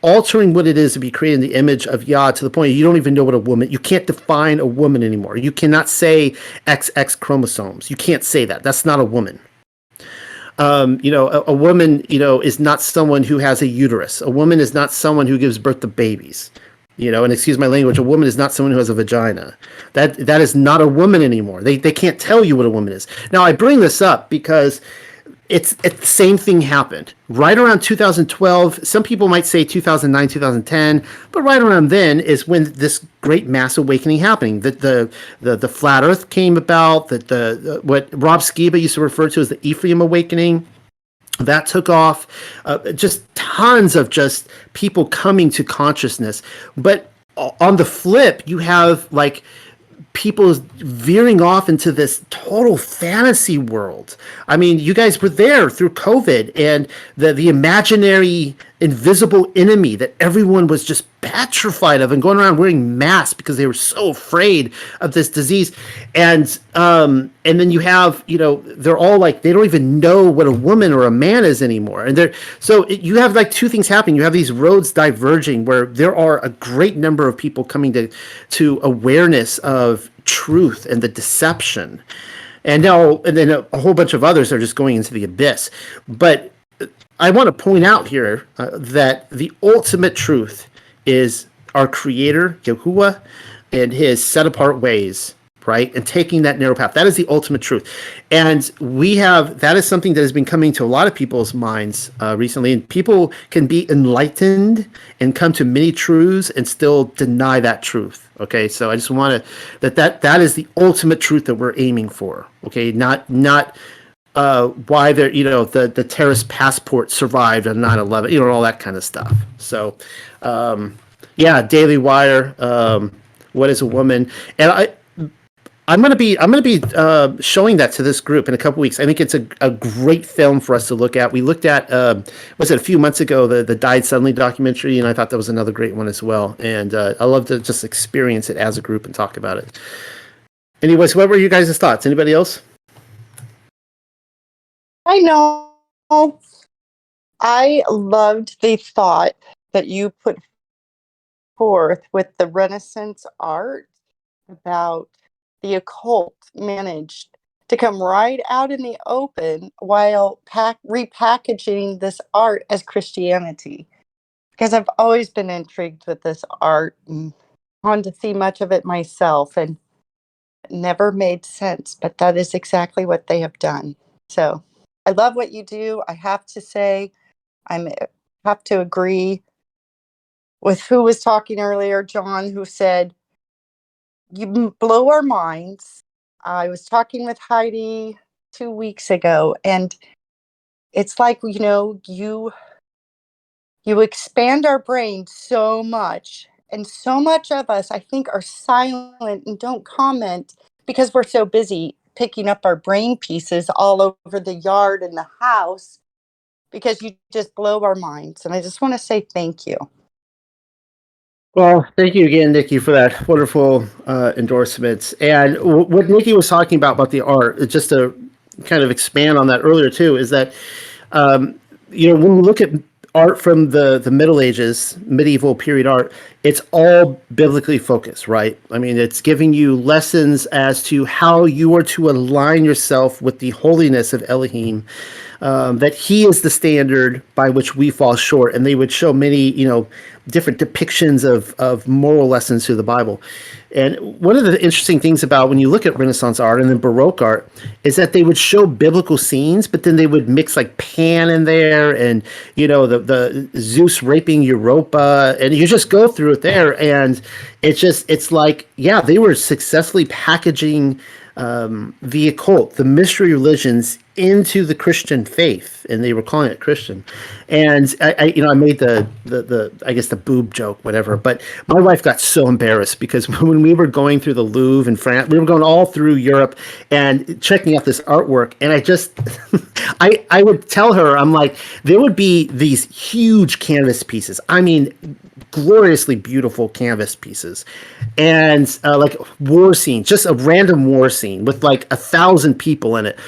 altering what it is to be created in the image of Yah to the point you don't even know what a woman. You can't define a woman anymore. You cannot say XX chromosomes. You can't say that. That's not a woman. A woman is not someone who has a uterus. A woman is not someone who gives birth to babies. And excuse my language, a woman is not someone who has a vagina. That is not a woman anymore. They can't tell you what a woman is. Now, I bring this up because it's the same thing happened right around 2012. Some people might say 2009, 2010, but right around then is when this great mass awakening happening. That the flat Earth came about. That what Rob Skiba used to refer to as the Ephraim awakening. That took off, just tons of just people coming to consciousness. But on the flip, you have people veering off into this total fantasy world. I mean, you guys were there through COVID, and the imaginary invisible enemy that everyone was just petrified of and going around wearing masks because they were so afraid of this disease. And then you have, they're all like, they don't even know what a woman or a man is anymore. And you have like two things happening. You have these roads diverging where there are a great number of people coming to awareness of truth and the deception. And then a whole bunch of others are just going into the abyss. But I want to point out here that the ultimate truth is our Creator, Yahuwah, and His set-apart ways, right? And taking that narrow path. That is the ultimate truth. And that is something that has been coming to a lot of people's minds recently. And people can be enlightened and come to many truths and still deny that truth. Okay, so I just want to, that is the ultimate truth that we're aiming for. Okay, not why the terrorist passport survived on 9/11, all that kind of stuff. So, Daily Wire, what is a woman? And I'm gonna be showing that to this group in a couple weeks. I think it's a great film for us to look at. We looked at was it a few months ago, the Died Suddenly documentary, and I thought that was another great one as well. And I love to just experience it as a group and talk about it. Anyways, what were you guys' thoughts? Anybody else?
I know. I loved the thought that you put forth with the Renaissance art about the occult managed to come right out in the open while repackaging this art as Christianity. Because I've always been intrigued with this art and wanted to see much of it myself, and it never made sense, but that is exactly what they have done. So I love what you do. I have to say, I have to agree with who was talking earlier, John, who said, you blow our minds. I was talking with Heidi 2 weeks ago, and it's like, you expand our brain so much, and so much of us, I think, are silent and don't comment because we're so busy picking up our brain pieces all over the yard and the house, because you just blow our minds. And I just want to say thank you.
Well, thank you again, Nikki, for that wonderful endorsement. And what Nikki was talking about the art, just to kind of expand on that earlier too, is that when you look at art from the Middle Ages, medieval period art, it's all biblically focused, right? I mean, it's giving you lessons as to how you are to align yourself with the holiness of Elohim, that He is the standard by which we fall short. And they would show many, different depictions of moral lessons through the Bible. And one of the interesting things about when you look at Renaissance art and then Baroque art is that they would show biblical scenes, but then they would mix like Pan in there and, the Zeus raping Europa, and you just go through it there. And it's like, they were successfully packaging the occult, the mystery religions into the Christian faith, and they were calling it Christian. And I made the I guess the boob joke, whatever. But my wife got so embarrassed because when we were going through the Louvre in France, we were going all through Europe and checking out this artwork, and I just I would tell her, I'm like, there would be these huge canvas pieces. I mean, gloriously beautiful canvas pieces, and like war scenes, just a random war scene with like 1,000 people in it.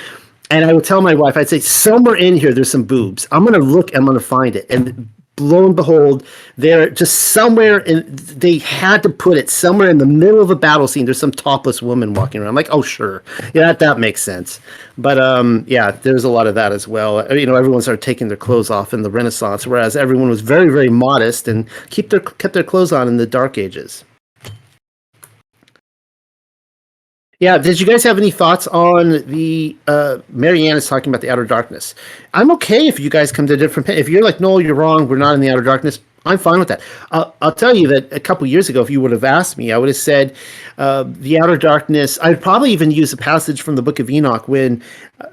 And I would tell my wife, I'd say, somewhere in here, there's some boobs. I'm going to look, I'm going to find it. And lo and behold, they're just somewhere, they had to put it somewhere in the middle of a battle scene. There's some topless woman walking around. I'm like, oh, sure. Yeah, that makes sense. But there's a lot of that as well. Everyone started taking their clothes off in the Renaissance, whereas everyone was very, very modest and kept their clothes on in the Dark Ages. Yeah, did you guys have any thoughts on the Marianne is talking about the outer darkness? I'm okay if you guys come to a different if you're like, no, you're wrong, we're not in the outer darkness, I'm fine with that. I'll tell you that a couple years ago, if you would have asked me, I would have said the outer darkness. I'd probably even use a passage from the book of Enoch when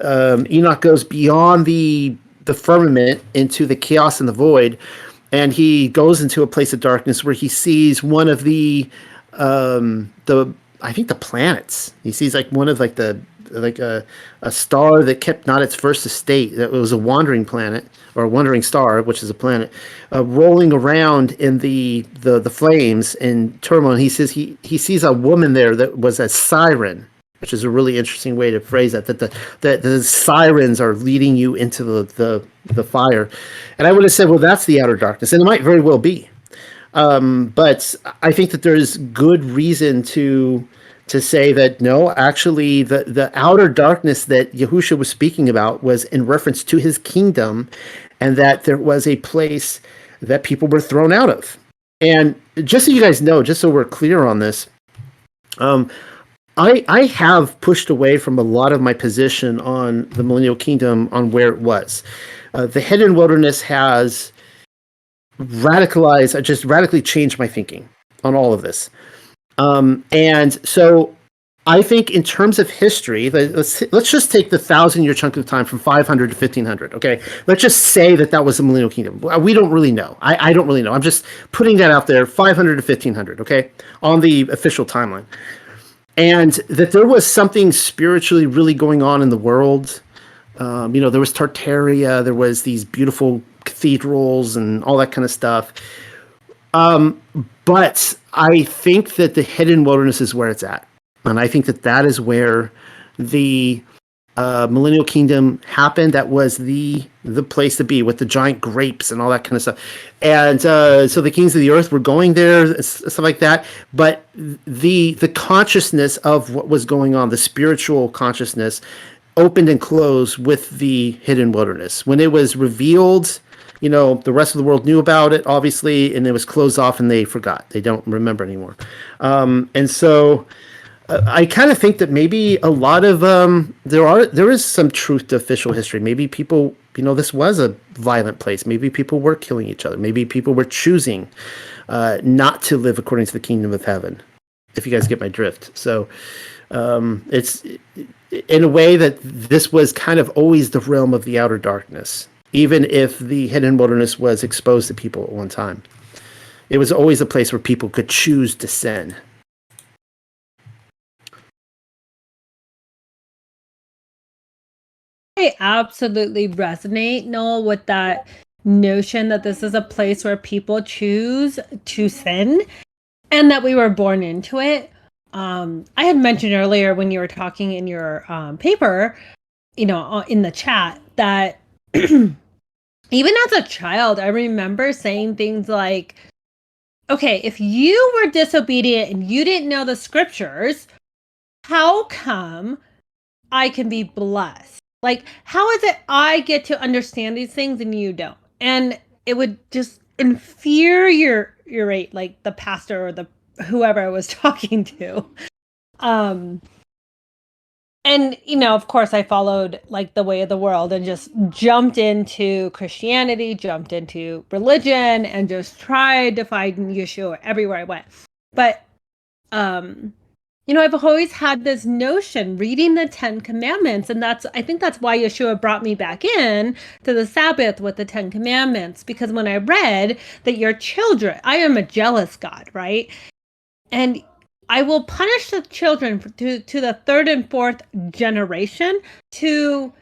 Enoch goes beyond the firmament into the chaos and the void, and he goes into a place of darkness where he sees one of the I think the planets. He sees like one of like the like a star that kept not its first estate. That was a wandering planet or a wandering star, which is a planet, rolling around in the flames and turmoil. And he says he sees a woman there that was a siren, which is a really interesting way to phrase that. That the sirens are leading you into the fire. And I would have said, well, that's the outer darkness, and it might very well be. But I think that there's good reason to say that no, actually, the outer darkness that Yahusha was speaking about was in reference to his kingdom, and that there was a place that people were thrown out of. And just so you guys know, just so we're clear on this, I have pushed away from a lot of my position on the millennial kingdom on where it was. The hidden wilderness has radicalized, I just radically changed my thinking on all of this. And so I think in terms of history, let's just take the 1,000-year chunk of time from 500 to 1500. Okay, let's just say that was the millennial kingdom. We don't really know. I don't really know. I'm just putting that out there. 500 to 1500. Okay, on the official timeline, and that there was something spiritually really going on in the world. There was Tartaria. There was these beautiful cathedrals and all that kind of stuff. But I think that the hidden wilderness is where it's at. And I think that is where the millennial kingdom happened. That was the place to be, with the giant grapes and all that kind of stuff. And so the kings of the earth were going there, stuff like that. But the consciousness of what was going on, the spiritual consciousness, opened and closed with the hidden wilderness. When it was revealed, the rest of the world knew about it, obviously, and it was closed off and they forgot. They don't remember anymore. And so I kind of think that maybe a lot of there is some truth to official history. Maybe people, this was a violent place. Maybe people were killing each other. Maybe people were choosing not to live according to the kingdom of heaven, if you guys get my drift. So it's in a way that this was kind of always the realm of the outer darkness, even if the hidden wilderness was exposed to people at one time. It was always a place where people could choose to sin.
I absolutely resonate, Noel, with that notion that this is a place where people choose to sin and that we were born into it. I had mentioned earlier when you were talking in your paper, in the chat, that even as a child, I remember saying things like, okay, if you were disobedient and you didn't know the scriptures, how come I can be blessed? Like, how is it I get to understand these things and you don't? And it would just infuriate like the pastor or the whoever I was talking to. And of course I followed like the way of the world and just jumped into Christianity, jumped into religion, and just tried to find Yeshua everywhere I went. But I've always had this notion reading the 10 Commandments, and I think that's why Yeshua brought me back in to the Sabbath with the 10 Commandments, because when I read that your children, I am a jealous God, right? And I will punish the children to the third and fourth generation to,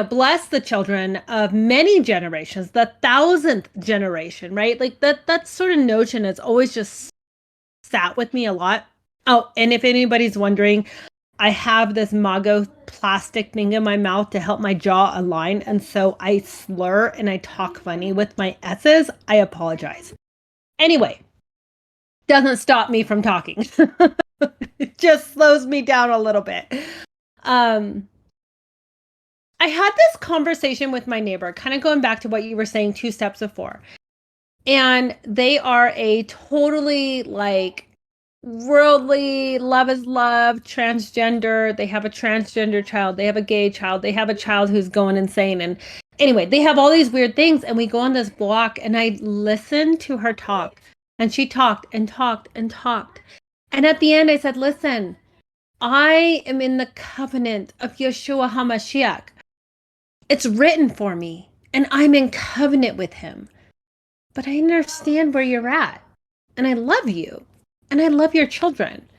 bless the children of many generations, the 1,000th generation, right? Like that sort of notion has always just sat with me a lot. Oh, and if anybody's wondering, I have this Mago plastic thing in my mouth to help my jaw align. And so I slur and I talk funny with my S's. I apologize. Anyway, doesn't stop me from talking. It just slows me down a little bit. I had this conversation with my neighbor, kind of going back to what you were saying 2 steps before. And they are a totally like worldly, love is love, transgender. They have a transgender child. They have a gay child. They have a child who's going insane. And anyway, they have all these weird things. And we go on this block and I listened to her talk. And she talked and talked and talked. And at the end I said, listen, I am in the covenant of Yeshua HaMashiach. It's written for me. And I'm in covenant with him. But I understand where you're at. And I love you. And I love your children.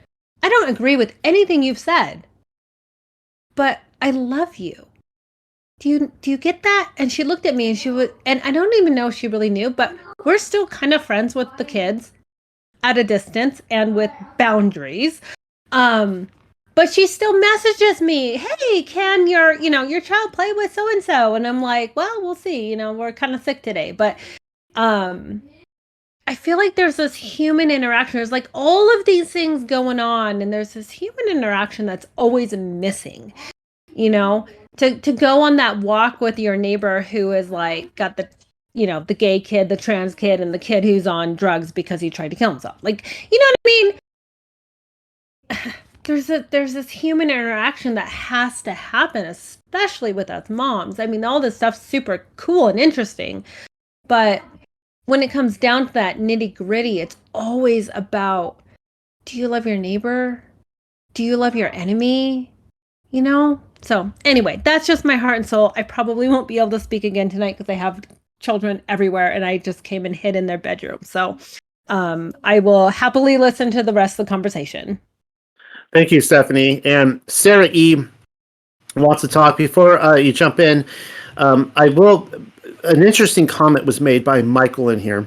I don't agree with anything you've said. but I love you. Do you get that? And she looked at me and she was, and I don't even know if she really knew, but we're still kind of friends with the kids at a distance and with boundaries. But she still messages me, hey, can your child play with so and so? And I'm like, well, we'll see. We're kind of sick today, but I feel like there's this human interaction. There's like all of these things going on, and there's this human interaction that's always missing. To go on that walk with your neighbor who is like got the gay kid, the trans kid, and the kid who's on drugs because he tried to kill himself. Like, you know what I mean? There's this human interaction that has to happen, especially with us moms. I mean, all this stuff's super cool and interesting, but when it comes down to that nitty gritty, it's always about, do you love your neighbor? Do you love your enemy? So anyway, that's just my heart and soul. I probably won't be able to speak again tonight because I have children everywhere and I just came and hid in their bedroom. So I will happily listen to the rest of the conversation.
Thank you, Stephanie. And Sarah E. wants to talk. Before you jump in, an interesting comment was made by Michael in here.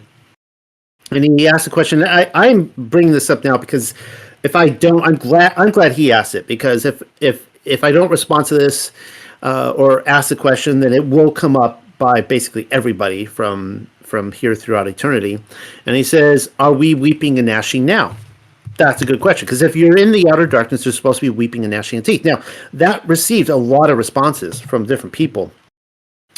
And he asked a question. I'm bringing this up now because if I don't, I'm glad he asked it, because if I don't respond to this or ask the question, then it will come up by basically everybody from here throughout eternity. And he says, are we weeping and gnashing now? That's a good question, because if you're in the outer darkness, there's supposed to be weeping and gnashing of teeth. Now, that received a lot of responses from different people.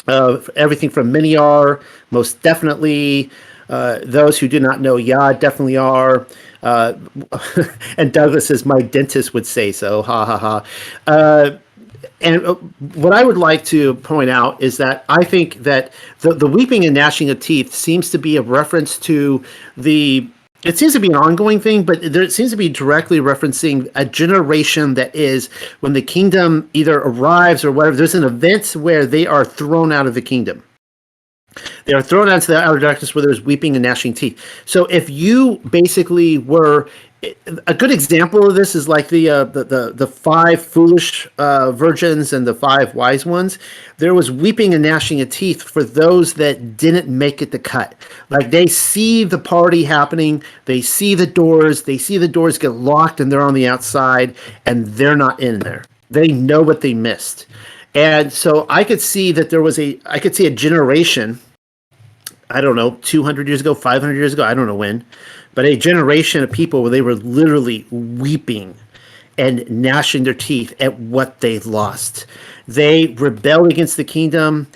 Everything from many are, most definitely. Those who do not know Yah definitely are. And Douglas says, my dentist would say so. Ha ha ha. And what I would like to point out is that I think that the weeping and gnashing of teeth seems to be a reference to it seems to be an ongoing thing, but it seems to be directly referencing a generation that is when the kingdom either arrives or whatever. There's an event where they are thrown out of the kingdom. They are thrown out into the outer darkness where there's weeping and gnashing teeth. So if you basically were, a good example of this is like the 5 foolish virgins and the 5 wise ones. There was weeping and gnashing of teeth for those that didn't make it to cut. Like, they see the party happening, they see the doors get locked and they're on the outside and they're not in there. They know what they missed. And so I could see that I could see a generation, I don't know, 200 years ago, 500 years ago, I don't know when, but a generation of people where they were literally weeping and gnashing their teeth at what they lost. They rebelled against the kingdom,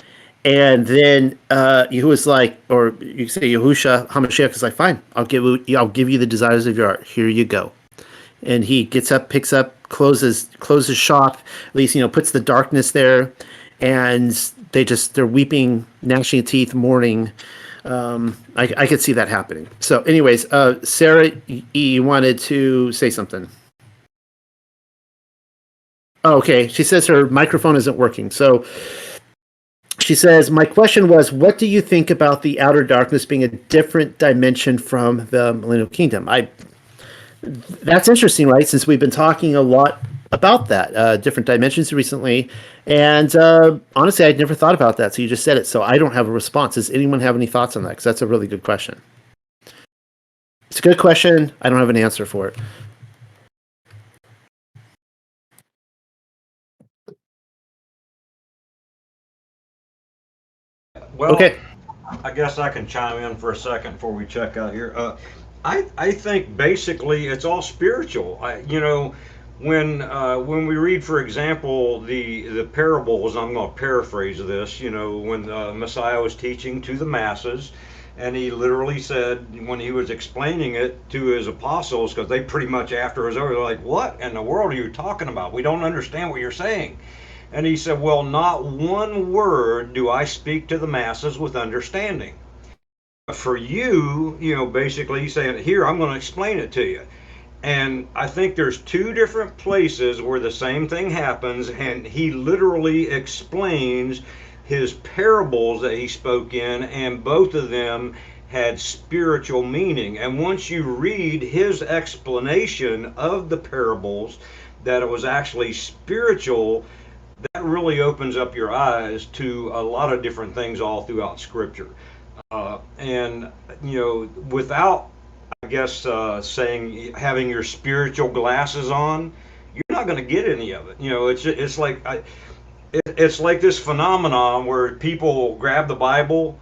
and then he was like, or you say Yahushua HaMashiach is like, fine, I'll give you the desires of your heart. Here you go. And he gets up, picks up, closes shop, at least, puts the darkness there, and they're weeping, gnashing teeth, mourning. I could see that happening. So anyways, Sarah E, you wanted to say something. Oh, okay. She says her microphone isn't working. So she says, my question was, what do you think about the outer darkness being a different dimension from the millennial kingdom? That's interesting, right? Since we've been talking a lot about that, different dimensions recently. And honestly, I'd never thought about that. So you just said it. So I don't have a response. Does anyone have any thoughts on that? Because that's a really good question. It's a good question. I don't have an answer for it.
Well,
okay.
I guess I can chime in for a second before we check out here. I think basically it's all spiritual. When we read, for example, the parables, I'm going to paraphrase this, when Messiah was teaching to the masses, and he literally said, when he was explaining it to his apostles, because they pretty much after it was over, they're like, what in the world are you talking about? We don't understand what you're saying. And he said, well, not one word do I speak to the masses with understanding. For you, basically he's saying, here, I'm going to explain it to you. And I think there's 2 different places where the same thing happens, and he literally explains his parables that he spoke in, and both of them had spiritual meaning. And once you read his explanation of the parables, that it was actually spiritual, that really opens up your eyes to a lot of different things all throughout Scripture. And without, I guess, saying having your spiritual glasses on, you're not going to get any of it. It's like it's like this phenomenon where people grab the Bible,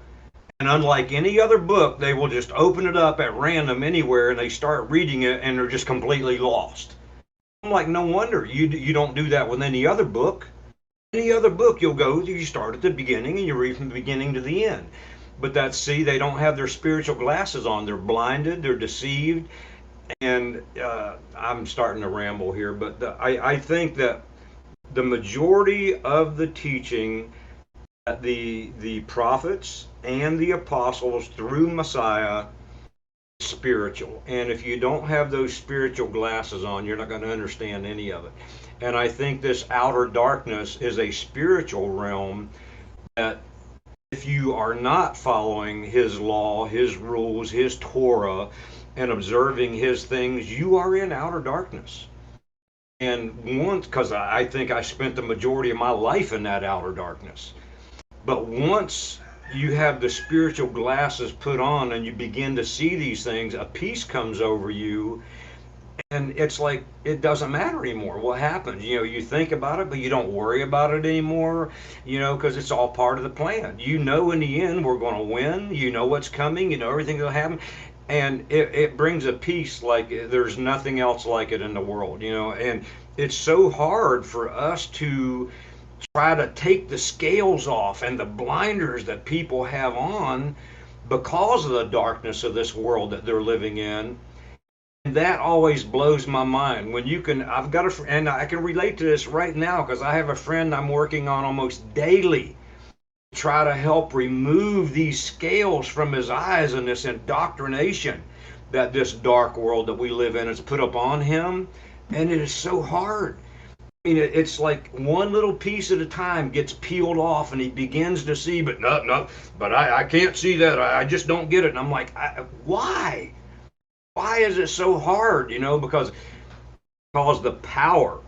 and unlike any other book, they will just open it up at random anywhere and they start reading it and they're just completely lost. I'm like, no wonder you don't do that with any other book. Any other book, you start at the beginning and you read from the beginning to the end. But they don't have their spiritual glasses on. They're blinded, they're deceived, and I'm starting to ramble here, but I think that the majority of the teaching that the prophets and the apostles through Messiah is spiritual. And if you don't have those spiritual glasses on, you're not going to understand any of it. And I think this outer darkness is a spiritual realm that if you are not following his law, his rules, his Torah, and observing his things, you are in outer darkness. And because I think I spent the majority of my life in that outer darkness. But once you have the spiritual glasses put on and you begin to see these things, a peace comes over you. And it's like, it doesn't matter anymore what happens. You think about it, but you don't worry about it anymore, because it's all part of the plan. In the end, we're going to win. You know what's coming. You know everything that'll happen. And it brings a peace like there's nothing else like it in the world, And it's so hard for us to try to take the scales off and the blinders that people have on because of the darkness of this world that they're living in. That always blows my mind when I've got a friend, and I can relate to this right now because I have a friend I'm working on almost daily to try to help remove these scales from his eyes and this indoctrination that this dark world that we live in has put upon him. And it is so hard. It's like one little piece at a time gets peeled off and he begins to see, but I can't see that. I just don't get it. And I'm like, why? Why is it so hard? Because the power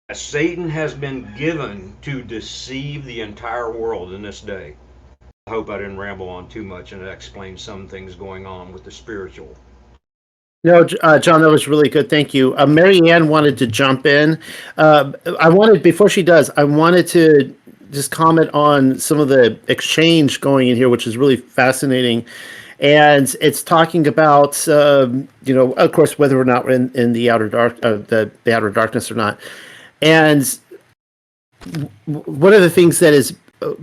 that Satan has been given to deceive the entire world in this day. I hope I didn't ramble on too much and explain some things going on with the spiritual.
No, John, that was really good. Thank you. Mary Ann wanted to jump in. Before she does, I wanted to just comment on some of the exchange going in here, which is really fascinating. And it's talking about, of course, whether or not we're in the outer the outer darkness or not. And one of the things that is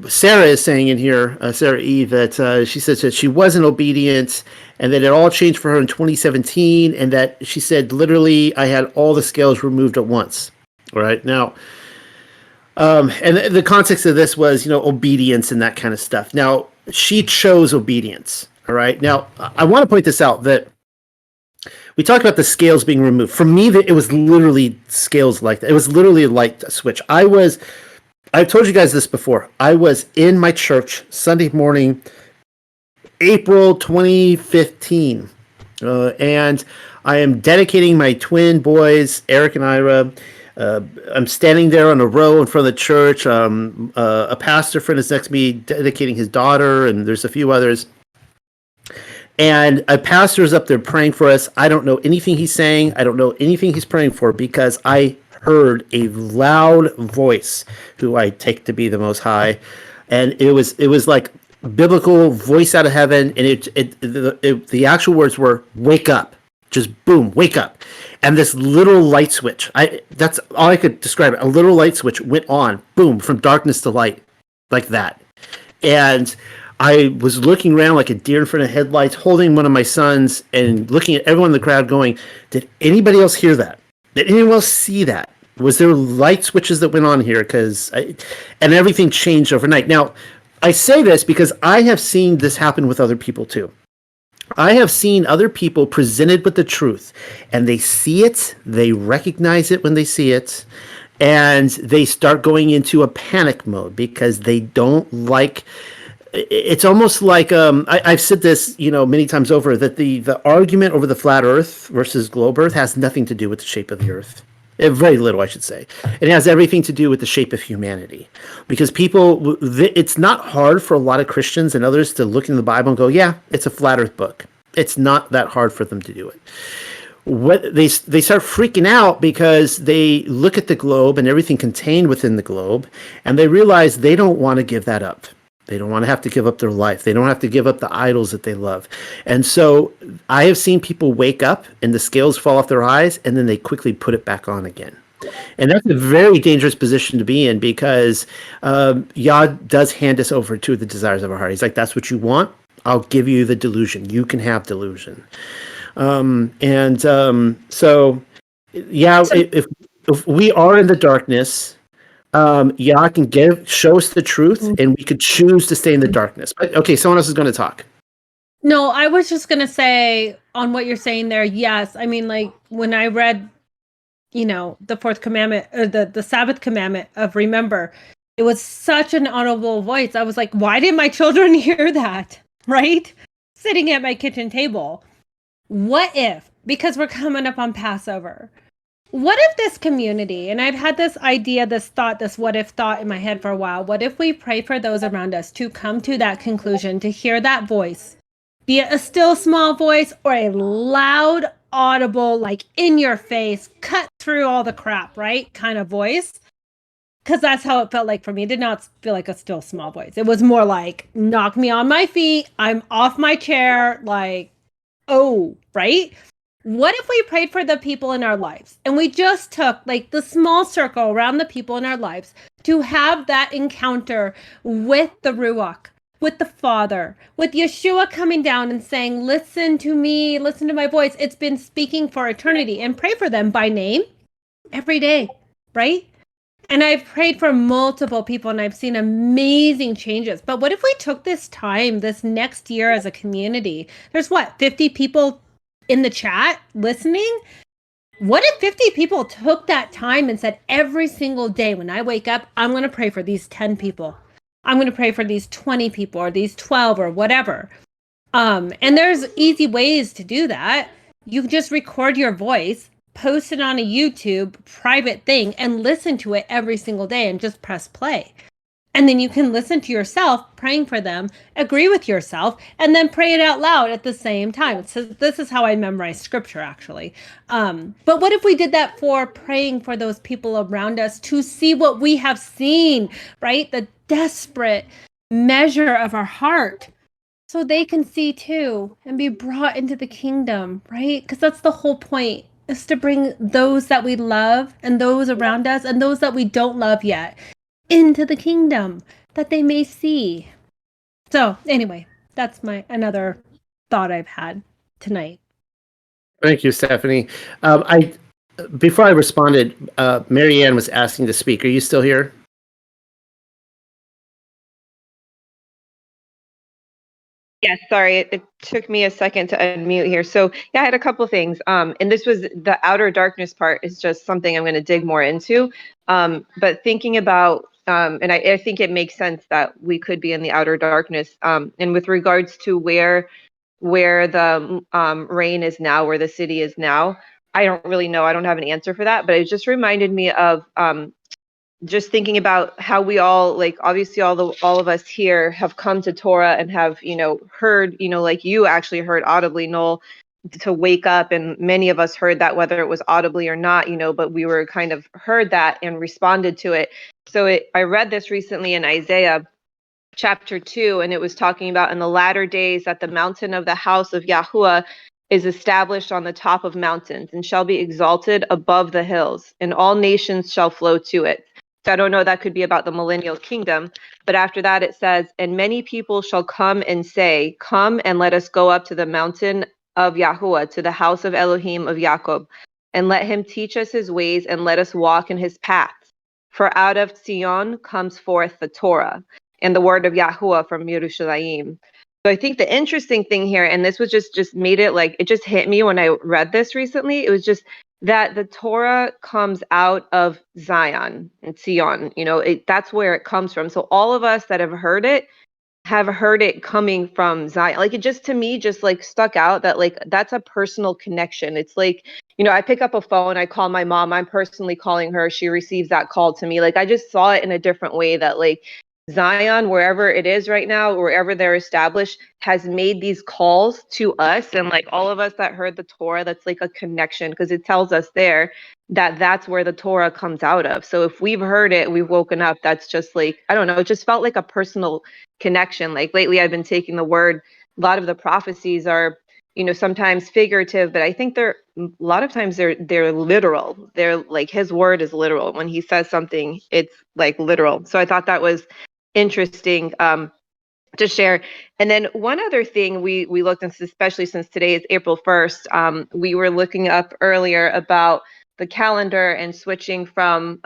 Sarah is saying in here, Sarah E, that she says that she wasn't obedient, and that it all changed for her in 2017, and that she said literally, I had all the scales removed at once. All right, now. And the context of this was, obedience and that kind of stuff. Now, she chose obedience. All right. Now, I want to point this out that we talked about the scales being removed. For me, it was literally scales like that. It was literally a light switch. I've told you guys this before. I was in my church Sunday morning, April 2015. And I am dedicating my twin boys, Eric and Ira. I'm standing there on a row in front of the church. A pastor friend is next to me dedicating his daughter, and there's a few others. And a pastor is up there praying for us. I don't know anything he's saying. I don't know anything he's praying for because I heard a loud voice who I take to be the Most High. And it was like biblical voice out of heaven. And the actual words were, wake up. Just boom, wake up. And this little light switch, that's all I could describe it. A little light switch went on, boom, from darkness to light, like that. And I was looking around like a deer in front of headlights, holding one of my sons and looking at everyone in the crowd going, did anybody else hear that? Did anyone else see that? Was there light switches that went on here? And everything changed overnight. Now, I say this because I have seen this happen with other people too. I have seen other people presented with the truth, and they see it, they recognize it when they see it, and they start going into a panic mode because they don't like. It's almost like I've said this, many times over, that the argument over the flat Earth versus globe Earth has nothing to do with the shape of the Earth. Very little, I should say. It has everything to do with the shape of humanity, because people, it's not hard for a lot of Christians and others to look in the Bible and go, yeah, it's a flat earth book. It's not that hard for them to do it. What they start freaking out because they look at the globe and everything contained within the globe, and they realize they don't want to give that up. They don't want to have to give up their life. They don't have to give up the idols that they love. And so I have seen people wake up and the scales fall off their eyes, and then they quickly put it back on again. And that's a very dangerous position to be in, because Yah does hand us over to the desires of our heart. He's like, that's what you want? I'll give you the delusion. You can have delusion. So, yeah, if we are in the darkness, Yah can show us the truth, and we could choose to stay in the darkness. But okay, someone else is going to talk.
No, I was just going to say on what you're saying there. Yes. I mean, like when I read, the fourth commandment, or the Sabbath commandment of remember, it was such an audible voice. I was like, why did my children hear that? Right? Sitting at my kitchen table. What if, because we're coming up on Passover, what if this community, and I've had this idea, this thought, this what if thought in my head for a while, what if we pray for those around us to come to that conclusion, to hear that voice, be it a still small voice or a loud, audible, like in your face, cut through all the crap, right? Kind of voice. Because that's how it felt like for me. It did not feel like a still small voice. It was more like, knock me on my feet. I'm off my chair. Like, oh, right? What if we prayed for the people in our lives and we just took like the small circle around the people in our lives to have that encounter with the Ruach, with the Father, with Yeshua coming down and saying, listen to me, listen to my voice. It's been speaking for eternity, and pray for them by name every day, right? And I've prayed for multiple people and I've seen amazing changes. But what if we took this time, this next year as a community? There's 50 people in the chat listening? What if 50 people took that time and said, every single day when I wake up, I'm going to pray for these 10 people. I'm going to pray for these 20 people or these 12 or whatever. And there's easy ways to do that. You just record your voice, post it on a YouTube private thing, and listen to it every single day and just press play. And then you can listen to yourself praying for them, agree with yourself, and then pray it out loud at the same time. So this is how I memorize scripture, actually. But what if we did that for praying for those people around us to see what we have seen, right? The desperate measure of our heart, so they can see too and be brought into the kingdom, right? Because that's the whole point, is to bring those that we love and those around us and those that we don't love yet into the kingdom, that they may see. So anyway, that's another thought I've had tonight.
Thank you, Stephanie. Before I responded, Marianne was asking to speak. Are you still here?
Yes, sorry, it took me a second to unmute here. So yeah, I had a couple things. And this was the outer darkness part is just something I'm going to dig more into. But thinking about, and I think it makes sense that we could be in the outer darkness. And with regards to where the reign is now, where the city is now, I don't really know. I don't have an answer for that. But it just reminded me of just thinking about how we all, like, obviously all of us here have come to Torah and have, heard, like you actually heard audibly, Noel, to wake up, and many of us heard that whether it was audibly or not, but we were kind of heard that and responded to it. So I read this recently in Isaiah chapter 2, and it was talking about in the latter days that the mountain of the house of Yahuwah is established on the top of mountains and shall be exalted above the hills, and all nations shall flow to it. So I don't know, that could be about the millennial kingdom. But after that, it says, and many people shall come and say, come and let us go up to the mountain of Yahuwah, to the house of Elohim of Jacob, and let him teach us his ways and let us walk in his paths. For out of Zion comes forth the Torah and the word of Yahuwah from Yerushalayim. So I think the interesting thing here, and this was just made it like, it just hit me when I read this recently, it was just that the Torah comes out of Zion and Zion, that's where it comes from. So all of us that have heard it, have heard it coming from Zion. Like, it just, to me, just like stuck out that like that's a personal connection. It's like, I pick up a phone, I call my mom, I'm personally calling her, she receives that call to me. Like, I just saw it in a different way that like Zion, wherever it is right now, wherever they're established, has made these calls to us, and like all of us that heard the Torah, that's like a connection, because it tells us there that that's where the Torah comes out of. So if we've heard it, we've woken up, that's just like, I don't know, it just felt like a personal connection. Like lately I've been taking the word, a lot of the prophecies are, sometimes figurative, but I think a lot of times they're literal. They're like, his word is literal. When he says something, it's like literal. So I thought that was interesting to share. And then one other thing we looked into, especially since today is April 1st, we were looking up earlier about the calendar and switching from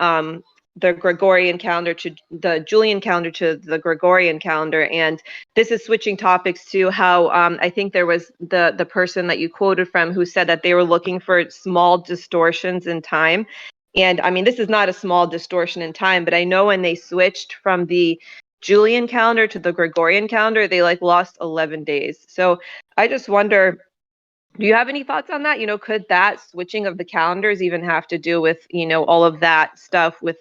the Gregorian calendar to the Julian calendar to the Gregorian calendar. And this is switching topics to how I think there was the person that you quoted from who said that they were looking for small distortions in time. And I mean, this is not a small distortion in time, but I know when they switched from the Julian calendar to the Gregorian calendar, they like lost 11 days. So I just wonder, do you have any thoughts on that? Could that switching of the calendars even have to do with, all of that stuff with,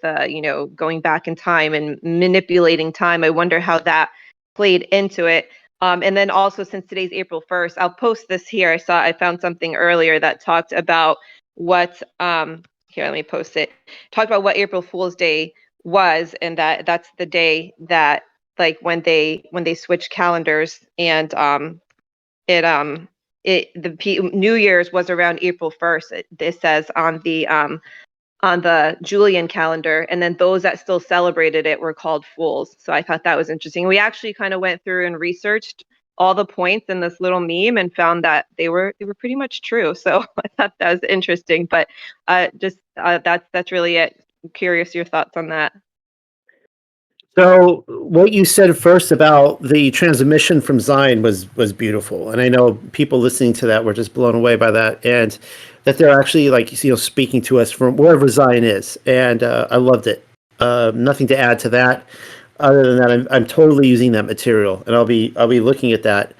going back in time and manipulating time? I wonder how that played into it. And then also, since today's April 1st, I'll post this here. I found something earlier that talked about what, here, let me post it. Talked about what April Fool's Day was, and that's the day that, like, when they switched calendars, and New Year's was around April 1st. It says on the Julian calendar, and then those that still celebrated it were called fools. So I thought that was interesting. We actually kind of went through and researched all the points in this little meme and found that they were pretty much true. So I thought that was interesting. But that's really it. I'm curious your thoughts on that.
So what you said first about the transmission from Zion was beautiful, and I know people listening to that were just blown away by that, and that they're actually like speaking to us from wherever Zion is, and I loved it. Nothing to add to that, other than that, I'm totally using that material, and I'll be looking at that.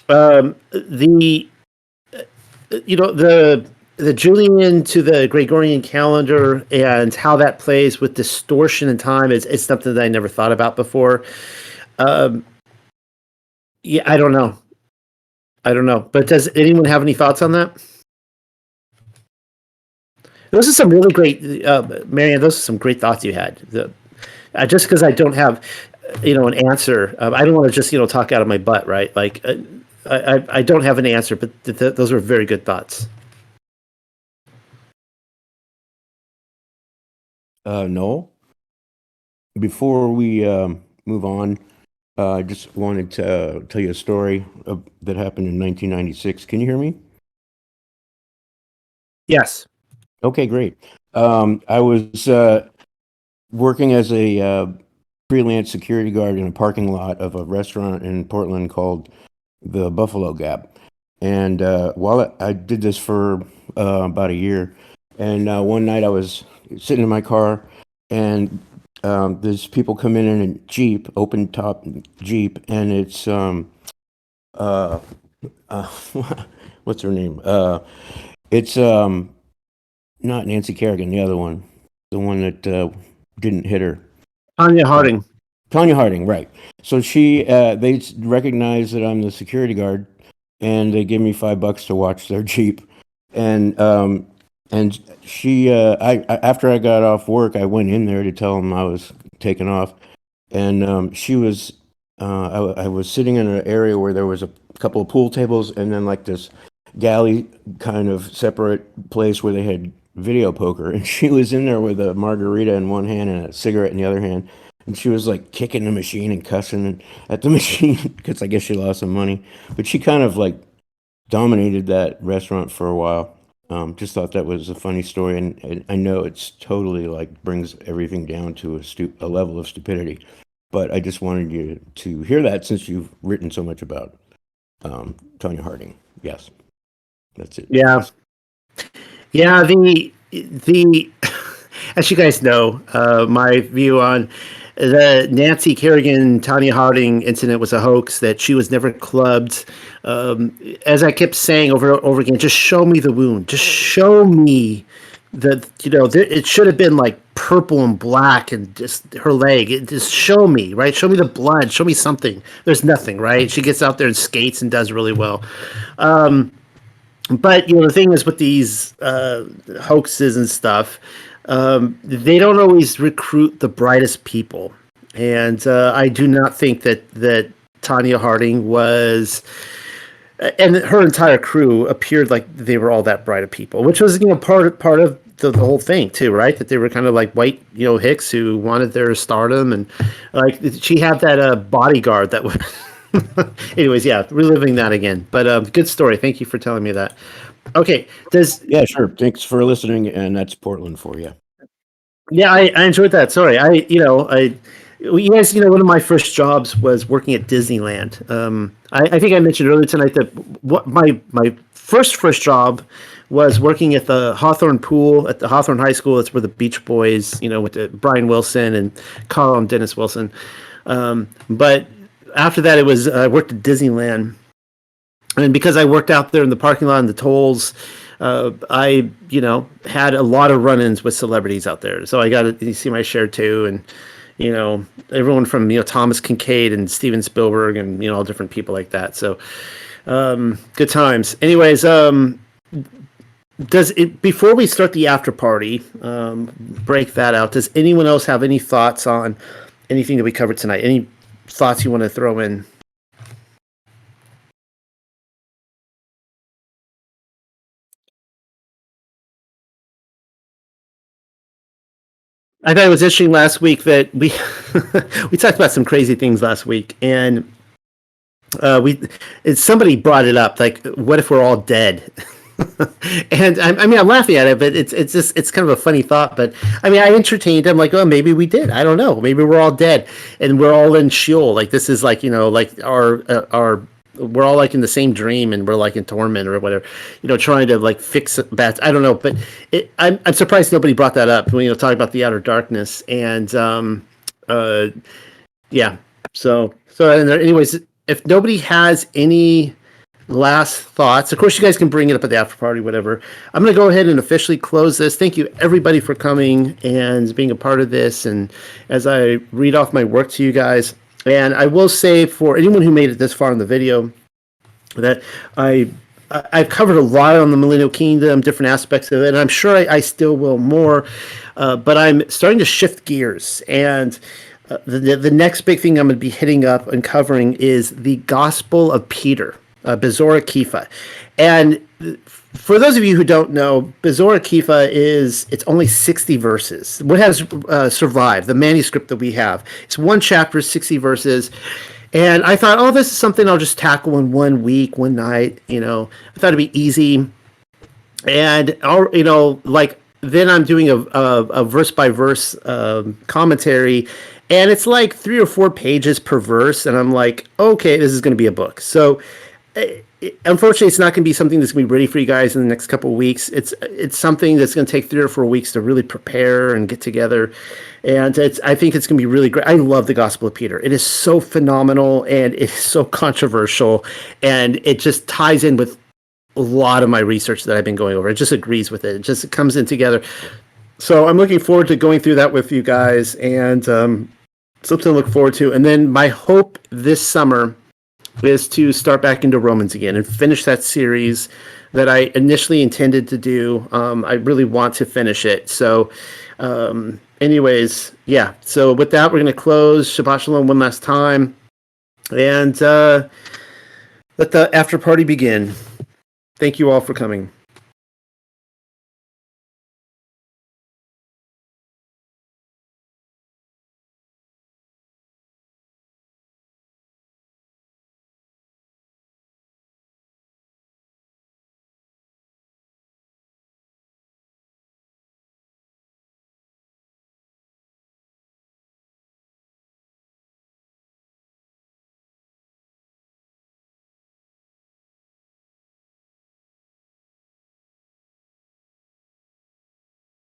The the Julian to the Gregorian calendar and how that plays with distortion in time is something that I never thought about before. Yeah, I don't know. But does anyone have any thoughts on that? Those are some really great, Marianne. Those are some great thoughts you had. Just because I don't have, an answer, I don't want to just talk out of my butt, right? Like, I don't have an answer, but those are very good thoughts.
No. Before we move on, I just wanted to tell you a story that happened in 1996. Can you hear me?
Yes.
Okay, great. I was working as a freelance security guard in a parking lot of a restaurant in Portland called the Buffalo Gap. And while I did this for about a year, and one night I was sitting in my car, and there's people come in a Jeep, open top Jeep, and it's what's her name? It's not Nancy Kerrigan, the other one, the one that didn't hit her.
Tanya Harding.
Tanya Harding, right. So they recognize that I'm the security guard, and they give me $5 to watch their Jeep. And she, after I got off work, I went in there to tell them I was taking off. And she was, I was sitting in an area where there was a couple of pool tables, and then like this galley kind of separate place where they had video poker. And she was in there with a margarita in one hand and a cigarette in the other hand. And she was like kicking the machine and cussing at the machine because I guess she lost some money. But she kind of like dominated that restaurant for a while. Just thought that was a funny story, and I know it's totally like brings everything down to a level of stupidity. But I just wanted you to hear that since you've written so much about Tanya Harding. Yes, that's it.
Yeah. The as you guys know, my view on the Nancy Kerrigan, Tanya Harding incident was a hoax, that she was never clubbed. As I kept saying over and over again, just show me the wound. Just show me that, it should have been like purple and black and just her leg. Just show me, right? Show me the blood. Show me something. There's nothing, right? She gets out there and skates and does really well. But the thing is with these hoaxes and stuff, they don't always recruit the brightest people, and I do not think that Tanya Harding was, and her entire crew appeared like they were all that bright of people, which was part of the whole thing too, right? That they were kind of like white hicks who wanted their stardom, and like she had that bodyguard that was. Anyways, yeah, reliving that again. But good story. Thank you for telling me that. Okay,
Yeah, sure. Thanks for listening, and that's Portland for you.
yeah, I enjoyed that. Sorry, you guys, one of my first jobs was working at Disneyland. I think I mentioned earlier tonight that what my first job was working at the Hawthorne pool at the Hawthorne High School. That's where the Beach Boys, with Brian Wilson and Carl and Dennis Wilson. But after that, I worked at Disneyland, and because I worked out there in the parking lot and the tolls, I had a lot of run-ins with celebrities out there. So I got to see my share too, and everyone from Thomas Kincaid and Steven Spielberg and all different people like that. So good times. Anyways, before we start the after party, break that out, does anyone else have any thoughts on anything that we covered tonight? Any thoughts you want to throw in? I thought it was interesting last week that we we talked about some crazy things last week, and somebody brought it up, like, what if we're all dead? And I'm laughing at it, but it's kind of a funny thought. But I entertained. I'm like, oh, maybe we did. I don't know. Maybe we're all dead and we're all in Sheol. Like this is like like our we're all like in the same dream and we're like in torment or whatever. Trying to like fix bad. I don't know, but I'm surprised nobody brought that up when talking about the outer darkness and yeah. So anyways, if nobody has any last thoughts, of course you guys can bring it up at the after party, whatever. I'm going to go ahead and officially close this. Thank you everybody for coming and being a part of this, and as I read off my work to you guys, and I will say for anyone who made it this far in the video that I've covered a lot on the Millennial Kingdom, different aspects of it, and I'm sure I still will more, but I'm starting to shift gears, and the next big thing I'm going to be hitting up and covering is the Gospel of Peter, Bezorah Kefa. And for those of you who don't know, Bezorah Kefa it's only 60 verses. What has survived, the manuscript that we have. It's one chapter, 60 verses. And I thought, oh, this is something I'll just tackle in 1 week, one night. I thought it'd be easy. And, then I'm doing a verse by verse commentary, and it's like 3 or 4 pages per verse. And I'm like, okay, this is going to be a book. So unfortunately, it's not going to be something that's going to be ready for you guys in the next couple of weeks. It's something that's going to take 3 or 4 weeks to really prepare and get together. And I think it's going to be really great. I love the Gospel of Peter. It is so phenomenal, and it's so controversial, and it just ties in with a lot of my research that I've been going over. It just agrees with it. It just comes in together. So I'm looking forward to going through that with you guys, and something to look forward to. And then my hope this summer is to start back into Romans again and finish that series that I initially intended to do. I really want to finish it. So anyways, yeah. So with that, we're going to close. Shabbat Shalom one last time. And let the after party begin. Thank you all for coming.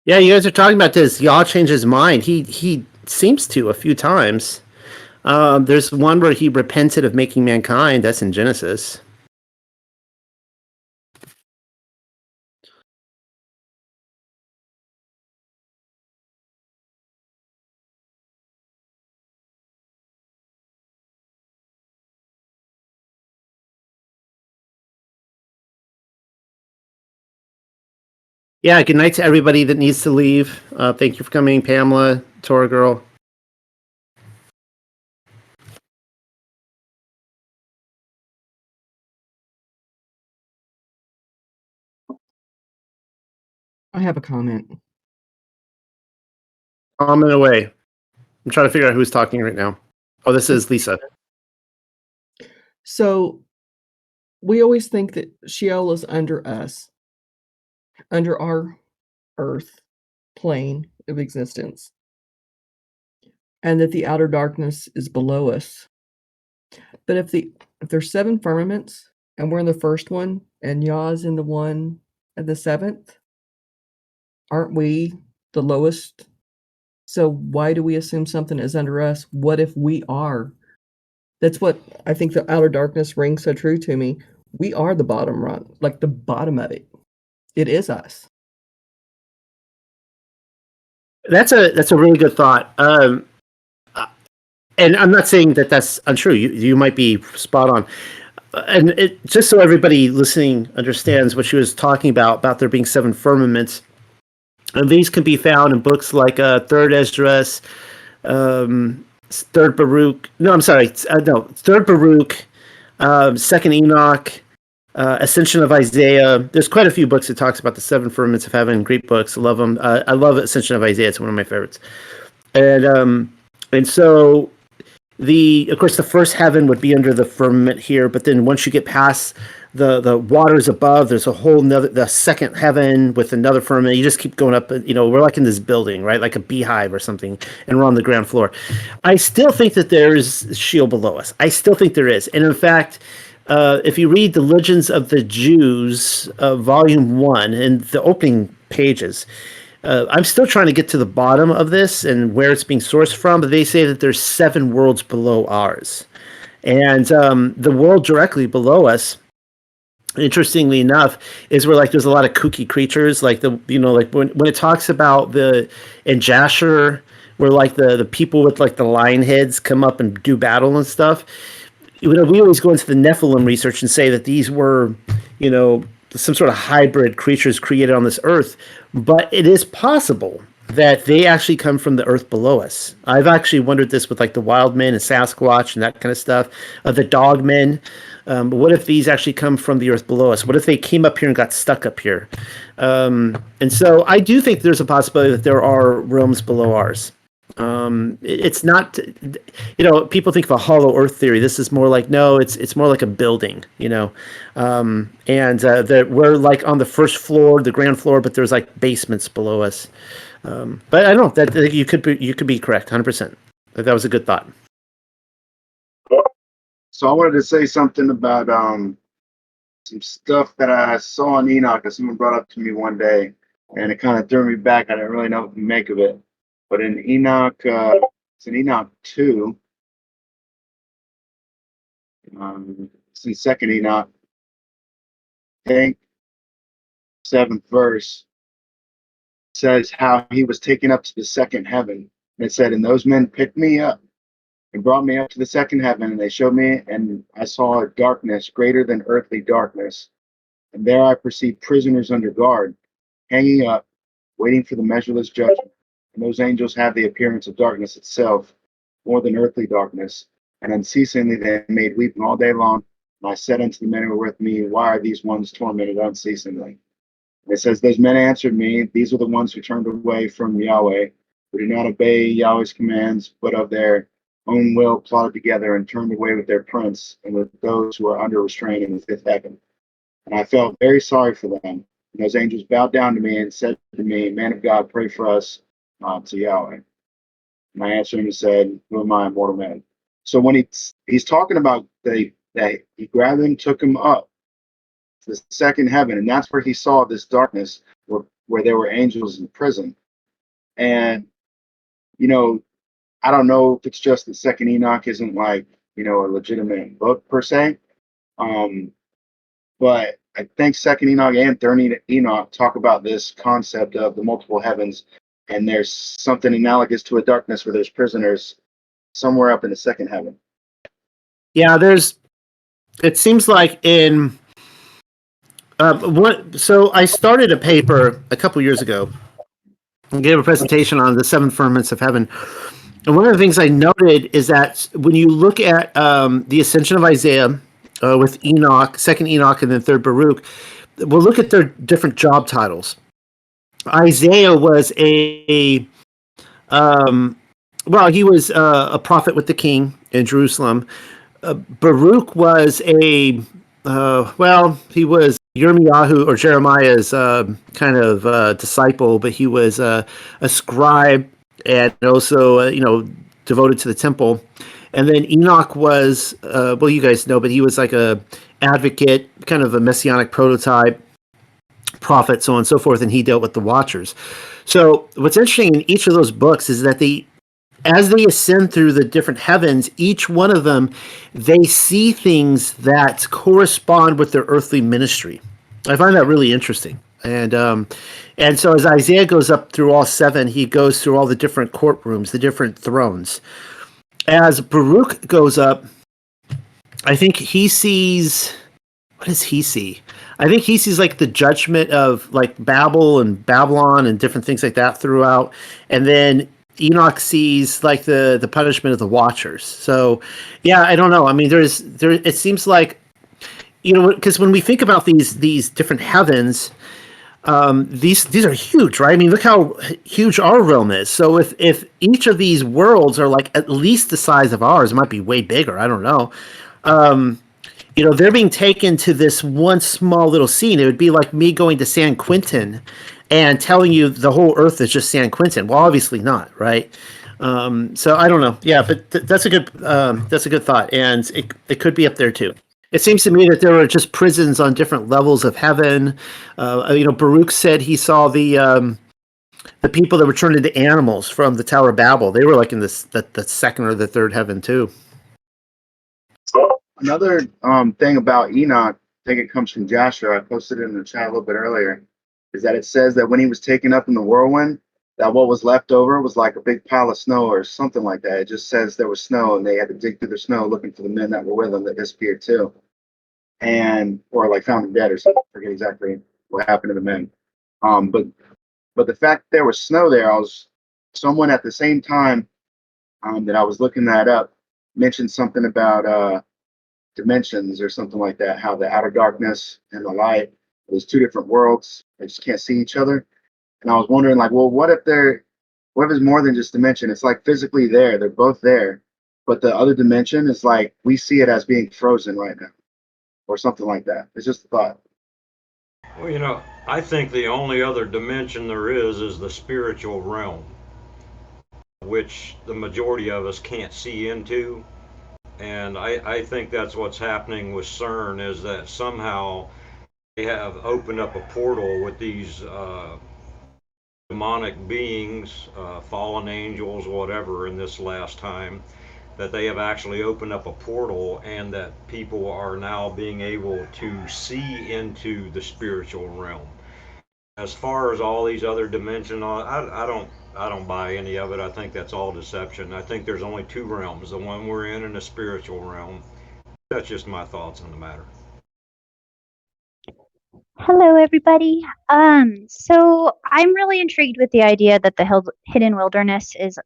Yeah, you guys are talking about this. Y'all changed his mind. He seems to a few times. There's one where he repented of making mankind. That's in Genesis. Yeah, good night to everybody that needs to leave. Thank you for coming, Pamela, Tora Girl.
I have a comment.
Comment away. I'm trying to figure out who's talking right now. Oh, this is Lisa.
So we always think that Sheol is under us, under our earth plane of existence, and that the outer darkness is below us. But if there's 7 firmaments and we're in the first one and Yah is in the one at the 7th, aren't we the lowest? So why do we assume something is under us? What if we are? That's what I think the outer darkness rings so true to me. We are the bottom rung, like the bottom of it. It is us.
That's a really good thought. And I'm not saying that that's untrue. You might be spot on. And it, just so everybody listening understands what she was talking about there being 7 firmaments, and these can be found in books like Third Esdras, Third Baruch. No, I'm sorry. No, Third Baruch, Second Enoch, Ascension of Isaiah. There's quite a few books that talks about the 7 firmaments of heaven. Great books. I love them. I love Ascension of Isaiah. It's one of my favorites. And so of course the first heaven would be under the firmament here, but then once you get past the waters above, there's a whole nother, the second heaven with another firmament. You just keep going up. We're like in this building, right, like a beehive or something, and we're on the ground floor. I still think that there's Sheol below us. I still think there is. And in fact, if you read the Legends of the Jews, volume 1, in the opening pages, I'm still trying to get to the bottom of this and where it's being sourced from, but they say that there's 7 worlds below ours. And the world directly below us, interestingly enough, is where like there's a lot of kooky creatures, like like when it talks about in Jasher, where like the people with like the lion heads come up and do battle and stuff. We always go into the Nephilim research and say that these were, some sort of hybrid creatures created on this earth, but it is possible that they actually come from the earth below us. I've actually wondered this with like the wild men and Sasquatch and that kind of stuff, the dog men. But what if these actually come from the earth below us? What if they came up here and got stuck up here? And so I do think there's a possibility that there are realms below ours. It's not, people think of a hollow earth theory. This is more like, no, it's more like a building, and that we're like on the first floor, the ground floor, but there's like basements below us. But I don't know that you could be correct 100%. That was a good thought.
So I wanted to say something about some stuff that I saw on Enoch that someone brought up to me one day, and it kind of threw me back. I didn't really know what to make of it. But in Enoch, it's in Enoch 2. It's in Second Enoch, I think, 7th verse, says how he was taken up to the second heaven. And it said, and those men picked me up and brought me up to the second heaven, and they showed me, and I saw a darkness greater than earthly darkness. And there I perceived prisoners under guard, hanging up, waiting for the measureless judgment. And those angels have the appearance of darkness itself, more than earthly darkness. And unceasingly they made weeping all day long. And I said unto the men who were with me, why are these ones tormented unceasingly? And it says, those men answered me, these are the ones who turned away from Yahweh, who did not obey Yahweh's commands, but of their own will plotted together and turned away with their prince and with those who are under restraint in the 5th heaven. And I felt very sorry for them. And those angels bowed down to me and said to me, man of God, pray for us to Yahweh. And I answered him and said, who am I, mortal man? So when he's talking about that he grabbed him, took him up to the second heaven, and that's where he saw this darkness where there were angels in prison. And, I don't know if it's just that Second Enoch isn't like, you know, a legitimate book per se. But I think Second Enoch and Third Enoch talk about this concept of the multiple heavens, and there's something analogous to a darkness where there's prisoners somewhere up in the second heaven.
Yeah, it seems like in so I started a paper a couple years ago and gave a presentation on the seven firmaments of heaven. And one of the things I noted is that when you look at the ascension of Isaiah with Enoch, second Enoch, and then third Baruch, we'll look at their different job titles. Isaiah was he was a prophet with the king in Jerusalem. Baruch was he was Yirmiyahu or Jeremiah's kind of disciple, but he was a scribe and also, devoted to the temple. And then Enoch was, you guys know, but he was like a advocate, kind of a messianic prototype, prophet, so on and so forth, and he dealt with the Watchers. So what's interesting in each of those books is that as they ascend through the different heavens, each one of them, they see things that correspond with their earthly ministry. I find that really interesting. And so as Isaiah goes up through all seven, he goes through all the different courtrooms, the different thrones. As Baruch goes up, I think he sees, what does he see? I think he sees like the judgment of like Babel and Babylon and different things like that throughout. And then Enoch sees like the punishment of the Watchers. So yeah, I don't know. I mean, it seems like, because when we think about these different heavens, these are huge, right? I mean, look how huge our realm is. So if each of these worlds are like at least the size of ours, it might be way bigger. I don't know. They're being taken to this one small little scene. It would be like me going to San Quentin and telling you the whole Earth is just San Quentin. Well, obviously not, right? So I don't know. Yeah, but that's a good thought, and it could be up there too. It seems to me that there are just prisons on different levels of heaven. Baruch said he saw the people that were turned into animals from the Tower of Babel. They were like in the second or the third heaven too.
Another thing about Enoch, I think it comes from Joshua. I posted it in the chat a little bit earlier, is that it says that when he was taken up in the whirlwind, that what was left over was like a big pile of snow or something like that. It just says there was snow and they had to dig through the snow looking for the men that were with them that disappeared too. Or like found them dead or something. I forget exactly what happened to the men. But the fact that there was snow there, someone at the same time that I was looking that up mentioned something about dimensions or something like that, how the outer darkness and the light, there's two different worlds. They just can't see each other. And I was wondering, like, well, what if it's more than just dimension? It's like physically there. They're both there. But the other dimension is like we see it as being frozen right now or something like that. It's just a thought.
Well, I think the only other dimension there is the spiritual realm, which the majority of us can't see into. And I think that's what's happening with CERN, is that somehow they have opened up a portal with these demonic beings, fallen angels, whatever, in this last time, that they have actually opened up a portal and that people are now being able to see into the spiritual realm. As far as all these other dimensions, I don't buy any of it. I think that's all deception. I think there's only two realms, the one we're in and the spiritual realm. That's just my thoughts on the matter.
Hello, everybody. So I'm really intrigued with the idea that the hidden wilderness is,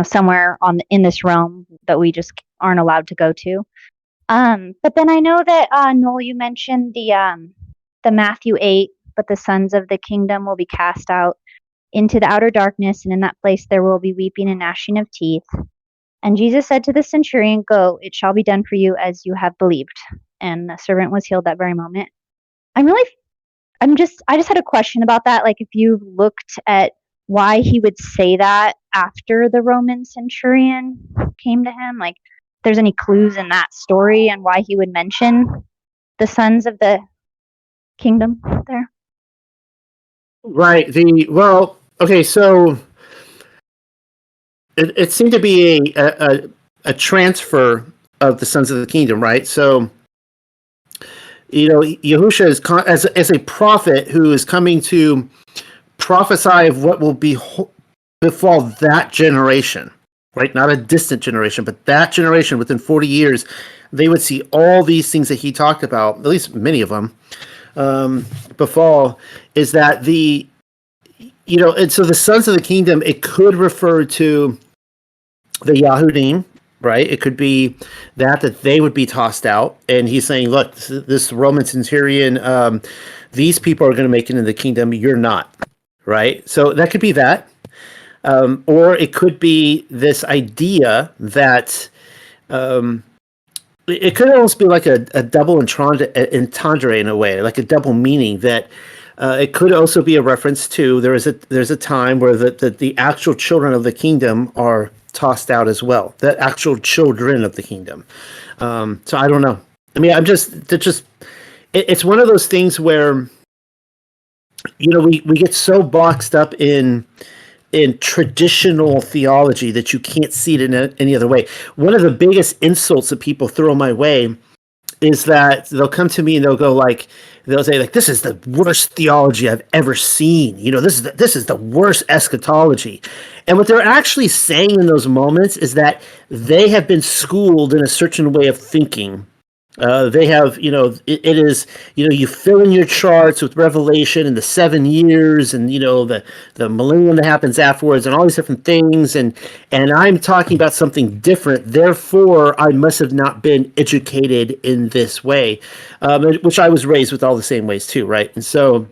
somewhere in this realm that we just aren't allowed to go to. But then I know that Noel, you mentioned the Matthew 8, but the sons of the kingdom will be cast out into the outer darkness, and in that place there will be weeping and gnashing of teeth. And Jesus said to the centurion, "Go, it shall be done for you as you have believed." And the servant was healed that very moment. I just had a question about that. Like, if you've looked at why he would say that after the Roman centurion came to him, like, if there's any clues in that story and why he would mention the sons of the kingdom there.
Right. Okay. So it seemed to be a transfer of the sons of the kingdom, right? So, Yahusha is as a prophet who is coming to prophesy of what will befall that generation, right? Not a distant generation, but that generation within 40 years, they would see all these things that he talked about, at least many of them, befall, is that and so the sons of the kingdom, it could refer to the Yahudim, right? It could be that they would be tossed out. And he's saying, look, this Roman centurion, these people are going to make it into the kingdom. You're not, right? So that could be that. Or it could be this idea that it could almost be like a double entendre in a way, like a double meaning that it could also be a reference to there's a time where the actual children of the kingdom are tossed out as well. The actual children of the kingdom. So I don't know. I mean, it's one of those things where we get so boxed up in traditional theology that you can't see it in any other way. One of the biggest insults that people throw my way is that they'll come to me and they'll say this is the worst theology I've ever seen. This is the worst eschatology. And what they're actually saying in those moments is that they have been schooled in a certain way of thinking. They have, it is, you fill in your charts with Revelation and the 7 years and, the millennium that happens afterwards and all these different things. And I'm talking about something different. Therefore, I must have not been educated in this way, which I was raised with all the same ways too. Right. And so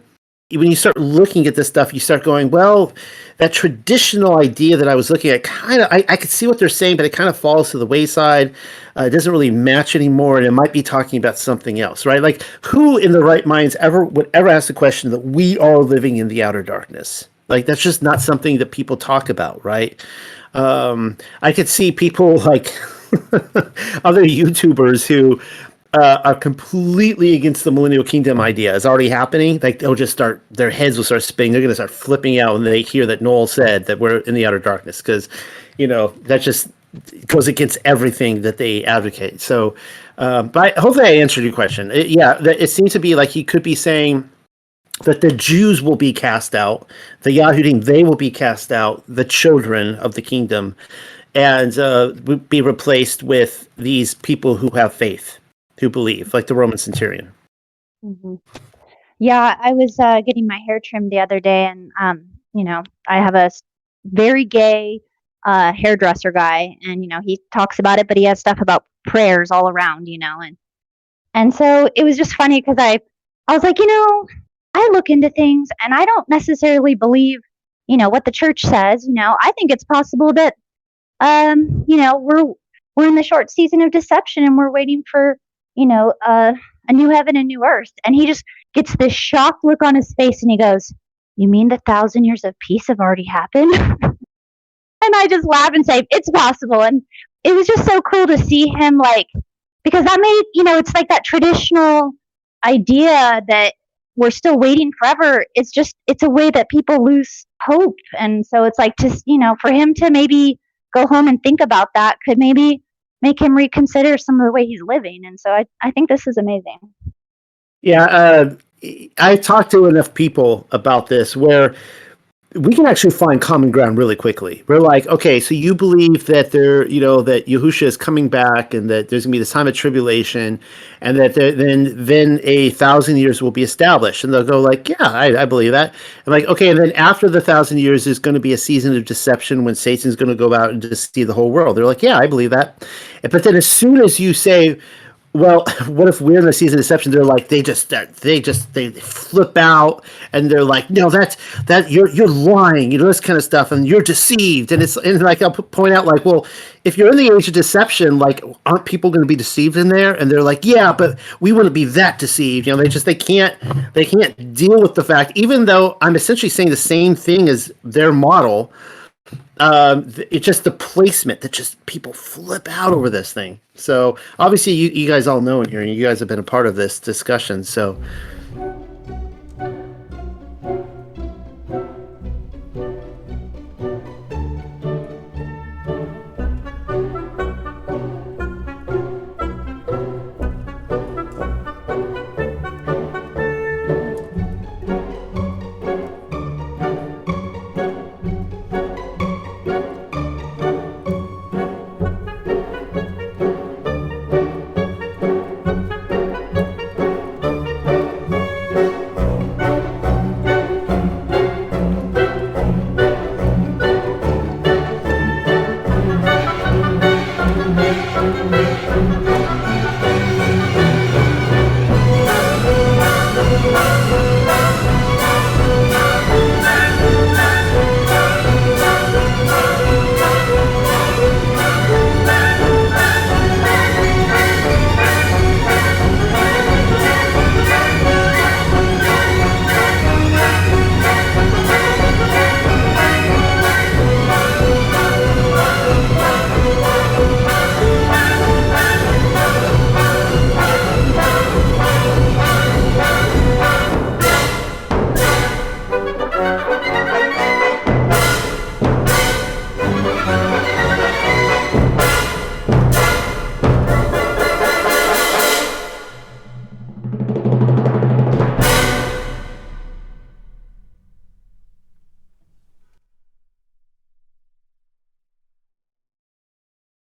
when you start looking at this stuff, you start going, well, that traditional idea that I was looking at I could see what they're saying, but it kind of falls to the wayside. It doesn't really match anymore, and it might be talking about something else, right? Like, who in the right minds would ever ask the question that we are living in the outer darkness? Like, that's just not something that people talk about, right? I could see people like other YouTubers who are completely against the millennial kingdom idea. It's already happening. Like, their heads will start spinning. They're going to start flipping out when they hear that Noel said that we're in the outer darkness, because, that just goes against everything that they advocate. So, but hopefully I answered your question. It seems to be like he could be saying that the Jews will be cast out, the Yahudim, they will be cast out, the children of the kingdom, and be replaced with these people who have faith, who believe, like the Roman centurion.
Mm-hmm. Yeah, I was getting my hair trimmed the other day, and I have a very gay hairdresser guy, and he talks about it, but he has stuff about prayers all around, and so it was just funny because I was like, I look into things, and I don't necessarily believe, what the church says. I think it's possible that, we're in the short season of deception, and we're waiting for, a new heaven and new earth. And he just gets this shocked look on his face, and he goes, "You mean the 1,000 years of peace have already happened?" And I just laugh and say, "It's possible." And it was just so cool to see him, because that made, it's like that traditional idea that we're still waiting forever. It's a way that people lose hope. And so it's like, for him to maybe go home and think about that could maybe make him reconsider some of the way he's living. And so I think this is amazing.
Yeah, I talked to enough people about this where we can actually find common ground really quickly. We're like, okay, so you believe that that Yahusha is coming back, and that there's gonna be this time of tribulation, and that then 1,000 years will be established, and they'll go like, yeah, I believe that. And like, okay, and then after the 1,000 years, there's going to be a season of deception when Satan's going to go out and deceive the whole world. They're like, yeah, I believe that. But then as soon as you say, well, what if we're in the season of deception? They're like, they flip out, and they're like, no, that you're lying, this kind of stuff, and you're deceived. And like, I'll point out, like, well, if you're in the age of deception, like, aren't people going to be deceived in there? And they're like, yeah, but we wouldn't be that deceived. They can't deal with the fact, even though I'm essentially saying the same thing as their model. It's just the placement that just people flip out over this thing. So obviously you guys all know in here, and you guys have been a part of this discussion. So